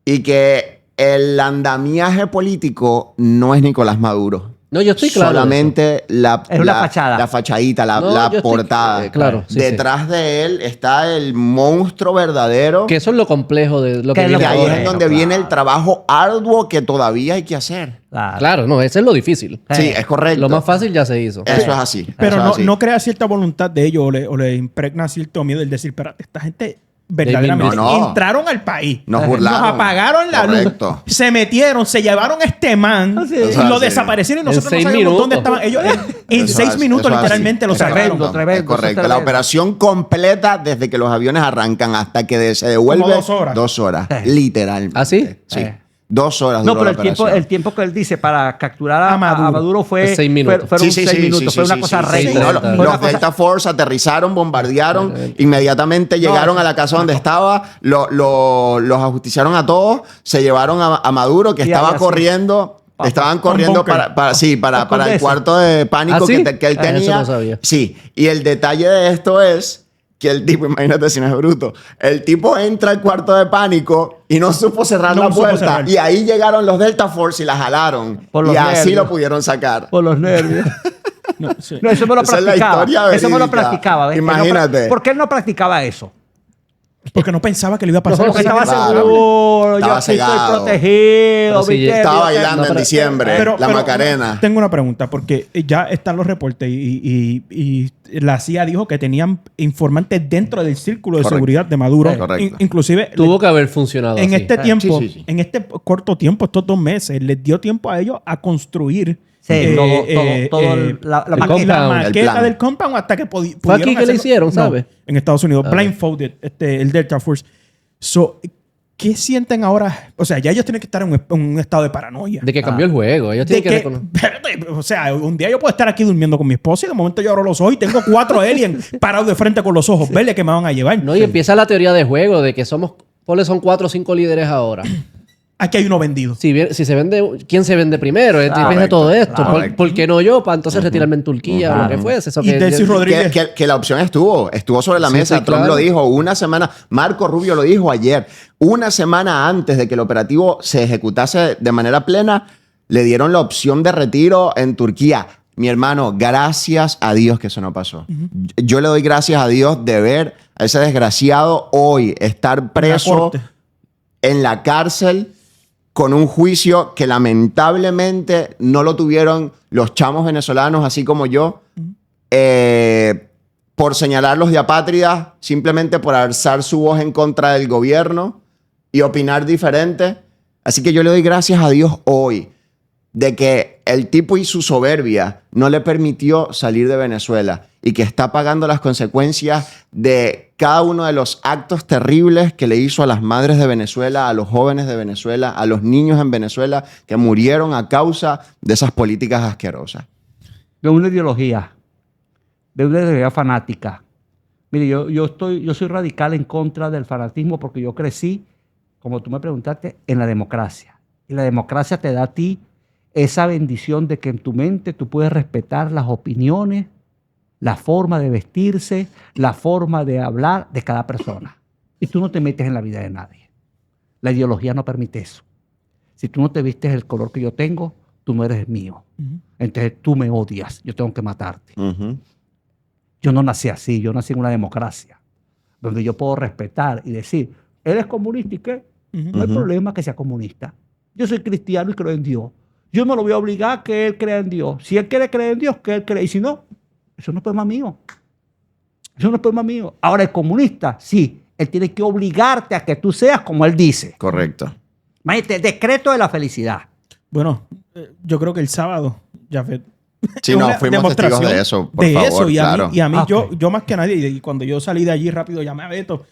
Y que el andamiaje político no es Nicolás Maduro. No, yo estoy claro. de Solamente Es una fachada. la fachadita, la No, yo estoy- portada. claro, sí, Detrás de él está el monstruo verdadero. eso. Que eso es lo complejo de lo que Que es lo Y viene ahí ahora. es donde claro. viene el trabajo arduo que todavía hay que hacer. Claro, no, ese es lo difícil. Sí, es correcto. Lo más fácil ya se hizo. Eso es así. Pero eso es así. no crea cierta voluntad de ellos o le impregna cierto miedo el decir, espérate, esta gente verdaderamente No. entraron al país. Nos burlaron. Nos apagaron la Correcto. luz. Se metieron, se llevaron a este man Así y es. lo Así. desaparecieron y En nosotros no 6 sabíamos dónde minutos. estaban. Ellos en Eso 6 es, minutos eso es literalmente así. lo Eso es sacaron. correcto, Tremendo, es correcto. tremendo. La operación completa desde que los aviones arrancan hasta que se devuelve. Como 2 horas. 2 horas, Sí. literalmente. ¿Ah, sí? Sí. 2 horas No, duró pero la operación. el tiempo que él dice para capturar a Maduro. Maduro fue 6 minutos. fueron 6 minutos. Fue una cosa sí. récord. No, Fue los una cosa- Delta Force aterrizaron, bombardearon, inmediatamente llegaron a la casa donde estaba, los ajusticiaron a todos, se llevaron a Maduro, que Y estaba había corriendo. Estaban Con corriendo bunker. para el eso. cuarto de pánico ¿Ah, sí? que él Ah, eso tenía. no sabía. Sí, y el detalle de esto es que el tipo, imagínate si no es bruto, el tipo entra al cuarto de pánico y no supo cerrar No la supo puerta. cerrar. Y ahí llegaron los Delta Force y la jalaron. Por los Y así nervios. lo pudieron sacar. Por los nervios. No, sí. No, eso me lo Esa es la practicaba. historia Eso me lo verídica. practicaba. ¿ves? Imagínate. ¿Por qué él no practicaba eso? Porque no pensaba que le iba a pasar. Porque estaba Claro. seguro, Estaba yo aquí estoy cegado. protegido. Pero si ¿viste? Estaba Yo- bailando no, en pero- diciembre, la Macarena. Tengo una pregunta, porque ya están los reportes y la CIA dijo que tenían informantes dentro del círculo de Correcto. seguridad de Maduro. Correcto. Inclusive Tuvo que haber funcionado en así. este tiempo, Sí, sí, sí. en este corto tiempo, estos 2 meses, les dio tiempo a ellos a construir Sí, todo la el la compound. maqueta plan. del compound hasta que Fue aquí pudieron que le hacerlo. hicieron, No, ¿sabes? en Estados Unidos, Ah, blindfolded, el Delta Force. So, ¿qué sienten ahora? O sea, ya ellos tienen que estar en un estado de paranoia. De que cambió el juego. Ellos De tienen que que, reconocer. espérate, o sea, un día yo puedo estar aquí durmiendo con mi esposa y de momento yo abro los ojos y tengo 4 aliens parados de frente con los ojos verdes que me van a llevar. No, y empieza la teoría de juego de que somos... ¿Cuáles son 4 o 5 líderes ahora? Aquí hay uno vendido. Si se vende... ¿Quién se vende primero? Depende de todo esto. correcto. ¿Por qué no yo? Para entonces retirarme en Turquía o lo que fuese. Eso Y que- Delcy Rodríguez. Que la opción estuvo sobre la Sí, mesa. sí, Trump claro. lo dijo una semana. Marco Rubio lo dijo ayer. Una semana antes de que el operativo se ejecutase de manera plena, le dieron la opción de retiro en Turquía. Mi hermano, gracias a Dios que eso no pasó. Yo le doy gracias a Dios de ver a ese desgraciado hoy estar preso corte. en la cárcel con un juicio que lamentablemente no lo tuvieron los chamos venezolanos, así como yo, por señalarlos de apátridas, simplemente por alzar su voz en contra del gobierno y opinar diferente. Así que yo le doy gracias a Dios hoy de que el tipo y su soberbia no le permitió salir de Venezuela y que está pagando las consecuencias de cada uno de los actos terribles que le hizo a las madres de Venezuela, a los jóvenes de Venezuela, a los niños en Venezuela que murieron a causa de esas políticas asquerosas. De una ideología fanática. Mire, yo soy radical en contra del fanatismo porque yo crecí, como tú me preguntaste, en la democracia. Y la democracia te da a ti esa bendición de que en tu mente tú puedes respetar las opiniones, la forma de vestirse, la forma de hablar de cada persona. Y tú no te metes en la vida de nadie. La ideología no permite eso. Si tú no te vistes el color que yo tengo, tú no eres mío. Entonces tú me odias, yo tengo que matarte. Ujú. Yo no nací así, yo nací en una democracia, donde yo puedo respetar y decir, ¿eres comunista y qué? No hay problema que sea comunista. Yo soy cristiano y creo en Dios. Yo no lo voy a obligar a que él crea en Dios. Si él quiere creer en Dios, que él cree. Y si no, eso no es problema mío. Eso no es problema mío. Ahora, el comunista, sí, él tiene que obligarte a que tú seas como él dice. Correcto. Imagínate, decreto de la felicidad. Bueno, yo creo que el sábado, Jafet, Sí, es no, una fuimos testigos demostración de eso, por de favor, eso. Y claro. a mí Ah, ok. yo más que nadie, y cuando yo salí de allí rápido, llamé a Beto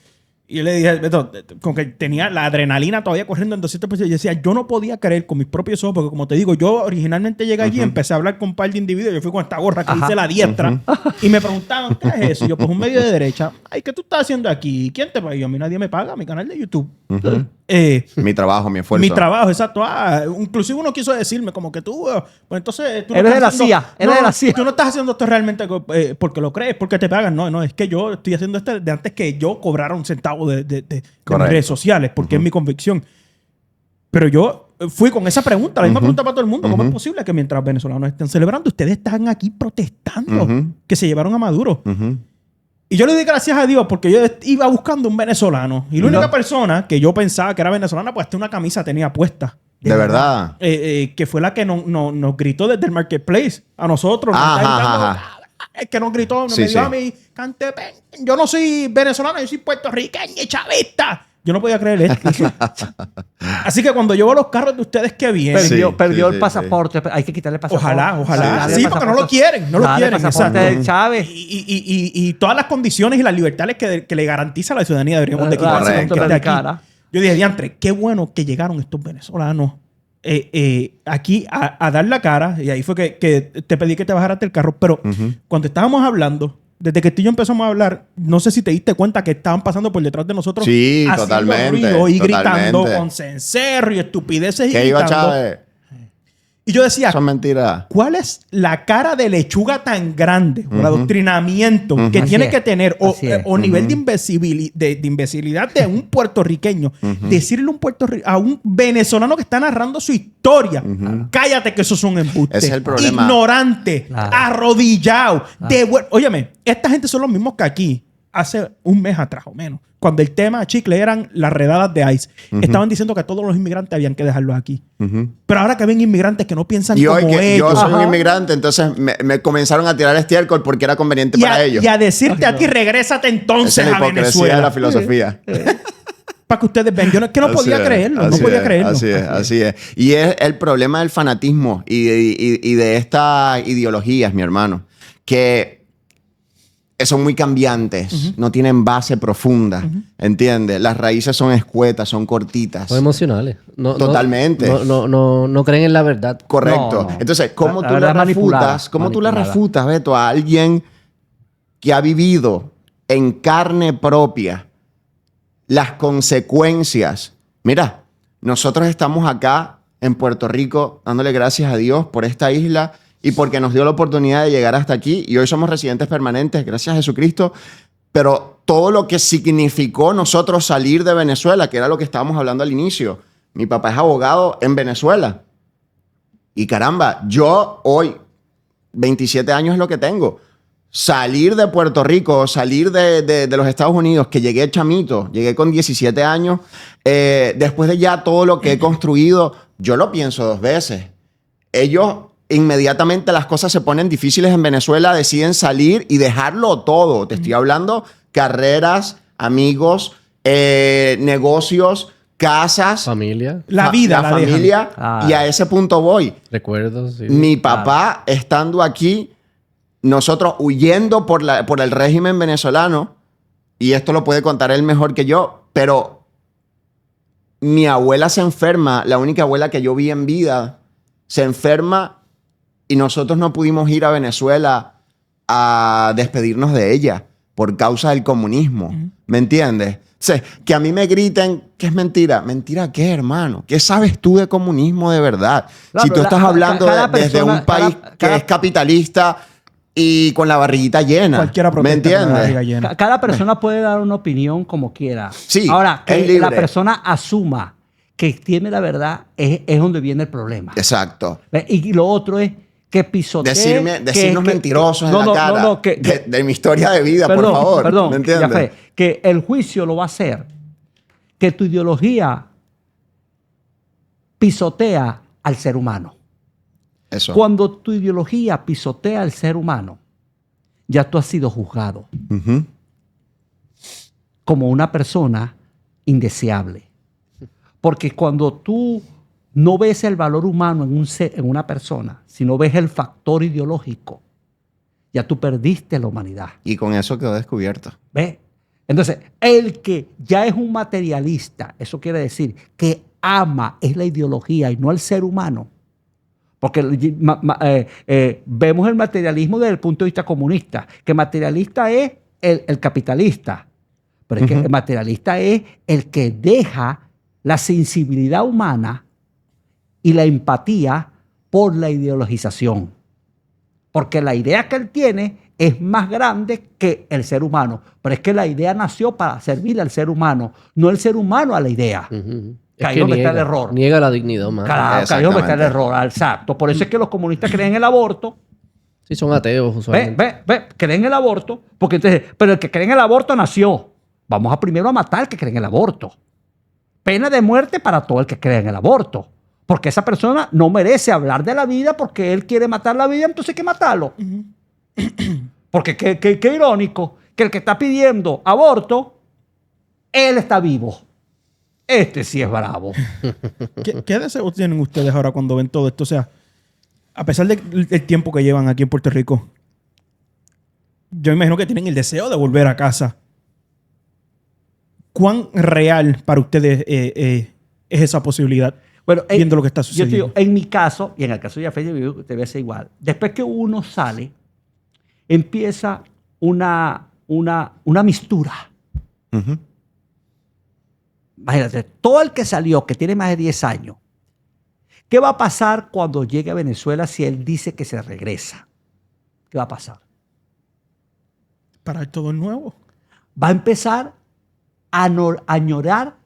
y yo le dije, Beto, con que tenía la adrenalina todavía corriendo en 200%, yo decía, yo no podía creer con mis propios ojos, porque como te digo, yo originalmente llegué allí, empecé a hablar con un par de individuos, yo fui con esta gorra que Ajá. dice la diestra, y me preguntaban, ¿qué es eso? Y yo, pues un medio de derecha. Ay, ¿qué tú estás haciendo aquí? ¿Quién te paga? Y yo, a mí nadie me paga, mi canal de YouTube. Ujú. Mi Mi trabajo, mi esfuerzo. trabajo, exacto. Inclusive uno quiso decirme como que tú, pues entonces... Tú no Eres estás de la haciendo- CIA, eres de la CIA. Tú no estás haciendo esto realmente porque lo crees, porque te pagan. No, es que yo estoy haciendo esto de antes que yo cobrara un centavo de mis Correcto. redes sociales, porque es mi convicción. Pero yo fui con esa pregunta, la misma pregunta para todo el mundo. ¿Cómo es posible que mientras venezolanos estén celebrando, ustedes están aquí protestando que se llevaron a Maduro? Ujú. Y yo le di gracias a Dios porque yo iba buscando un venezolano. Y la única No. persona que yo pensaba que era venezolana, pues hasta una camisa tenía puesta. De verdad. Que fue la que nos gritó desde el marketplace a nosotros. Nos Ajá, está gritando, ajá. el que nos gritó, Sí, me dio sí. a mí, Cantepen, yo no soy venezolano, yo soy puertorriqueño y chavista. Yo no podía creer esto. Así que cuando yo veo los carros de ustedes que vienen, Sí, Perdió sí, el pasaporte. Hay que quitarle el pasaporte. ojalá. Dale Sí, el porque no lo pasaporte. quieren, no lo Dale el quieren. pasaporte Exacto. de Chávez. Y todas las condiciones y las libertades que le garantiza la ciudadanía deberíamos de quitarse Correcto. aunque esté aquí. Cara. Yo dije, diantre, qué bueno que llegaron estos venezolanos aquí a dar la cara. Y ahí fue que te pedí que te bajaras del carro. Pero cuando estábamos hablando, desde que tú y yo empezamos a hablar, no sé si te diste cuenta que estaban pasando por detrás de nosotros. Sí, haciendo totalmente. ruido y gritando Totalmente. con cencerro y estupideces y ¿Qué iba gritando. Chávez? Y yo decía, Eso es mentira. ¿cuál es la cara de lechuga tan grande o el adoctrinamiento que Así tiene es, que tener así es. o nivel de imbecilidad de un puertorriqueño? Decirle a un venezolano que está narrando su historia, cállate que eso es un embuste. Ese es el problema. Ignorante, Claro. arrodillado. Óyeme, esta gente son los mismos que aquí, hace un mes atrás o menos, cuando el tema chicle eran las redadas de ICE, estaban diciendo que todos los inmigrantes habían que dejarlos aquí. Pero ahora que ven inmigrantes que no piensan Y como hoy que ellos. yo soy un Ajá. inmigrante, entonces me comenzaron a tirar estiércol porque era conveniente y para a, ellos. y a decirte a ti, regrésate Esa entonces es la a hipocresía Venezuela. de la filosofía. Para que ustedes vean. Yo no, es que no Así podía es, creerlo. No así podía es, creerlo. Así es. Y es el problema del fanatismo y de estas ideologías, mi hermano, que son muy cambiantes, no tienen base profunda, ¿entiendes? Las raíces son escuetas, son cortitas. Son emocionales. Totalmente. No creen en la verdad. Correcto. No, no. Entonces, ¿cómo La tú le verdad manipulada, refutas? ¿Cómo tú le manipulada. refutas, Beto, a alguien que ha vivido en carne propia las consecuencias? Mira, nosotros estamos acá en Puerto Rico dándole gracias a Dios por esta isla y porque nos dio la oportunidad de llegar hasta aquí y hoy somos residentes permanentes, gracias a Jesucristo. Pero todo lo que significó nosotros salir de Venezuela, que era lo que estábamos hablando al inicio. Mi papá es abogado en Venezuela. Y caramba, yo hoy, 27 años es lo que tengo. Salir de Puerto Rico, salir de los Estados Unidos, que llegué chamito, llegué con 17 años, después de ya todo lo que he construido, yo lo pienso dos veces. Ellos inmediatamente las cosas se ponen difíciles en Venezuela, deciden salir y dejarlo todo. Te estoy hablando carreras, amigos, negocios, casas, Familia, La vida la la dejan. familia. Ah. Y a ese punto voy. recuerdos. Sí. Mi papá estando aquí, nosotros huyendo por el régimen venezolano, y esto lo puede contar él mejor que yo, pero mi abuela se enferma, la única abuela que yo vi en vida, se enferma y nosotros no pudimos ir a Venezuela a despedirnos de ella por causa del comunismo. ¿Me entiendes? Entonces, que a mí me griten que es mentira. ¿Mentira qué, hermano? ¿Qué sabes tú de comunismo de verdad? Claro, Si tú estás hablando cada desde persona- un país cada- que es capitalista y con la barriguita llena. Cualquiera ¿Me protesta con la entiendes? barriga llena. Cada persona puede dar una opinión como quiera. Sí, Ahora, es que libre. la persona asuma que tiene la verdad es donde viene el problema. Exacto. ¿Ve? Y lo otro es que pisotee... Decirnos mentirosos en la cara de mi historia de vida, por favor. Perdón, ¿Me entiendes? Jafé, que el juicio lo va a hacer que tu ideología pisotea al ser humano. Eso. Cuando tu ideología pisotea al ser humano, ya tú has sido juzgado Ujú. como una persona indeseable. Porque cuando tú no ves el valor humano en una persona, sino ves el factor ideológico, ya tú perdiste la humanidad. Y con eso quedó descubierto. ¿Ves? Entonces, el que ya es un materialista, eso quiere decir que ama es la ideología y no el ser humano. Porque vemos el materialismo desde el punto de vista comunista, que materialista es el capitalista, pero es que el materialista es el que deja la sensibilidad humana y la empatía por la ideologización. Porque la idea que él tiene es más grande que el ser humano. Pero es que la idea nació para servirle al ser humano, no el ser humano a la idea. Ujú. Que Es ahí que donde está el niega- error. Niega la dignidad humana. Claro, que ahí es donde está el Exactamente. error, exacto. Por eso es que los comunistas creen en el aborto. Sí, son ateos usualmente. Creen en el aborto. Porque entonces, pero el que cree en el aborto nació. Vamos a primero a matar al que cree en el aborto. Pena de muerte para todo el que cree en el aborto. Porque esa persona no merece hablar de la vida porque él quiere matar la vida, entonces hay que matarlo. Porque qué irónico que el que está pidiendo aborto, él está vivo. Este sí es bravo. ¿Qué deseos tienen ustedes ahora cuando ven todo esto? O sea, a pesar del tiempo que llevan aquí en Puerto Rico, yo imagino que tienen el deseo de volver a casa. ¿Cuán real para ustedes es esa posibilidad? Bueno, viendo lo que está yo te sucediendo. digo, en mi caso, y en el caso de Jafet, debe ser igual. Después que uno sale, empieza una mistura. Ujú. Imagínate, todo el que salió, que tiene más de 10 años, ¿qué va a pasar cuando llegue a Venezuela si él dice que se regresa? ¿Qué va a pasar? Para todo nuevo. Va a empezar a añorar,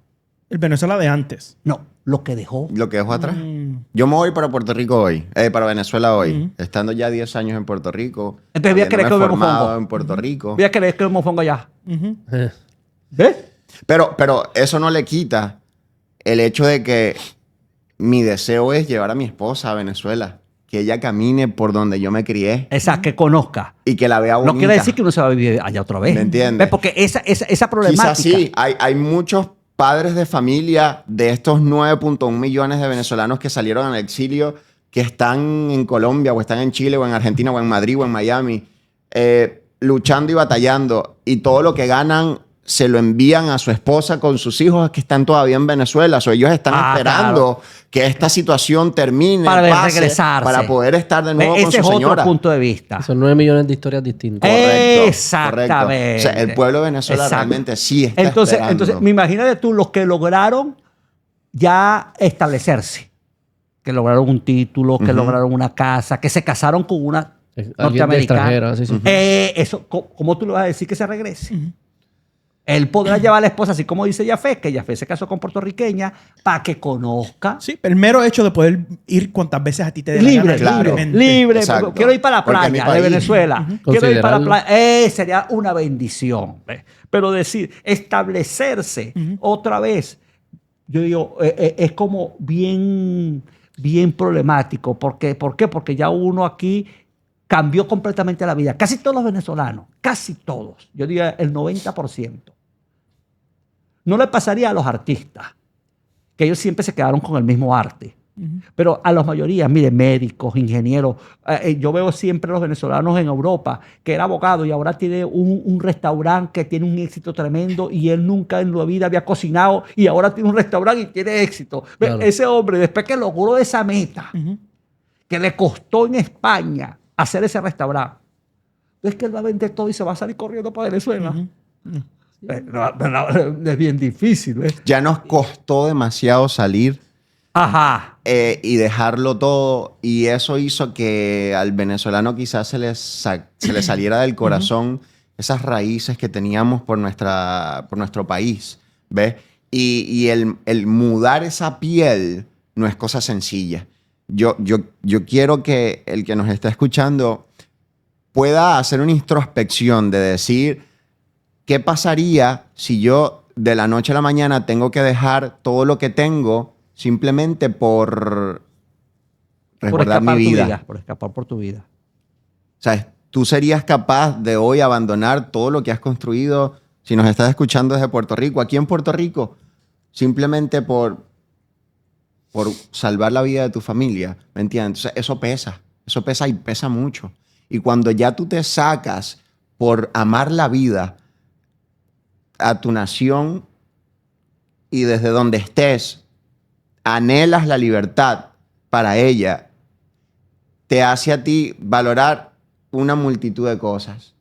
El Venezuela de antes. no, lo que dejó. Lo que dejo atrás. Mm. Yo me voy para Puerto Rico hoy, para Venezuela hoy, estando ya 10 años en Puerto Rico. Entonces voy a querer que habiéndome lo vemos formado fongo. en Puerto Rico. Voy a querer que me ponga allá. Ujú. ¿Ves? Pero eso no le quita el hecho de que mi deseo es llevar a mi esposa a Venezuela, que ella camine por donde yo me crié Esa, que conozca. y que la vea bonita. No quiere decir que uno se va a vivir allá otra vez. ¿Me entiendes? ¿Ves? Porque esa problemática. Quizás sí, hay muchos padres de familia de estos 9.1 millones de venezolanos que salieron al exilio, que están en Colombia o están en Chile o en Argentina o en Madrid o en Miami, luchando y batallando, y todo lo que ganan se lo envían a su esposa con sus hijos que están todavía en Venezuela. O ellos están esperando que esta situación termine, para pase, regresarse. para poder estar de nuevo con Ese su es señora. otro punto de vista. Son 9 millones de historias distintas. Correcto, Exactamente. correcto. O sea, el pueblo de Venezuela Exacto. realmente sí está Entonces, esperando. imagínate tú los que lograron ya establecerse, que lograron un título, que lograron una casa, que se casaron con una Alguien de norteamericana. extranjera, sí, sí. Eso, ¿cómo tú le vas a decir que se regrese? Él podrá llevar a la esposa, así como dice Jafet, que Jafet se casó con puertorriqueña, para que conozca. Sí, el mero hecho de poder ir cuantas veces a ti te dé la Libre, gana, claro. libremente. libre. Exacto. Quiero ir para la Porque es mi playa de país. Venezuela. Quiero ir para la Considerarlo. playa. Sería una bendición. ¿Ves? Pero decir, establecerse otra vez, yo digo, es como bien problemático. ¿Por qué? Porque ya uno aquí cambió completamente la vida. Casi todos los venezolanos, casi todos, yo diría el 90%. No le pasaría a los artistas, que ellos siempre se quedaron con el mismo arte. Pero a la mayoría, mire, médicos, ingenieros. Yo veo siempre a los venezolanos en Europa, que era abogado y ahora tiene un restaurante que tiene un éxito tremendo y él nunca en la vida había cocinado y ahora tiene un restaurante y tiene éxito. Ve, Claro. ese hombre, después que logró esa meta, que le costó en España hacer ese restaurante, es que él va a vender todo y se va a salir corriendo para Venezuela. Es bien difícil. ¿Ves? Ya nos costó demasiado salir Ajá. y dejarlo todo, y eso hizo que al venezolano quizás se le saliera del corazón esas raíces que teníamos por nuestro país, ¿ves? Y el mudar esa piel no es cosa sencilla. Yo quiero que el que nos está escuchando pueda hacer una introspección de decir, ¿qué pasaría si yo de la noche a la mañana tengo que dejar todo lo que tengo simplemente por resguardar mi vida? Por escapar por tu vida. O sea, ¿tú serías capaz de hoy abandonar todo lo que has construido si nos estás escuchando desde Puerto Rico? Aquí en Puerto Rico, simplemente por salvar la vida de tu familia, ¿me entiendes? Entonces, eso pesa y pesa mucho. Y cuando ya tú te sacas por amar la vida a tu nación y desde donde estés, anhelas la libertad para ella, te hace a ti valorar una multitud de cosas.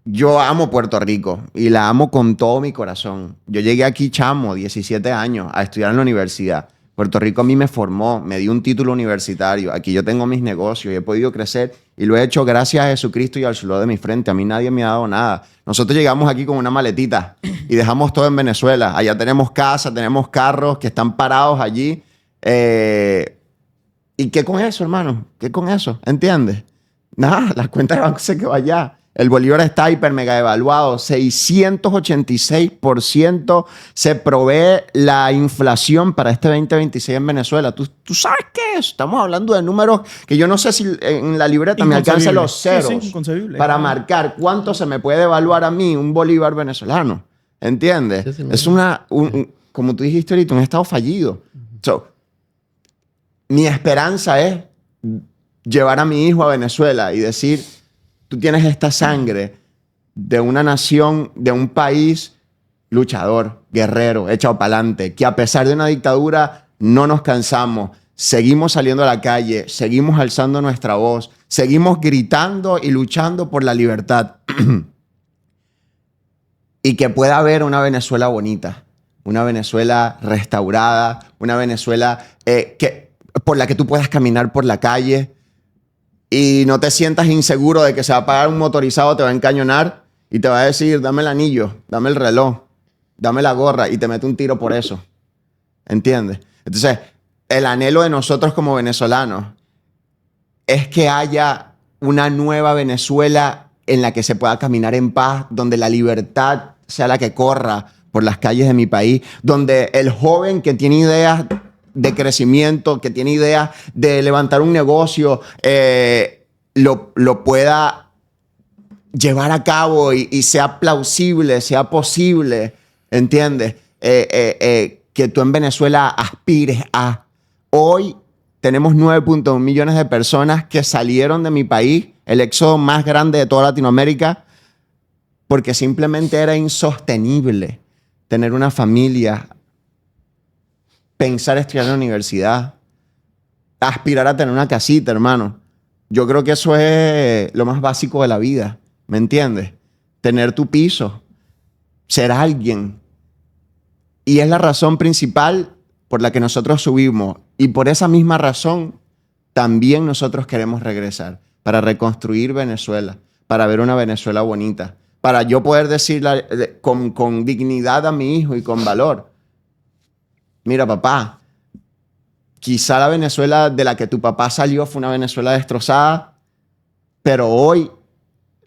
Yo amo Puerto Rico y la amo con todo mi corazón. Yo llegué aquí chamo, 17 años, a estudiar en la universidad. Puerto Rico a mí me formó, me dio un título universitario. Aquí yo tengo mis negocios y he podido crecer y lo he hecho gracias a Jesucristo y al sudor de mi frente. A mí nadie me ha dado nada. Nosotros llegamos aquí con una maletita y dejamos todo en Venezuela. Allá tenemos casa, tenemos carros que están parados allí. ¿Y qué con eso, hermano? ¿Qué con eso? ¿Entiendes? Nada, la cuenta de banco se quedó allá. El bolívar está hiper mega evaluado. 686% se provee la inflación para este 2026 en Venezuela. ¿Tú sabes qué es? Estamos hablando de números que yo no sé si en la libreta me alcancen los ceros Sí, inconcebible. para marcar cuánto se me puede evaluar a mí un bolívar venezolano. ¿Entiendes? Sí, sí, Es como tú dijiste ahorita, un estado fallido. So, mi esperanza es llevar a mi hijo a Venezuela y decir, tú tienes esta sangre de una nación, de un país luchador, guerrero, echado para adelante, que a pesar de una dictadura no nos cansamos, seguimos saliendo a la calle, seguimos alzando nuestra voz, seguimos gritando y luchando por la libertad. Y que pueda haber una Venezuela bonita, una Venezuela restaurada, una Venezuela por la que tú puedas caminar por la calle y no te sientas inseguro de que se va a parar un motorizado, te va a encañonar y te va a decir, dame el anillo, dame el reloj, dame la gorra y te mete un tiro por eso. ¿Entiendes? Entonces, el anhelo de nosotros como venezolanos es que haya una nueva Venezuela en la que se pueda caminar en paz, donde la libertad sea la que corra por las calles de mi país, donde el joven que tiene ideas de crecimiento, que tiene ideas de levantar un negocio, lo pueda llevar a cabo y sea plausible, sea posible, ¿entiendes? Que tú en Venezuela aspires a. Hoy tenemos 9.1 millones de personas que salieron de mi país, el éxodo más grande de toda Latinoamérica, porque simplemente era insostenible tener una familia, pensar estudiar en la universidad, aspirar a tener una casita, hermano. Yo creo que eso es lo más básico de la vida, ¿me entiendes? Tener tu piso, ser alguien. Y es la razón principal por la que nosotros subimos. Y por esa misma razón, también nosotros queremos regresar para reconstruir Venezuela, para ver una Venezuela bonita, para yo poder decirle con dignidad a mi hijo y con valor. Mira, papá, quizá la Venezuela de la que tu papá salió fue una Venezuela destrozada, pero hoy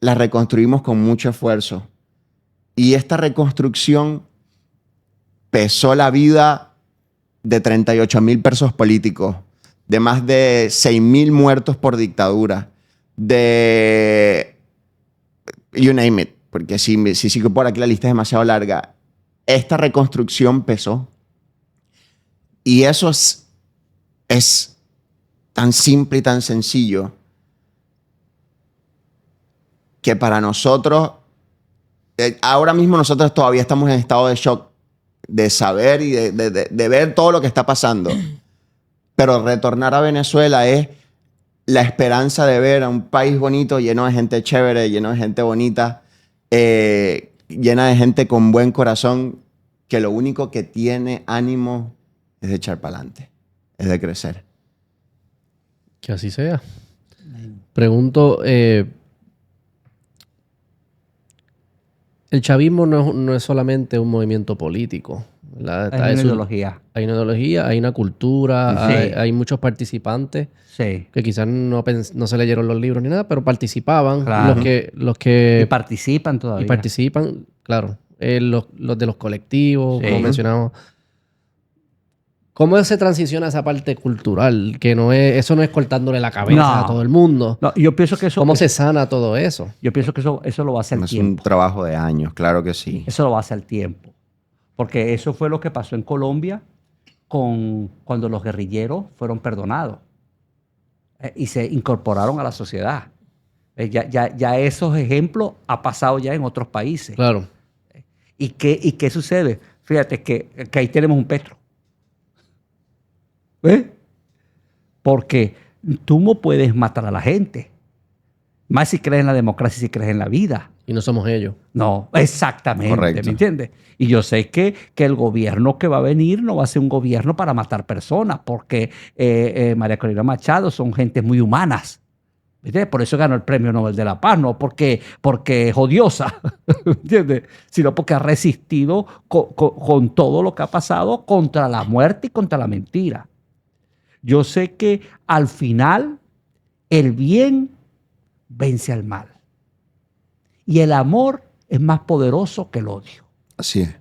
la reconstruimos con mucho esfuerzo. Y esta reconstrucción pesó la vida de 38.000 presos políticos, de más de 6.000 muertos por dictadura, de you name it, porque si sigo por aquí la lista es demasiado larga. Esta reconstrucción pesó. Y eso es tan simple y tan sencillo que para nosotros, ahora mismo nosotros todavía estamos en estado de shock de saber y de ver todo lo que está pasando. Pero retornar a Venezuela es la esperanza de ver a un país bonito, lleno de gente chévere, lleno de gente bonita, llena de gente con buen corazón, que lo único que tiene ánimo es de echar para adelante, es de crecer. Que así sea. Pregunto, el chavismo no es solamente un movimiento político, ¿verdad? Hay una ideología. Hay una ideología, hay una cultura, Sí. hay muchos participantes Sí. que quizás no se leyeron los libros ni nada, pero participaban. Claro. Los que Y participan todavía. y participan, claro. Los de los colectivos, Sí. como mencionamos. ¿Cómo se transiciona esa parte cultural? Que eso no es cortándole la cabeza No. a todo el mundo. No, yo pienso que eso... ¿Cómo se sana todo eso? Yo pienso que eso lo va a hacer el Es un tiempo. trabajo de años, claro que sí. Eso lo va a hacer el tiempo. Porque eso fue lo que pasó en Colombia cuando los guerrilleros fueron perdonados y se incorporaron a la sociedad. Ya esos ejemplos ha pasado ya en otros países. Claro. ¿Y qué sucede? Fíjate que ahí tenemos un Petro. ¿Ves? Porque tú no puedes matar a la gente. Más si crees en la democracia y si crees en la vida. Y no somos ellos. No, exactamente. Correcto. ¿Me entiendes? Y yo sé que el gobierno que va a venir no va a ser un gobierno para matar personas, porque María Corina Machado son gentes muy humanas. ¿Entiendes? Por eso ganó el Premio Nobel de la Paz, no porque es odiosa, ¿me entiendes? Sino porque ha resistido con todo lo que ha pasado contra la muerte y contra la mentira. Yo sé que al final el bien vence al mal. Y el amor es más poderoso que el odio. Así es.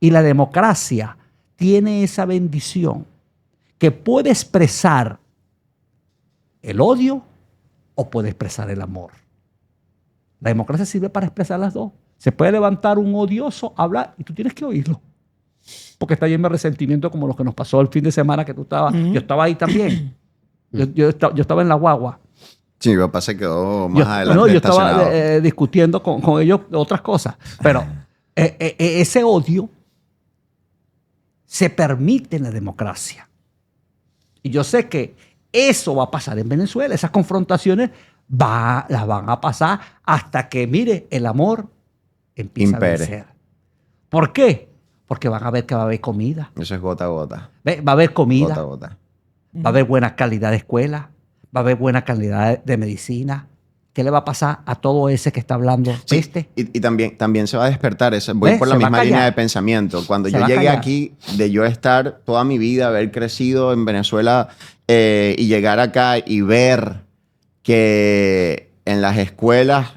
Y la democracia tiene esa bendición que puede expresar el odio o puede expresar el amor. La democracia sirve para expresar las dos. Se puede levantar un odioso, hablar, y tú tienes que oírlo. Porque está lleno de resentimiento como lo que nos pasó el fin de semana que tú estabas. Yo estaba ahí también. Yo estaba en la guagua. Sí, mi papá se quedó más Yo adelante estaba estacionado. discutiendo con ellos otras cosas. Pero ese odio se permite en la democracia. Y yo sé que eso va a pasar en Venezuela. Esas confrontaciones las van a pasar hasta que, mire, el amor empieza Impere. a vencer. ¿Por qué? Porque van a ver que va a haber comida. Eso es gota a gota. Va a haber comida, Gota a gota. va a haber buena calidad de escuela, va a haber buena calidad de medicina. ¿Qué le va a pasar a todo ese que está hablando Sí, peste? y también se va a despertar. Voy ¿Ves? por la Se va a misma callar. línea de pensamiento. Cuando Se yo va a llegué callar. aquí, de yo estar toda mi vida, haber crecido en Venezuela y llegar acá y ver que en las escuelas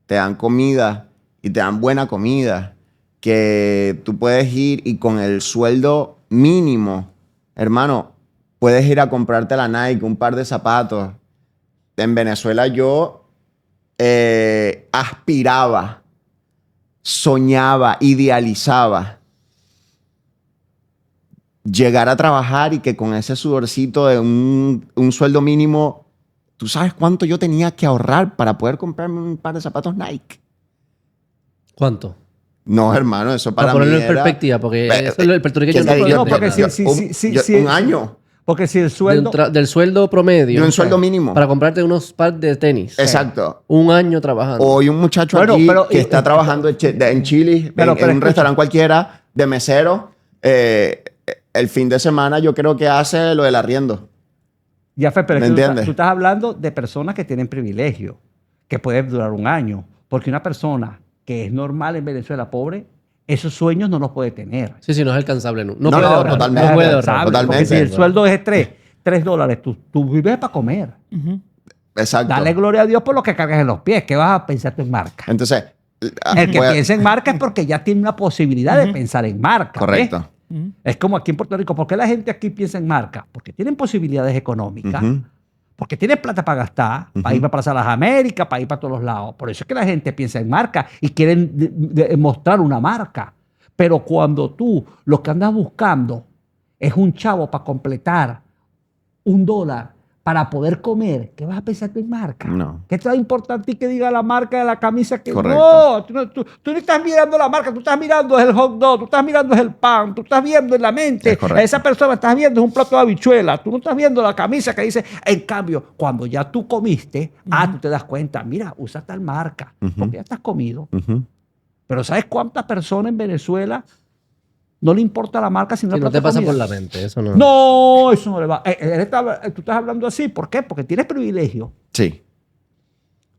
te dan comida y te dan buena comida, que tú puedes ir y con el sueldo mínimo, hermano, puedes ir a comprarte la Nike, un par de zapatos. En Venezuela yo aspiraba, soñaba, idealizaba llegar a trabajar y que con ese sudorcito de un sueldo mínimo, ¿tú sabes cuánto yo tenía que ahorrar para poder comprarme un par de zapatos Nike? ¿Cuánto? No, hermano, eso para Para mí ponerlo en era... perspectiva, porque eso el puertorriqueño ¿Qué te no digo? lo No, porque entiende. sí, Un año. Porque si el sueldo... Del sueldo promedio. De un sueldo mínimo. Para comprarte unos par de tenis. Exacto. Un año trabajando. O hay un muchacho Bueno, aquí pero- que está trabajando en Chile, Pero en un escucha. restaurante cualquiera, de mesero. El fin de semana yo creo que hace lo del arriendo. Ya fue, pero es ¿Me que entiendes? tú estás hablando de personas que tienen privilegio, que pueden durar un año. Porque una persona que es normal en Venezuela, pobre, esos sueños no los puede tener. Sí, no es alcanzable. No No, puede no, ahorrar. totalmente. No puede ahorrar. ¿Sabes? Totalmente. Porque si el sueldo es $3, tú vives para comer. Exacto. Dale gloria a Dios por lo que cargas en los pies. ¿Qué vas a pensar tú en marca? Entonces, El que voy a- piensa en marca es porque ya tiene una posibilidad de pensar en marca. ¿ves? Correcto. Es como aquí en Puerto Rico. ¿Por qué la gente aquí piensa en marca? Porque tienen posibilidades económicas. Ujú. Porque tienen plata para gastar, para ir para Plaza Las Américas, para ir para todos los lados. Por eso es que la gente piensa en marca y quieren mostrar una marca. Pero cuando tú lo que andas buscando es un chavo para completar $1 para poder comer, ¿qué vas a pensar tú en marca? No. ¿Qué te va a importar a ti que diga la marca de la camisa? Que Correcto. no, tú no estás mirando la marca, tú estás mirando el hot dog, tú estás mirando el pan, tú estás viendo en la mente Es correcto. a esa persona, estás viendo un plato de habichuela, tú no estás viendo la camisa que dice. En cambio, cuando ya tú comiste, tú te das cuenta, mira, usa tal marca, porque ya estás comido. Ujú. Pero ¿sabes cuántas personas en Venezuela no le importa la marca sino Si el no plato te pasa de por comida? la mente, eso no. No, eso no le va. Tú estás hablando así, ¿por qué? Porque tienes privilegio. Sí.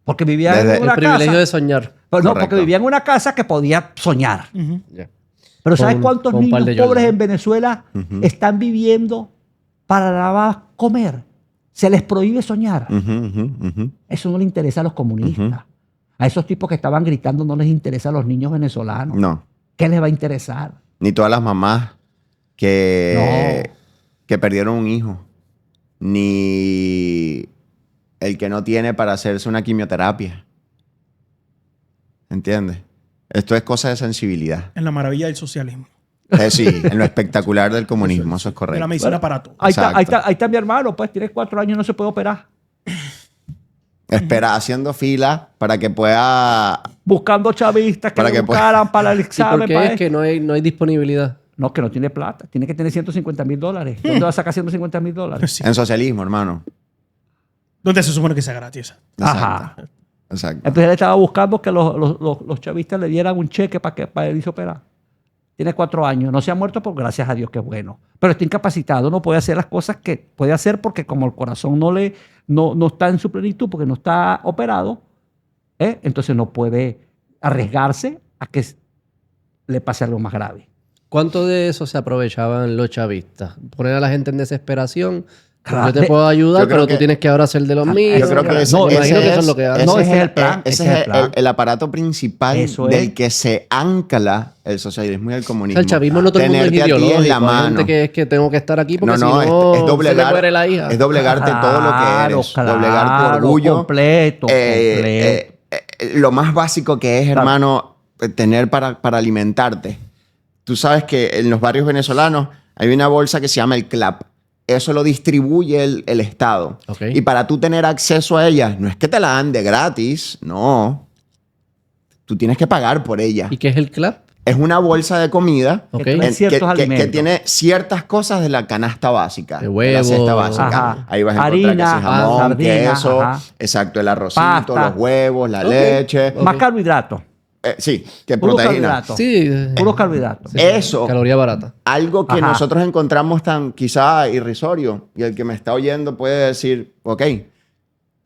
Porque vivía Desde en una El privilegio casa. de soñar. Pero no, Correcto. porque vivía en una casa que podía soñar. Ya. Pero ¿sabes Con- cuántos con un par niños de pobres Jordan. en Venezuela Ujú. están viviendo para nada más comer? Se les prohíbe soñar. Ujú, ujú, ujú. Eso no le interesa a los comunistas. A esos tipos que estaban gritando no les interesa a los niños venezolanos. No. ¿Qué les va a interesar? Ni todas las mamás que perdieron un hijo. Ni el que no tiene para hacerse una quimioterapia. ¿Entiendes? Esto es cosa de sensibilidad. En la maravilla del socialismo. Sí, en lo espectacular del comunismo, eso es De la correcto. medicina para todo. Ahí está, Exacto. ahí está mi hermano, pues tiene 4 años y no se puede operar. Espera haciendo fila para que pueda... Buscando chavistas que Para le que pueda- buscaran para el ¿Y examen. por qué para es esto. que no hay disponibilidad? No, que no tiene plata. Tiene que tener $150,000. ¿Dónde va a sacar $150,000? Sí. En socialismo, hermano. ¿Dónde se supone que sea gratis? Ajá. Exacto. Exacto. Entonces él estaba buscando que los chavistas le dieran un cheque para él irse a operar. Tiene 4 años. No se ha muerto, por gracias a Dios, que es bueno. Pero está incapacitado. No puede hacer las cosas que puede hacer porque como el corazón no está en su plenitud, porque no está operado, entonces no puede arriesgarse a que le pase algo más grave. ¿Cuánto de eso se aprovechaban los chavistas? Poner a la gente en desesperación. Claro. Yo te puedo ayudar, Yo creo pero que- tú tienes que ahora ser de los míos. Yo creo que No, ese, me ese imagino que eso es, es lo que hacen. No, ese es el plan, ese ese es es el plan. el aparato principal Eso del es. que se ancla el socialismo y el O comunismo. sea, el chavismo no todo el mundo es Tenerte a ti ideológico. en la Hay mano. gente que es que tengo que estar aquí porque No, si no, no, es se me doblegar, muere la hija. es doblegarte todo lo que eres. Doblegar tu orgullo. Completo, completo. Lo más básico que es, hermano, tener para alimentarte. Tú sabes que en los barrios venezolanos hay una bolsa que se llama el CLAP. Eso lo distribuye el Estado. Ok. Y para tú tener acceso a ella, no es que te la dan de gratis, no. tú tienes que pagar por ella. ¿Y qué es el CLAP? Es una bolsa de comida Ok. tiene ciertos que alimentos. tiene ciertas cosas de la canasta básica. De de la cesta huevo. básica. Ajá. Ahí vas a encontrar Harina, que si jamón, sardina, queso, ajá. exacto, el arrocito, Pasta. los huevos, la Ok. leche. Ok. Más carbohidratos. Sí, que Puros proteína. carbohidratos. Sí. Puros carbohidratos. Eso, Caloría barata. algo que Ajá. nosotros encontramos tan quizá irrisorio, y el que me está oyendo puede decir, ok,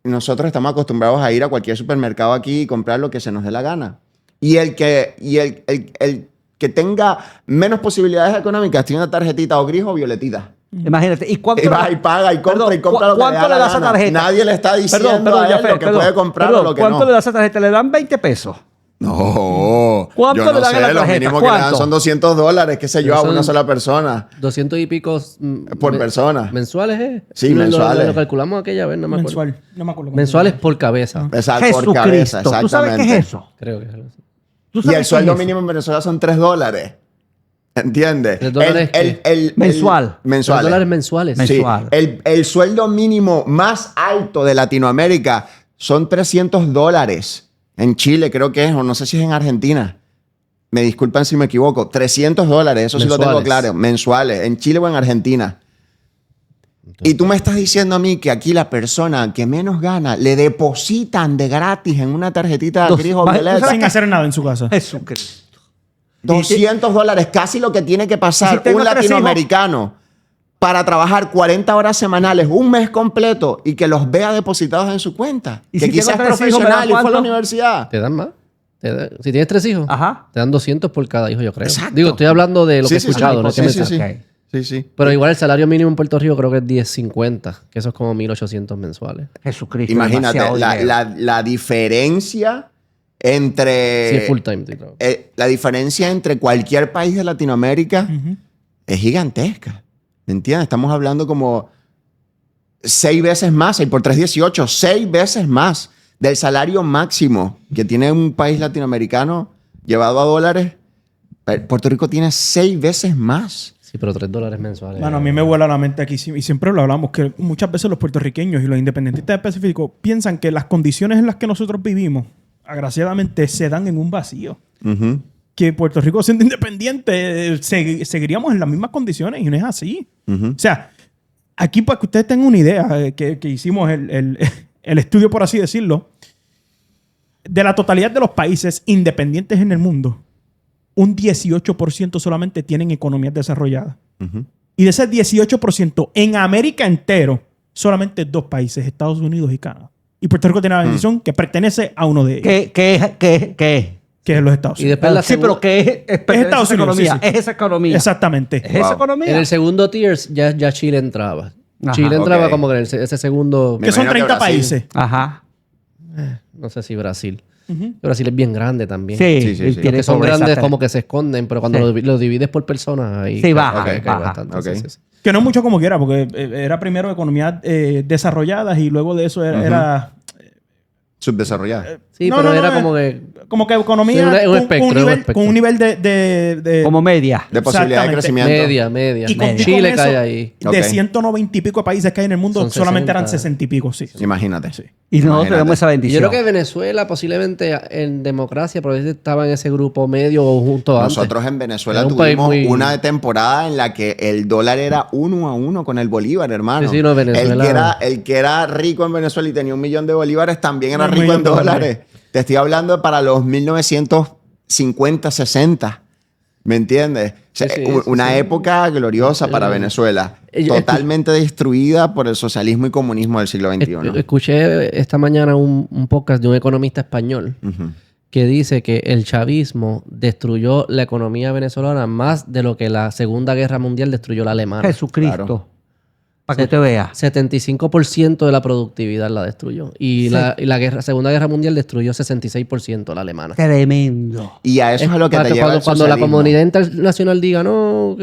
nosotros estamos acostumbrados a ir a cualquier supermercado aquí y comprar lo que se nos dé la gana. Y el que tenga menos posibilidades económicas tiene una tarjetita o gris o violetita. Imagínate. ¿Y cuánto Y va y paga y compra Perdón, y compra lo que le ¿cuánto da le la da esa gana. tarjeta? Nadie le está diciendo a él Jafet, lo que puede comprar o lo que ¿Cuánto no. le da esa tarjeta? ¿Le dan 20 pesos? No, ¿Cuánto yo le no dan a sé, la lo tarjeta? mínimo que le dan ¿Cuánto? son $200, qué sé yo, a Son- una sola persona. 200 y pico Por persona. ¿Mensuales, Sí, Lo mensuales. calculamos aquella vez, no me acuerdo. Mensual. No me acuerdo. Mensuales por cabeza. Exacto, por Jesucristo. cabeza, ¿Tú sabes qué exactamente. es eso? Creo que es algo así. ¿Tú Y sabes el qué sueldo es eso? mínimo en Venezuela son $3. ¿Entiendes? $3 qué? Mensual. Mensual. $3 mensuales. Men- Sí. mensual. El sueldo mínimo más alto de Latinoamérica son $300. En Chile creo que es, o no sé si es en Argentina. Me disculpan si me equivoco. $300, eso sí lo tengo Mensuales. claro. Mensuales. En Chile o en Argentina. Y tú me estás diciendo a mí que aquí la persona que menos gana le depositan de gratis en una tarjetita Dos- gris o ¿tú violeta Sin hacer nada en su casa. Jesucristo. $200, casi lo que tiene que ¿Y pasar si tengo un 3 hijos? latinoamericano para trabajar 40 horas semanales, un mes completo y que los vea depositados en su cuenta. ¿Y que si quizás tengo es 3 hijos, me dan profesional y fue a la cuánto? universidad. ¿Te dan más? Si tienes 3 hijos, Ajá. te dan 200 por cada hijo, yo creo. Exacto. Digo, estoy hablando de lo Sí, que he sí, sí. escuchado, no es que Sí, me sí, sí. Ok. Sí, sí. Pero igual el salario mínimo en Puerto Rico creo que es $10.50, que eso es como 1.800 mensuales. Jesucristo. Imagínate, demasiado dinero. la diferencia entre... Sí, es full time. sí, claro. La diferencia entre cualquier país de Latinoamérica Ujú. es gigantesca. ¿Me entiendes? Estamos hablando como 6 veces más, 6 por 3, 18, 6 veces más del salario máximo que tiene un país latinoamericano llevado a dólares. Puerto Rico tiene 6 veces más. Sí, pero $3 mensuales. Bueno, a mí me vuela la mente aquí y siempre lo hablamos, que muchas veces los puertorriqueños y los independentistas específicos piensan que las condiciones en las que nosotros vivimos, agraciadamente, se dan en un vacío. Ujú. Que Puerto Rico siendo independiente seguiríamos en las mismas condiciones y no es así. Ujú. O sea, aquí para que ustedes tengan una idea, que hicimos el estudio, por así decirlo, de la totalidad de los países independientes en el mundo, un 18% solamente tienen economías desarrolladas. Ujú. Y de ese 18%, en América entero, solamente 2 países, Estados Unidos y Canadá. Y Puerto Rico tiene la bendición que pertenece a uno de ellos, ¿Qué? que es los Estados Y Unidos. después la Sí, pero ¿qué es? Es Estados Unidos, economía. sí, sí. Es esa economía. Exactamente. Es esa Wow. economía. En el segundo tier ya Chile entraba. Ajá. Chile entraba Ok. como que en ese segundo... Me Que son imagino que 30 Brasil. países. Ajá. No sé si Brasil. Ujú. Brasil es bien grande también. Sí, Sí, sí, y sí. tiene Que son pobreza grandes tre- como que se esconden, pero cuando Sí. lo divides por personas ahí... Sí, baja, cae baja. bastante. Ok. Sí, sí, sí. Que no es mucho como quiera, porque era primero economías desarrolladas y luego de eso era Subdesarrollada. Sí, No, pero no, era no, como que... como que economía Sí, un con espectro, un un nivel, espectro. con un nivel de Como media. De posibilidad de Exactamente. crecimiento. Media. y con Chile eso, cae ahí. Ok. de 190 y pico países que hay en el mundo, Son solamente eran 60. 60 y pico, sí. Imagínate. Sí. Y nosotros Imagínate. tenemos esa Y yo bendición. creo que Venezuela posiblemente en democracia probablemente estaba en ese grupo medio o junto antes. Nosotros en Venezuela Era un país tuvimos muy- una temporada en la que el dólar era 1-1 con el bolívar, hermano. Sí, sí, no, Venezuela- El que era rico en Venezuela y tenía 1 millón de bolívares también era Un rico millón en de dólares. dólares. Te estoy hablando de para los 1950, 60. ¿Me entiendes? O sea, Sí, sí, una sí. época gloriosa Sí. para Venezuela. Yo- Totalmente destruida por el socialismo y comunismo del siglo XXI. Escuché esta mañana un podcast de un economista español Ujú. que dice que el chavismo destruyó la economía venezolana más de lo que la Segunda Guerra Mundial destruyó la alemana. Jesucristo. Claro. Para que usted vea. 75% de la productividad la destruyó. Y la Segunda Guerra Mundial destruyó 66% la alemana. Tremendo. Y a eso es a lo que Para te lleva el cuando la socialismo. comunidad internacional diga, no,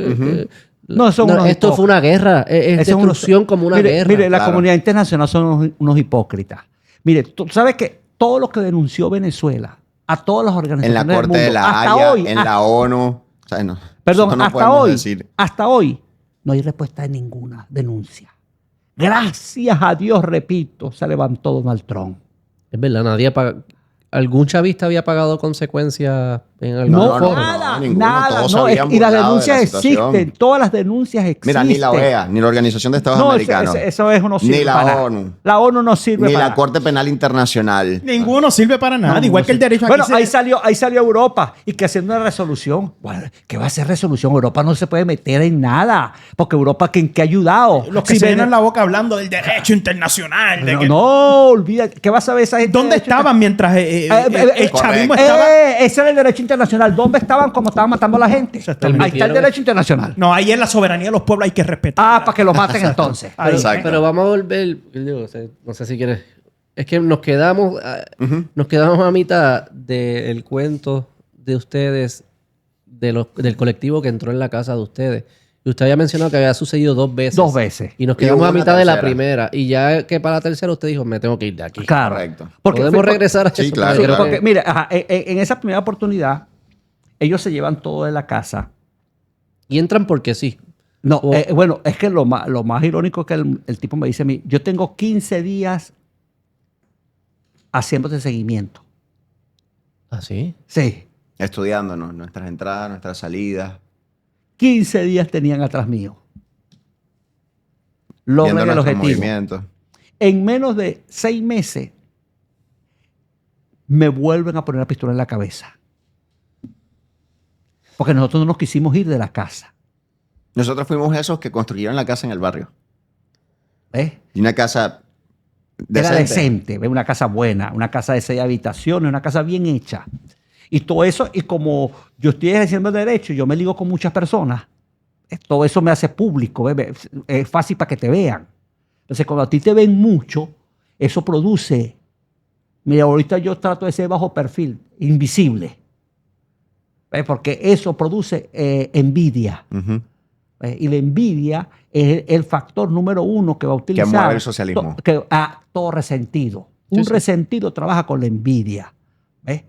No, son unos esto fue una guerra, es Esos son destrucción unos- como una mire, guerra. Mire, la Claro. comunidad internacional son unos hipócritas. Mire, tú sabes que todo lo que denunció Venezuela a todas las En organizaciones la del Corte de mundo, la hasta Haya, hoy, en la ONU. O sea, no, perdón, nosotros no hasta podemos hoy, decir. hasta hoy, no hay respuesta de ninguna denuncia. Gracias a Dios, repito, se levantó Donald Trump. Es verdad, nadie paga. ¿Algún chavista había pagado consecuencias en algún No, foro? nada, ninguno, nada. todos No, se habían y las burlado de la denuncias situación. existen, todas las denuncias existen. Mira, ni la OEA, ni la Organización de Estados No, Americanos, eso no sirve ni la para nada. ONU, La ONU no sirve ni para la nada. Corte Penal Internacional. Ninguno sirve para nada. No, Igual no que el sirve. derecho aquí Bueno, se- ahí salió Europa y que haciendo una resolución. Bueno, ¿qué va a hacer resolución? Europa no se puede meter en nada. Porque Europa, ¿qué ha ayudado? los que Si se ven- llenan la boca hablando del derecho internacional. De No, que- no, olvida. ¿Qué va a saber esa gente? ¿Dónde de derecho estaban mientras el correcto. chavismo estaba? Ese era el derecho internacional. ¿Dónde estaban como estaban matando a la gente? Exactamente. Ahí está el derecho internacional. No, ahí es la soberanía de los pueblos, hay que respetar. Ah, para que lo maten entonces. Ahí. Exacto. Pero vamos a volver, digo, no sé si quieres. Es que nos quedamos a mitad del cuento de ustedes, del colectivo que entró en la casa de ustedes. Y usted había mencionado que había sucedido 2 veces. 2 veces. Y nos Y quedamos hubo a una mitad de la tercera. primera. Y ya que para la tercera usted dijo, me tengo que ir de aquí. Claro. Correcto. Podemos regresar a Sí, eso. claro, porque creo claro. que- Porque, mira, ajá, en esa primera oportunidad, ellos se llevan todo de la casa. Y entran porque sí. No, O- bueno, es que lo más irónico es que el tipo me dice a mí, yo tengo 15 días haciéndote seguimiento. ¿Ah, sí? Sí, Estudiándonos, nuestras entradas, nuestras salidas, 15 días tenían atrás mío. viendo Logran el nuestros objetivo. movimientos. En menos de 6 meses, me vuelven a poner la pistola en la cabeza. Porque nosotros no nos quisimos ir de la casa. Nosotros fuimos esos que construyeron la casa en el barrio. ¿Ves? Y una casa Era decente. decente, ¿ves? Una casa buena, una casa de 6 habitaciones, una casa bien hecha. Y todo eso, y como yo estoy ejerciendo el derecho, yo me ligo con muchas personas, todo eso me hace público, ¿ves? Es fácil para que te vean. Entonces, cuando a ti te ven mucho, eso produce. Mira, ahorita yo trato de ser bajo perfil, invisible. ¿Ves? Porque eso produce envidia. Ujú. Y la envidia es el factor número 1 que va a utilizar. mueve el socialismo. Todo resentido. Sí, Un sí. resentido trabaja con la envidia. ¿Ves?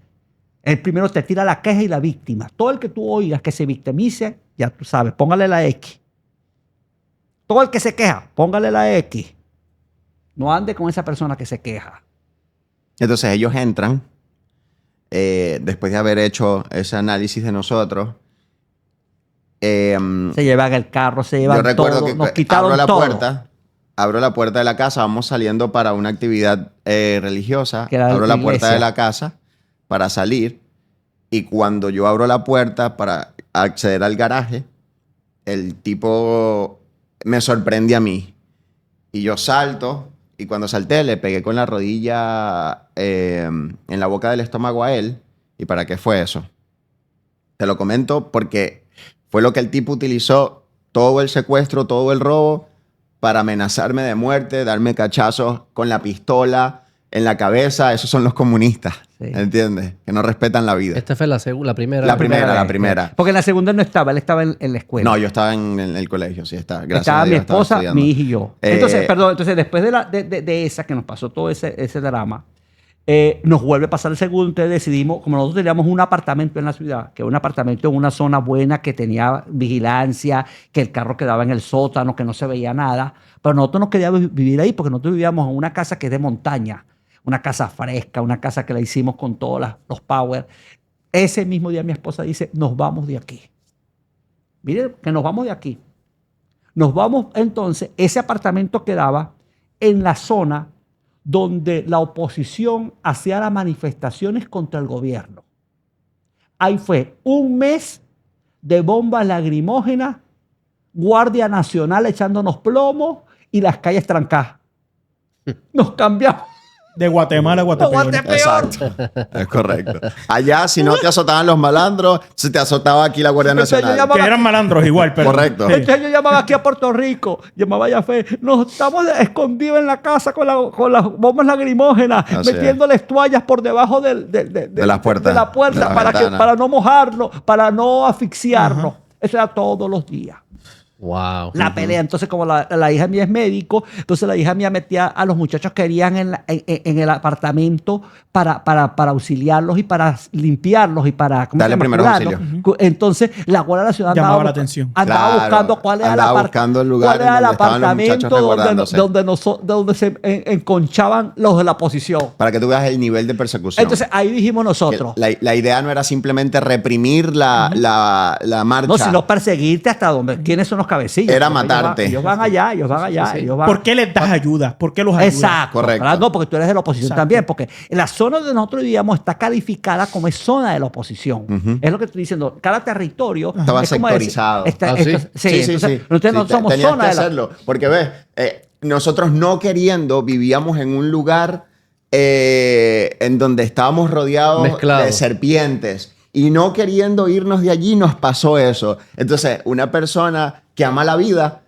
El primero te tira la queja y la víctima. Todo el que tú oigas que se victimice, ya tú sabes, póngale la X. Todo el que se queja, póngale la X. No ande con esa persona que se queja. Entonces ellos entran, después de haber hecho ese análisis de nosotros. Se llevan el carro, se llevan Yo recuerdo todo. que Nos quitaron abro la todo. abro la puerta de la casa, vamos saliendo para una actividad religiosa, Que era abro la la puerta iglesia. de la casa para salir y cuando yo abro la puerta para acceder al garaje, el tipo me sorprende a mí y yo salto y cuando salté le pegué con la rodilla en la boca del estómago a él. ¿Y para qué fue eso? Te lo comento porque fue lo que el tipo utilizó todo el secuestro, todo el robo para amenazarme de muerte, darme cachazos con la pistola en la cabeza. Esos son los comunistas, Sí. ¿entiendes? Que no respetan la vida. Esta fue la primera. La primera. vez. Porque en la segunda no estaba, él estaba en la escuela. No, yo estaba en el colegio, sí, está. Gracias Estaba a mi Dios, estaba esposa, estudiando. mi hija y yo. Entonces, después de esa que nos pasó todo ese drama, nos vuelve a pasar el segundo. Entonces decidimos, como nosotros teníamos un apartamento en la ciudad, que era un apartamento en una zona buena, que tenía vigilancia, que el carro quedaba en el sótano, que no se veía nada, pero nosotros no queríamos vivir ahí porque nosotros vivíamos en una casa que es de montaña, una casa fresca, una casa que la hicimos con todos los power. Ese mismo día mi esposa dice, nos vamos de aquí. Mire, que nos vamos de aquí. Nos vamos entonces, ese apartamento quedaba en la zona donde la oposición hacía las manifestaciones contra el gobierno. Ahí fue un mes de bombas lacrimógenas, Guardia Nacional echándonos plomo y las calles trancadas. Nos cambiamos. De Guatemala a Guatepeor. Exacto, es correcto. Allá, si no te azotaban los malandros, se te azotaba aquí la Guardia Entonces, yo Nacional. llamaba- Que eran malandros igual, pero... Correcto. Sí. Entonces yo llamaba aquí a Puerto Rico, llamaba a Yafé, nos estamos escondidos en la casa con las bombas lacrimógenas, Así metiéndoles toallas por debajo de las puertas, la puerta de las para ventanas. para no mojarnos, para no asfixiarnos. Eso era todos los días. Wow. La pelea. Entonces, como la hija mía es médico, entonces la hija mía metía a los muchachos que querían en el apartamento para auxiliarlos y para limpiarlos y para Darle primeros curarlos. Entonces, la Guardia Nacional Llamaba la atención. andaba Claro, buscando cuál era andaba buscando el lugar cuál era en el donde estaban los muchachos apartamento resguardándose. donde se enconchaban los de la oposición. Para que tú veas el nivel de persecución. Entonces, ahí dijimos nosotros. La idea no era simplemente reprimir la marcha. No, sino perseguirte hasta donde. ¿Quiénes son los cabecillas? Era Porque matarte. Ellos van allá, ellos van allá. Sí. Ellos van. ¿Por qué les das ayuda? ¿Por qué los ayudas? Exacto. Correcto. ¿Verdad? No, porque tú eres de la oposición Exacto. también. Porque la zona donde nosotros vivíamos está calificada como es zona de la oposición. Es lo que estoy diciendo. Cada territorio Estaba es como sectorizado. ¿Ah, sí? entonces, nosotros no somos tenías zona que de la. hacerlo. Porque ves, nosotros no queriendo vivíamos en un lugar en donde estábamos rodeados Mezclado. de serpientes. Y no queriendo irnos de allí nos pasó eso. Entonces, una persona que ama la vida,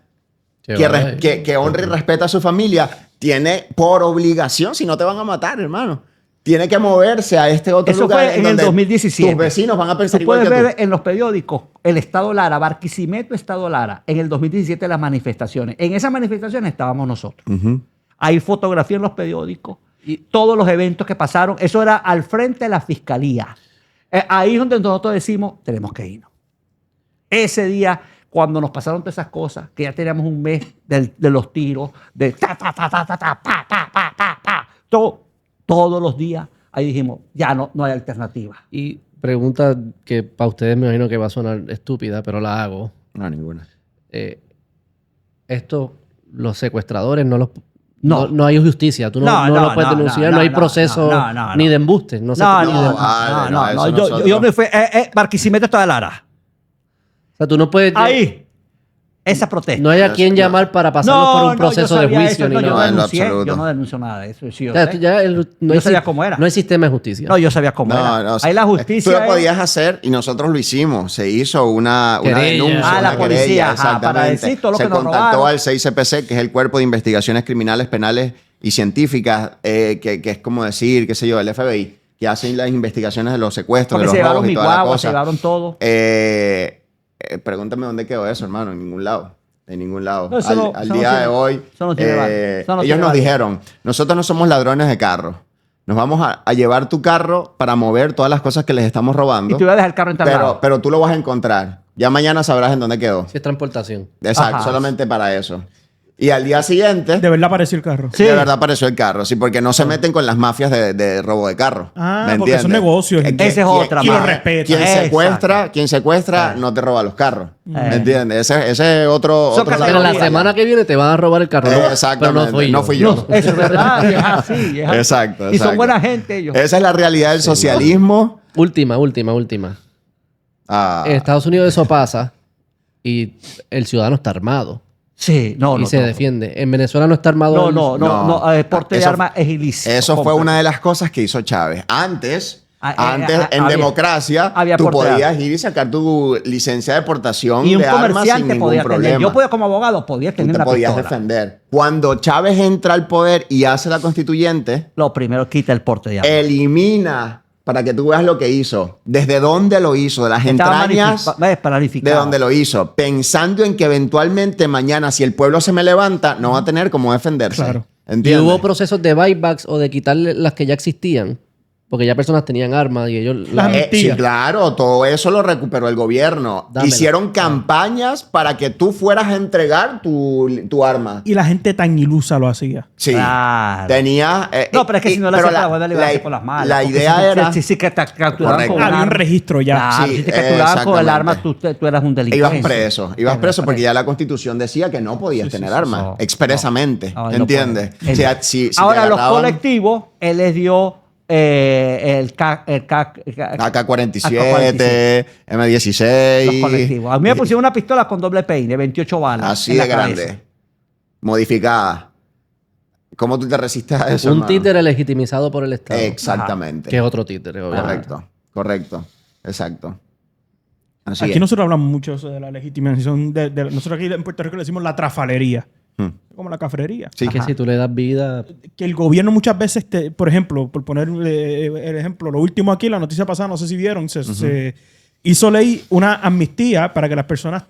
que honra y respeta a su familia, tiene por obligación, si no te van a matar, hermano, tiene que moverse a este otro Eso lugar fue en el donde 2017. tus vecinos van a pensar Tú igual puedes que ver tú. en los periódicos el Estado Lara, Barquisimeto, Estado Lara, en el 2017 las manifestaciones. En esas manifestaciones estábamos nosotros. Hay fotografía en los periódicos y todos los eventos que pasaron. Eso era al frente de la fiscalía. Ahí es donde nosotros decimos, tenemos que irnos. Ese día, cuando nos pasaron todas esas cosas, que ya teníamos un mes de los tiros, de todos los días, ahí dijimos, ya no hay alternativa. Y pregunta que para ustedes me imagino que va a sonar estúpida, pero la hago. No, ninguna. Los secuestradores No. no hay justicia. Tú no lo puedes denunciar, no hay proceso ni de embuste. No se vale, No. eso Yo no fui. Barquisimeto está de Lara. O sea, tú no puedes... Ahí. Esa protesta. No hay a quien llamar para pasarlo por un proceso yo de sabía juicio eso, ni no, yo nada. en lo denuncié, absoluto. yo no denuncio nada de eso. Sí, yo O sea, sé. no Yo sabía cómo era. No hay sistema de justicia. No, yo sabía cómo era. Ahí la justicia. Tú lo podías hacer y nosotros lo hicimos. Se hizo una Querella. denuncia, Ah, la una policía, querella, ajá, exactamente. para decir todo lo Se que nos contactó robaron. al 6CPC, que es el Cuerpo de Investigaciones Criminales, Penales y Científicas, que es como decir, qué sé yo, el FBI, que hacen las investigaciones de los secuestros, Porque de se los llevaron robos mi y toda la guagua, cosa. se llevaron todo. Pregúntame dónde quedó eso, hermano. En ningún lado. En ningún lado. No, eso no- al eso no día tiene- de hoy, eso no tiene valor. Eso no ellos tiene nos valor. dijeron, nosotros no somos ladrones de carro. Nos vamos a llevar tu carro para mover todas las cosas que les estamos robando. Y te iba a dejar el carro en tal lado. Pero tú lo vas a encontrar. Ya mañana sabrás en dónde quedó. Si es transportación. Exacto, Ajá. solamente para eso. Y al día siguiente, De verdad apareció el carro. Sí. de verdad apareció el carro. Sí, porque no se meten con las mafias de robo de carro. Ah, ¿Me porque son entiendes? negocios. Esa es otra, Y lo más. respetan. Quien Exacto. secuestra no te roba los carros. ¿Me Eh. entiendes? Ese es otro Son otro categorías. Pero la lado. semana que viene te van a robar el carro. pero Exactamente. no fui yo. yo. No, eso es verdad. y es así, es así. Exacto, Y son exacto. buena gente ellos. Esa es la realidad del socialismo. Última. Ah, En Estados Unidos eso pasa y el ciudadano está armado Sí, no, y no. se no. defiende. En Venezuela no está armado. No, el porte de Eso- armas es ilícito. Eso fue Completo. una de las cosas que hizo Chávez. Antes en había- democracia, había tú porte de podías ir y sacar tu licencia de portación Y un de armas sin comerciante ningún podía problema. tener. Yo podía, como abogado, podía Tú tener te una podías pistola. defender. Cuando Chávez entra al poder y hace la constituyente, Lo primero, quita el porte de armas. elimina, para que tú veas lo que hizo, desde dónde lo hizo, de las Estaba entrañas planificado. de dónde lo hizo, pensando en que eventualmente mañana, si el pueblo se me levanta, no va a tener cómo defenderse. Claro. Y ¿Entiendes? hubo procesos de buybacks o de quitarle las que ya existían. Porque ya personas tenían armas y ellos... Las Sí, amnistías. claro, todo eso lo recuperó el gobierno. Dámela. Hicieron campañas para que tú fueras a entregar tu arma. Y la gente tan ilusa lo hacía. Sí. Claro. Tenía. No, pero es que si no le pero hacía la buena liberarse por las malas. La porque idea si, era. Si que te capturaban Correcto. con Había un arma. registro ya. Claro, Sí, si te capturaban con el arma, exactamente. tú eras un delincuente. Ibas preso porque ya la Constitución decía que no podías tener armas, no. expresamente. No, no ¿Entiendes? puede. O sea, si te Ahora, los agarraban colectivos, él les dio el AK-47, M16. Los colectivos. A mí me pusieron una pistola con doble peine, 28 balas. Así en la de grande. cabeza. Modificada. ¿Cómo tú te resistes a eso? un hermano? títere legitimizado por el Estado. Exactamente. Que es otro títere, obviamente. Correcto. Exacto. Así Aquí es. nosotros hablamos mucho eso de la legitimación. Nosotros aquí en Puerto Rico le decimos la trafalería. Hmm. Como la cafrería. Sí. Que si tú le das vida... Que el gobierno muchas veces, por ejemplo, por poner el ejemplo, lo último aquí, la noticia pasada, no sé si vieron, se hizo ley una amnistía para que las personas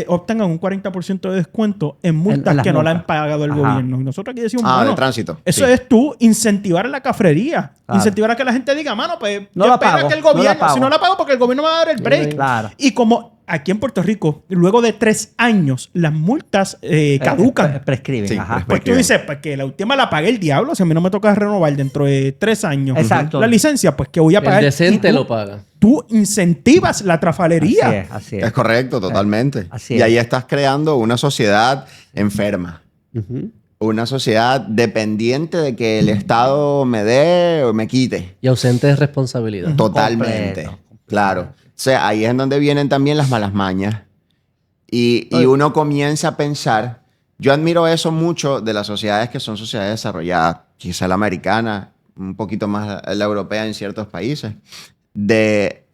obtengan un 40% de descuento en multas las que no la han multas. pagado el Ajá. gobierno. Y nosotros aquí decimos, de mano, tránsito. eso Sí. es tú incentivar la cafrería. Claro. Incentivar a que la gente diga, mano, pues No yo la espero pago, que el no la gobierno, pago. si no la pago porque el gobierno me va a dar el break. Claro. Y como aquí en Puerto Rico, luego de 3 años, las multas caducan. Prescriben. Sí, Ajá. Pues tú dices, pues que la última la pague el diablo, si a mí no me toca renovar dentro de 3 años Exacto. la licencia, pues que voy a pagar. El decente Y tú- lo paga. Tú incentivas la trafalería. Así Es correcto, totalmente. Así Y es. ahí estás creando una sociedad enferma. Ujú. Una sociedad dependiente de que el Estado me dé o me quite. Y ausente de responsabilidad. Totalmente. Completo. Claro. O sea, ahí es en donde vienen también las malas mañas. Y uno comienza a pensar, yo admiro eso mucho de las sociedades que son sociedades desarrolladas, quizá la americana, un poquito más la europea en ciertos países, de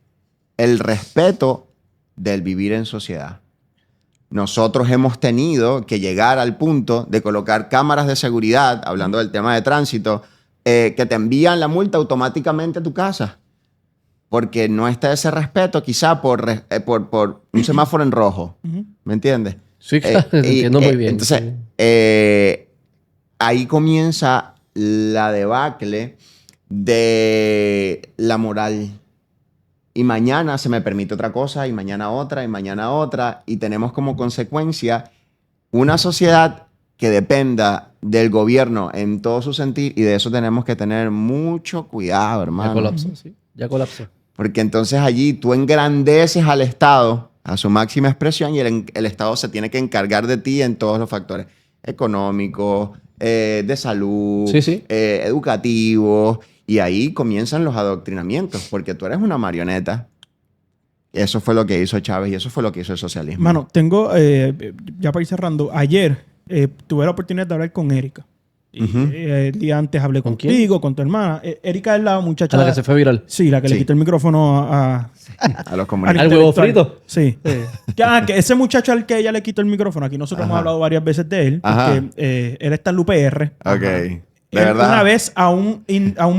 el respeto del vivir en sociedad. Nosotros hemos tenido que llegar al punto de colocar cámaras de seguridad, hablando del tema de tránsito, que te envían la multa automáticamente a tu casa. Porque no está ese respeto, quizá por un semáforo en rojo. Ujú. ¿Me entiendes? Sí, claro, te entiendo muy bien. Entonces, ahí comienza la debacle de la moral. Y mañana se me permite otra cosa, y mañana otra, y mañana otra. Y tenemos como consecuencia una sociedad que dependa del gobierno en todo su sentir. Y de eso tenemos que tener mucho cuidado, Ya hermano. colapsó, sí. Ya colapsó. Porque entonces allí tú engrandeces al Estado a su máxima expresión y el Estado se tiene que encargar de ti en todos los factores económicos, de salud, Sí, sí. educativos. Y ahí comienzan los adoctrinamientos, porque tú eres una marioneta. Eso fue lo que hizo Chávez y eso fue lo que hizo el socialismo. Mano, tengo, ya para ir cerrando, ayer tuve la oportunidad de hablar con Erika. Y, Ujú. el día antes hablé ¿Con contigo, con tu hermana. Erika es la muchacha... A la que se fue viral. Sí, la que le Sí. quitó el micrófono a A los al comunistas. ¿Al huevo intelectual. frito? Sí. Que ese muchacho al que ella le quitó el micrófono, aquí nosotros hemos Ajá. hablado varias veces de él, Ajá. porque él está en la UPR. Ok. De Él verdad. una vez a un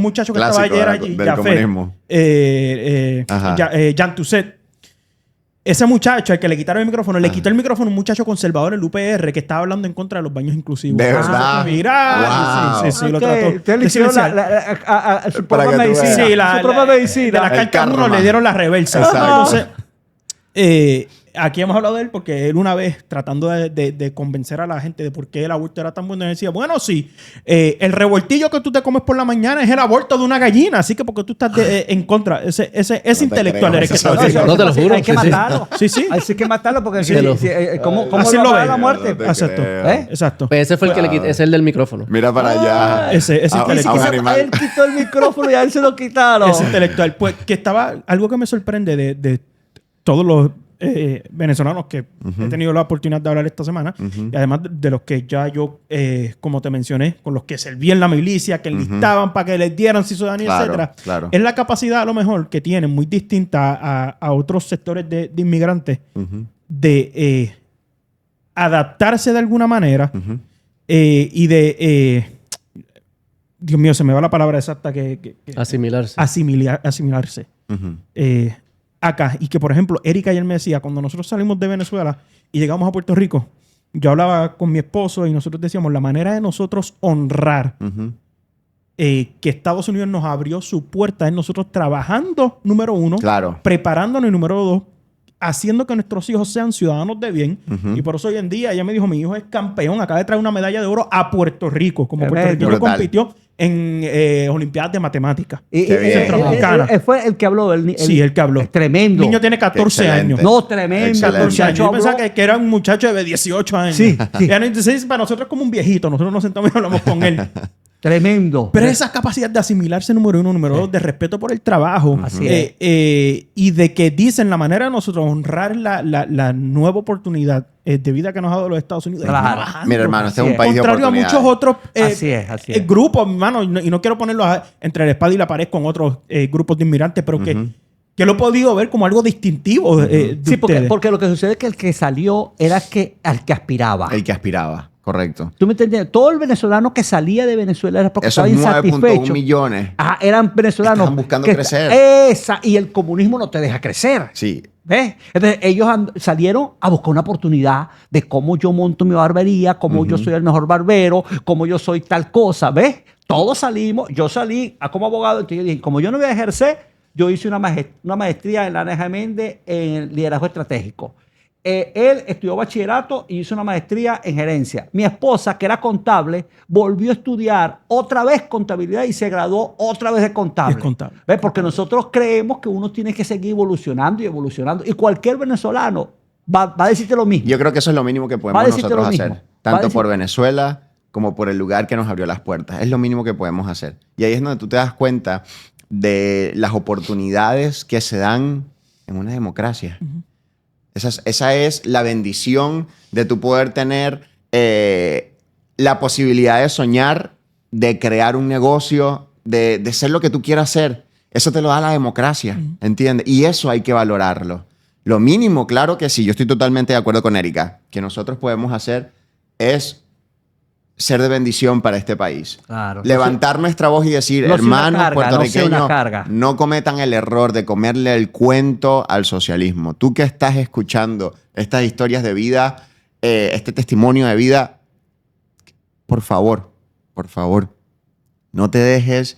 muchacho que Clásico estaba ayer del allí, comunismo. Jafet, Ajá. Jan Tusset. Ese muchacho, al que le quitaron el micrófono, le quitó el micrófono a un muchacho conservador en el UPR que estaba hablando en contra de los baños inclusivos. De Eso verdad. fue viral. Wow. Sí, sí, lo Ok, trató. ustedes le de hicieron silenciar. su Para propia que tú medicina. veas. Sí, su propia de medicina. la El carta uno karma. le dieron la reversa. Exacto. Entonces, aquí hemos hablado de él porque él una vez, tratando de convencer a la gente de por qué el aborto era tan bueno, él decía, bueno, sí, el revoltillo que tú te comes por la mañana es el aborto de una gallina, así que porque tú estás en contra. Ese intelectual creo. eres que Eso está no, diciendo. No, te lo juro. Hay que Sí, sí. matarlo. Sí, sí. Hay que matarlo porque Sí, lo- ¿cómo Así lo lo va a ve. la muerte? No te Exacto. creo. Exacto. Pues ese fue el que le quitó. Ese es el del micrófono. Mira para allá. Ese a un intelectual. animal. Él quitó el micrófono y a él se lo quitaron. Ese intelectual. Pues que estaba, algo que me sorprende de todos los venezolanos que he tenido la oportunidad de hablar esta semana, y además de los que ya yo, como te mencioné, con los que serví en la milicia, que enlistaban para que les dieran ciudadanía, Claro, etcétera, claro. es la capacidad a lo mejor que tienen, muy distinta a otros sectores de inmigrantes, de adaptarse de alguna manera y de... Dios mío, se me va la palabra exacta que Asimilarse. asimilarse acá. Y que, por ejemplo, Erika ayer me decía, cuando nosotros salimos de Venezuela y llegamos a Puerto Rico, yo hablaba con mi esposo y nosotros decíamos, la manera de nosotros honrar que Estados Unidos nos abrió su puerta es nosotros trabajando, número uno, Claro. preparándonos, y número dos, haciendo que nuestros hijos sean ciudadanos de bien. Y por eso hoy en día, ella me dijo, mi hijo es campeón, acaba de traer una medalla de oro a Puerto Rico, como puertorriqueño Brutal. compitió en Olimpiadas de Matemáticas. Qué bien. Centroamericana. Fue el que habló. Sí, el que habló. Es tremendo. El niño tiene 14 Excelente. años. No, tremendo. Excelente. El 14 años. muchacho Yo habló. pensaba que era un muchacho de 18 años. Sí, sí. Y entonces, para nosotros es como un viejito. Nosotros nos sentamos y hablamos con él. Tremendo. Pero esa capacidad de asimilarse, número uno. Número dos, de respeto por el trabajo. Así es. Y de que dicen la manera de nosotros honrar la nueva oportunidad de vida que nos ha dado los Estados Unidos. es Claro. trabajando. Mira, hermano, este es Así un es. país de Contrario a oportunidades. muchos otros Así es. grupos, hermano, y no quiero ponerlos entre la espada y la pared con otros grupos de inmigrantes, pero que lo he podido ver como algo distintivo de Sí, ustedes. porque lo que sucede es que el que salió era al que aspiraba. El que aspiraba, correcto. ¿Tú me entiendes? Todo el venezolano que salía de Venezuela era porque Esos estaba 9.1 insatisfecho. millones. Eran venezolanos Estaban buscando que crecer. y el comunismo no te deja crecer. Sí. ¿Ves? Entonces ellos salieron a buscar una oportunidad de cómo yo monto mi barbería, cómo yo soy el mejor barbero, cómo yo soy tal cosa, ¿ves? Todos salimos, yo salí como abogado, entonces yo dije, como yo no voy a ejercer, yo hice una maestría en la Ana Méndez en liderazgo estratégico. Él estudió bachillerato y hizo una maestría en gerencia. Mi esposa, que era contable, volvió a estudiar otra vez contabilidad y se graduó otra vez de contable. Es contable. ¿Ves? Porque nosotros creemos que uno tiene que seguir evolucionando y evolucionando. Y cualquier venezolano va a decirte lo mismo. Yo creo que eso es lo mínimo que Va a podemos decirte nosotros lo mismo. hacer. Tanto decir- por Venezuela como por el lugar que nos abrió las puertas. Es lo mínimo que podemos hacer. Y ahí es donde tú te das cuenta de las oportunidades que se dan en una democracia. Esa es la bendición de tu poder tener la posibilidad de soñar, de crear un negocio, de ser lo que tú quieras ser. Eso te lo da la democracia, ¿entiendes? Y eso hay que valorarlo. Lo mínimo, claro que sí, yo estoy totalmente de acuerdo con Erika, que nosotros podemos hacer es ser de bendición para este país. Claro. Levantar nuestra voz y decir, no sea una hermanos carga, no sea una puertorriqueños, carga. no cometan el error de comerle el cuento al socialismo. Tú que estás escuchando estas historias de vida, este testimonio de vida, por favor, no te dejes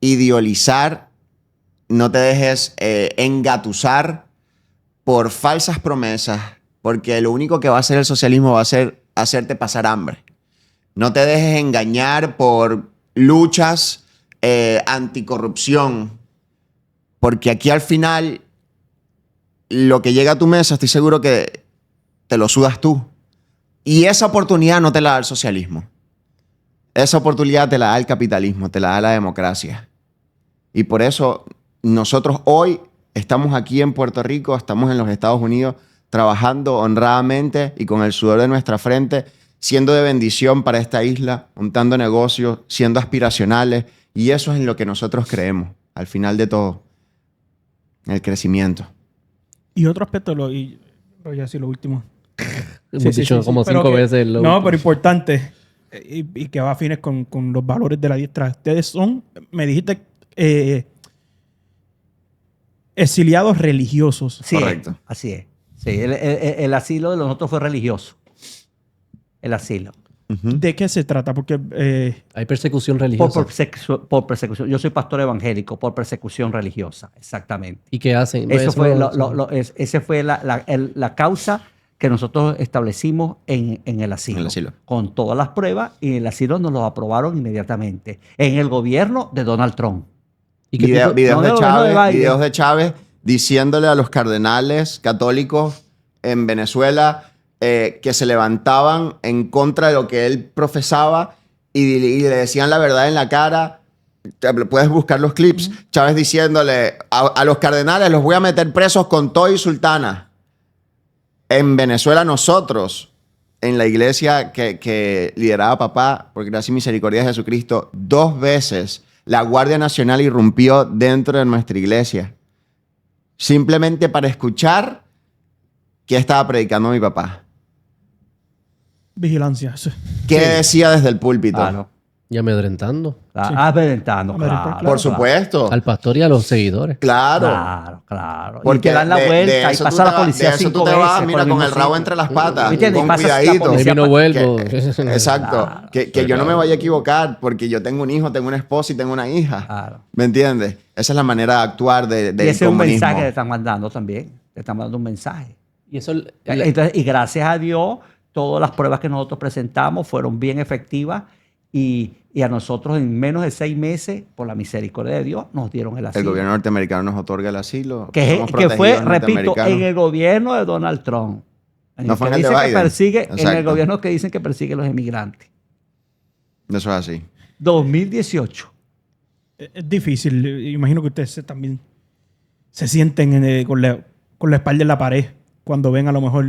idealizar, no te dejes engatusar por falsas promesas, porque lo único que va a hacer el socialismo va a ser hacerte pasar hambre. No te dejes engañar por luchas anticorrupción, porque aquí al final lo que llega a tu mesa estoy seguro que te lo sudas tú. Y esa oportunidad no te la da el socialismo. Esa oportunidad te la da el capitalismo, te la da la democracia. Y por eso nosotros hoy estamos aquí en Puerto Rico, estamos en los Estados Unidos trabajando honradamente y con el sudor de nuestra frente, siendo de bendición para esta isla, montando negocios, siendo aspiracionales. Y eso es en lo que nosotros creemos, al final de todo, en el crecimiento. Y otro aspecto, pero ya sí lo último. Hemos dicho como pero 5 que- veces. No, pero importante. Y que va afines con los valores de la diestra. Ustedes son, me dijiste, exiliados religiosos. Sí, Correcto. así es. Sí, el asilo de nosotros fue religioso. El asilo. ¿De qué se trata? Porque Hay persecución Por religiosa. por persecución. Yo soy pastor evangélico, por persecución religiosa, exactamente. ¿Y qué hacen? Eso fue no- ese fue la causa que nosotros establecimos en el asilo. En el asilo. Con todas las pruebas, y el asilo nos lo aprobaron inmediatamente. En el gobierno de Donald Trump. ¿Y qué tipo- Videos no, no, Biden. videos de Chávez diciéndole a los cardenales católicos en Venezuela que se levantaban en contra de lo que él profesaba y le decían la verdad en la cara. Puedes buscar los clips. Chávez diciéndole a los cardenales los voy a meter presos con todo y sultana. En Venezuela nosotros, en la iglesia que lideraba papá, por gracia y misericordia de Jesucristo, 2 veces la Guardia Nacional irrumpió dentro de nuestra iglesia. Simplemente para escuchar qué estaba predicando mi papá. vigilancia. ¿Qué decía desde el púlpito? Claro. Y amedrentando Sí. Amedrentando, Amedrentando, claro. Por supuesto. al pastor y a los seguidores. Claro. Claro. Porque Y te dan la de vuelta y eso pasa tú la te policía vas- de eso 5 tú te veces. vas, por mira, el con mismo el rabo sitio. entre las patas, ¿Me entiendes? con Y pasas la cuidadito. De policía mí no vuelvo. Exacto. Claro. Que yo no me vaya a equivocar porque yo tengo un hijo, tengo una esposa y tengo una hija. Claro. ¿Me entiendes? Esa es la manera de actuar Y del ese es un comunismo. mensaje que te están mandando también. Te están mandando un mensaje. Y eso... Entonces, y gracias a Dios, todas las pruebas que nosotros presentamos fueron bien efectivas y a nosotros en menos de 6 meses, por la misericordia de Dios, nos dieron el El asilo. gobierno norteamericano nos otorga el asilo. que somos fue, protegidos repito, norteamericanos. en el gobierno de Donald Trump. En No el fue que en el de dice que Biden. persigue, en el Exacto. gobierno que dicen que persigue a los inmigrantes. Eso es así. 2018. Es difícil. Imagino que ustedes también se sienten con la espalda en la pared cuando ven a lo mejor...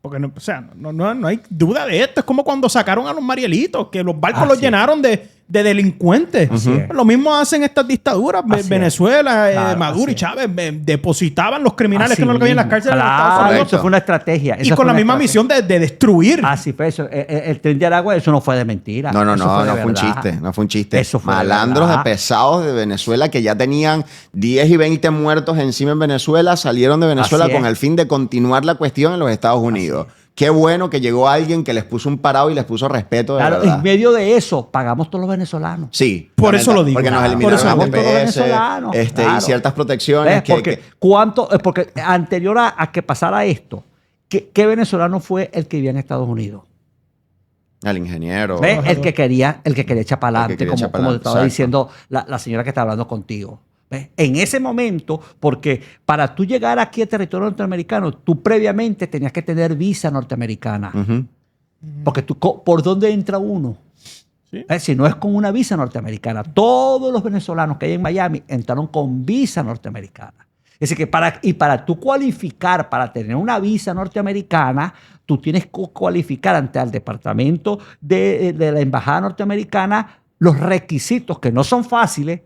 porque no, o sea, no hay duda de esto. Es como cuando sacaron a los Marielitos, que los barcos los Sí. llenaron de de delincuentes. Así es. Lo mismo hacen estas dictaduras. Así es. Venezuela, Claro, Maduro así y es. Chávez depositaban los criminales Así que no lo había en las mismo. cárceles de los Estados Claro, Unidos. eso fue una estrategia. Y Esa con fue la una misma estrategia. misión de destruir. Así fue eso. El Tren de Aragua, eso no fue de mentira. No, Eso fue de fue un verdad. chiste, no fue un chiste. Eso fue de Malandros verdad. de pesados de Venezuela que ya tenían 10 y 20 muertos encima en Venezuela, salieron de Venezuela Así es. con el fin de continuar la cuestión en los Estados Unidos. Qué bueno que llegó alguien que les puso un parado y les puso respeto de Claro, verdad. en medio de eso, pagamos todos los venezolanos. Sí. Por eso lo digo. Porque nos Claro. eliminaron Por eso el lo digo. TPS, venezolanos, y claro. ciertas protecciones. ¿Ves? Porque anterior a que pasara esto, ¿qué venezolano fue el que vivía en Estados Unidos? El ingeniero. ¿Ves? El que quería echar para El que adelante, quería echar como te pa'lante, estaba exacto. diciendo la señora que está hablando contigo. ¿Ves? En ese momento, porque para tú llegar aquí al territorio norteamericano, tú previamente tenías que tener visa norteamericana. Ujú. Porque ¿por dónde entra uno? Sí. Si no es con una visa norteamericana. Todos los venezolanos que hay en Miami entraron con visa norteamericana. Es decir, que para tú cualificar para tener una visa norteamericana, tú tienes que cualificar ante el departamento de la embajada norteamericana los requisitos que no son fáciles,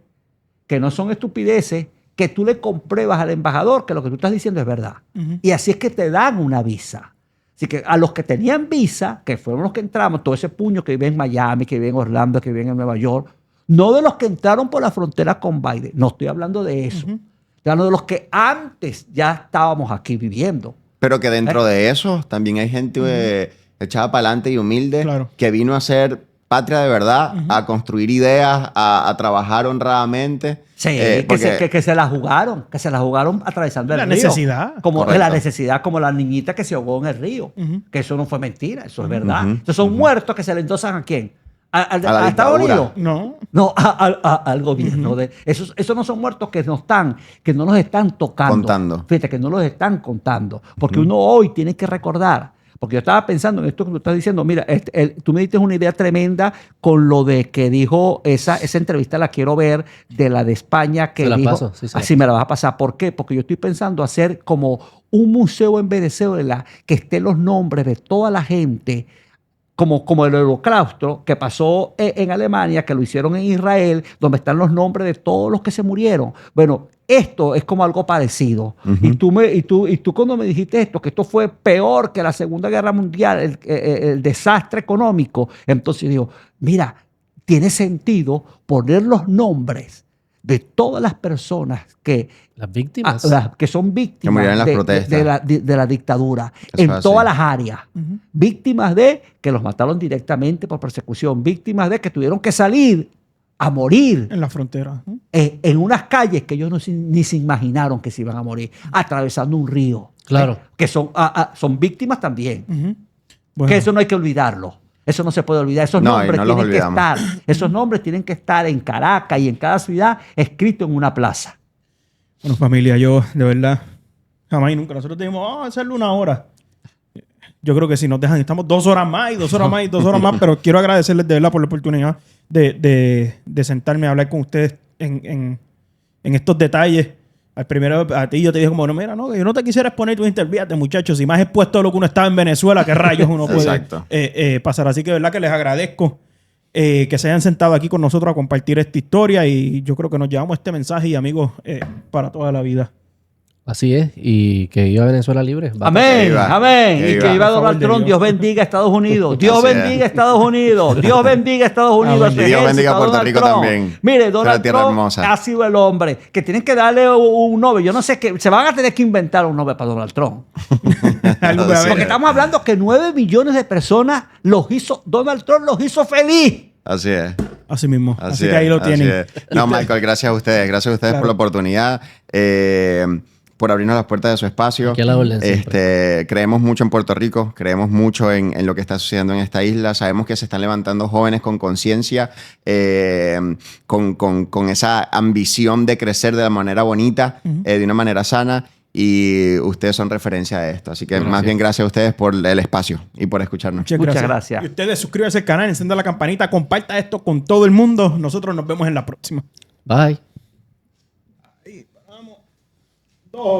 que no son estupideces, que tú le compruebas al embajador que lo que tú estás diciendo es verdad. Ujú. Y así es que te dan una visa. Así que a los que tenían visa, que fueron los que entramos, todo ese puño que vive en Miami, que vive en Orlando, que vive en Nueva York, no de los que entraron por la frontera con Biden, no estoy hablando de eso. Ujú. Estoy hablando de los que antes ya estábamos aquí viviendo. Pero que dentro de eso también hay gente echada para adelante y humilde Claro. que vino a ser patria de verdad, a construir ideas, a trabajar honradamente. Sí, porque- que se la jugaron atravesando el La río. necesidad. Como Correcto. la necesidad, como la niñita que se ahogó en el río. Ujú. Que eso no fue mentira, eso es verdad. Ujú. Entonces son muertos que se le endosan ¿a quién? ¿A la Estados dictadura. Unidos? No. No, al gobierno. Esos no son muertos que no nos están tocando. Contando. Fíjate, que no los están contando. Porque uno hoy tiene que recordar. Porque yo estaba pensando en esto que tú estás diciendo. Mira, tú me diste una idea tremenda con lo de que dijo esa entrevista, la quiero ver, de la de España que Se la dijo. paso, sí, se la Así me la vas a pasar. ¿Por qué? Porque yo estoy pensando hacer como un museo en Venezuela que estén los nombres de toda la gente. Como el holocausto que pasó en Alemania, que lo hicieron en Israel, donde están los nombres de todos los que se murieron. Bueno, esto es como algo parecido. Y tú cuando me dijiste esto, que esto fue peor que la Segunda Guerra Mundial, el desastre económico, entonces digo, mira, tiene sentido poner los nombres de todas las personas que Las víctimas. que son víctimas Que murieron en las protestas. de la dictadura Eso en es todas así. las áreas. Víctimas de que los mataron directamente por persecución, víctimas de que tuvieron que salir a morir En la frontera. Ujú. en unas calles que ellos ni se imaginaron que se iban a morir, atravesando un río. Claro. Que son víctimas también. Ujú. Bueno. Que eso no hay que olvidarlo. Eso no se puede olvidar. Esos No, y nombres no los tienen que olvidamos. estar. Esos nombres tienen que estar en Caracas y en cada ciudad escritos en una plaza. Bueno, familia, yo de verdad jamás y nunca. Nosotros dijimos, vamos a hacerlo 1 hora. Yo creo que si nos dejan, estamos 2 horas más y 2 horas más y 2 horas más, pero quiero agradecerles de verdad por la oportunidad de sentarme a hablar con ustedes en estos detalles. Al primero, a ti yo te dije como, no, mira, no, que yo no te quisiera exponer tu intervíate, muchachos. Si más expuesto a lo que uno estaba en Venezuela, ¿qué rayos uno puede Exacto. pasar? Así que de verdad que les agradezco que se hayan sentado aquí con nosotros a compartir esta historia y yo creo que nos llevamos este mensaje y amigos para toda la vida. Así es. Y que viva Venezuela libre. Va. Amén, viva. amén. Que Y viva. que viva Por favor Donald de Trump. Dios. Dios bendiga a Estados Unidos. Dios Así es. bendiga a Estados Unidos. Dios bendiga a Estados Unidos. Amén. su Y Dios ejército, bendiga a Puerto Donald Rico Trump. también. Mire, Esa Donald tierra Trump hermosa. ha sido el hombre que tienen que darle un Nobel. Yo no sé qué. Se van a tener que inventar un Nobel para Donald Trump. Algo Sí. Porque estamos hablando que 9 millones de personas Donald Trump los hizo feliz. Así es. Así mismo. Así, es, que ahí lo así tienen. es. No, Michael, gracias a ustedes. Gracias a ustedes Claro. por la oportunidad, por abrirnos las puertas de su espacio. Aquí a la orden siempre. Creemos mucho en Puerto Rico, creemos mucho en lo que está sucediendo en esta isla. Sabemos que se están levantando jóvenes con conciencia, con esa ambición de crecer de la manera bonita, de una manera sana. Y ustedes son referencia de esto. Así que Gracias. más bien gracias a ustedes por el espacio y por escucharnos. Muchas gracias. Y ustedes suscríbanse al canal, enciendan la campanita, comparta esto con todo el mundo. Nosotros nos vemos en la próxima. Bye. 2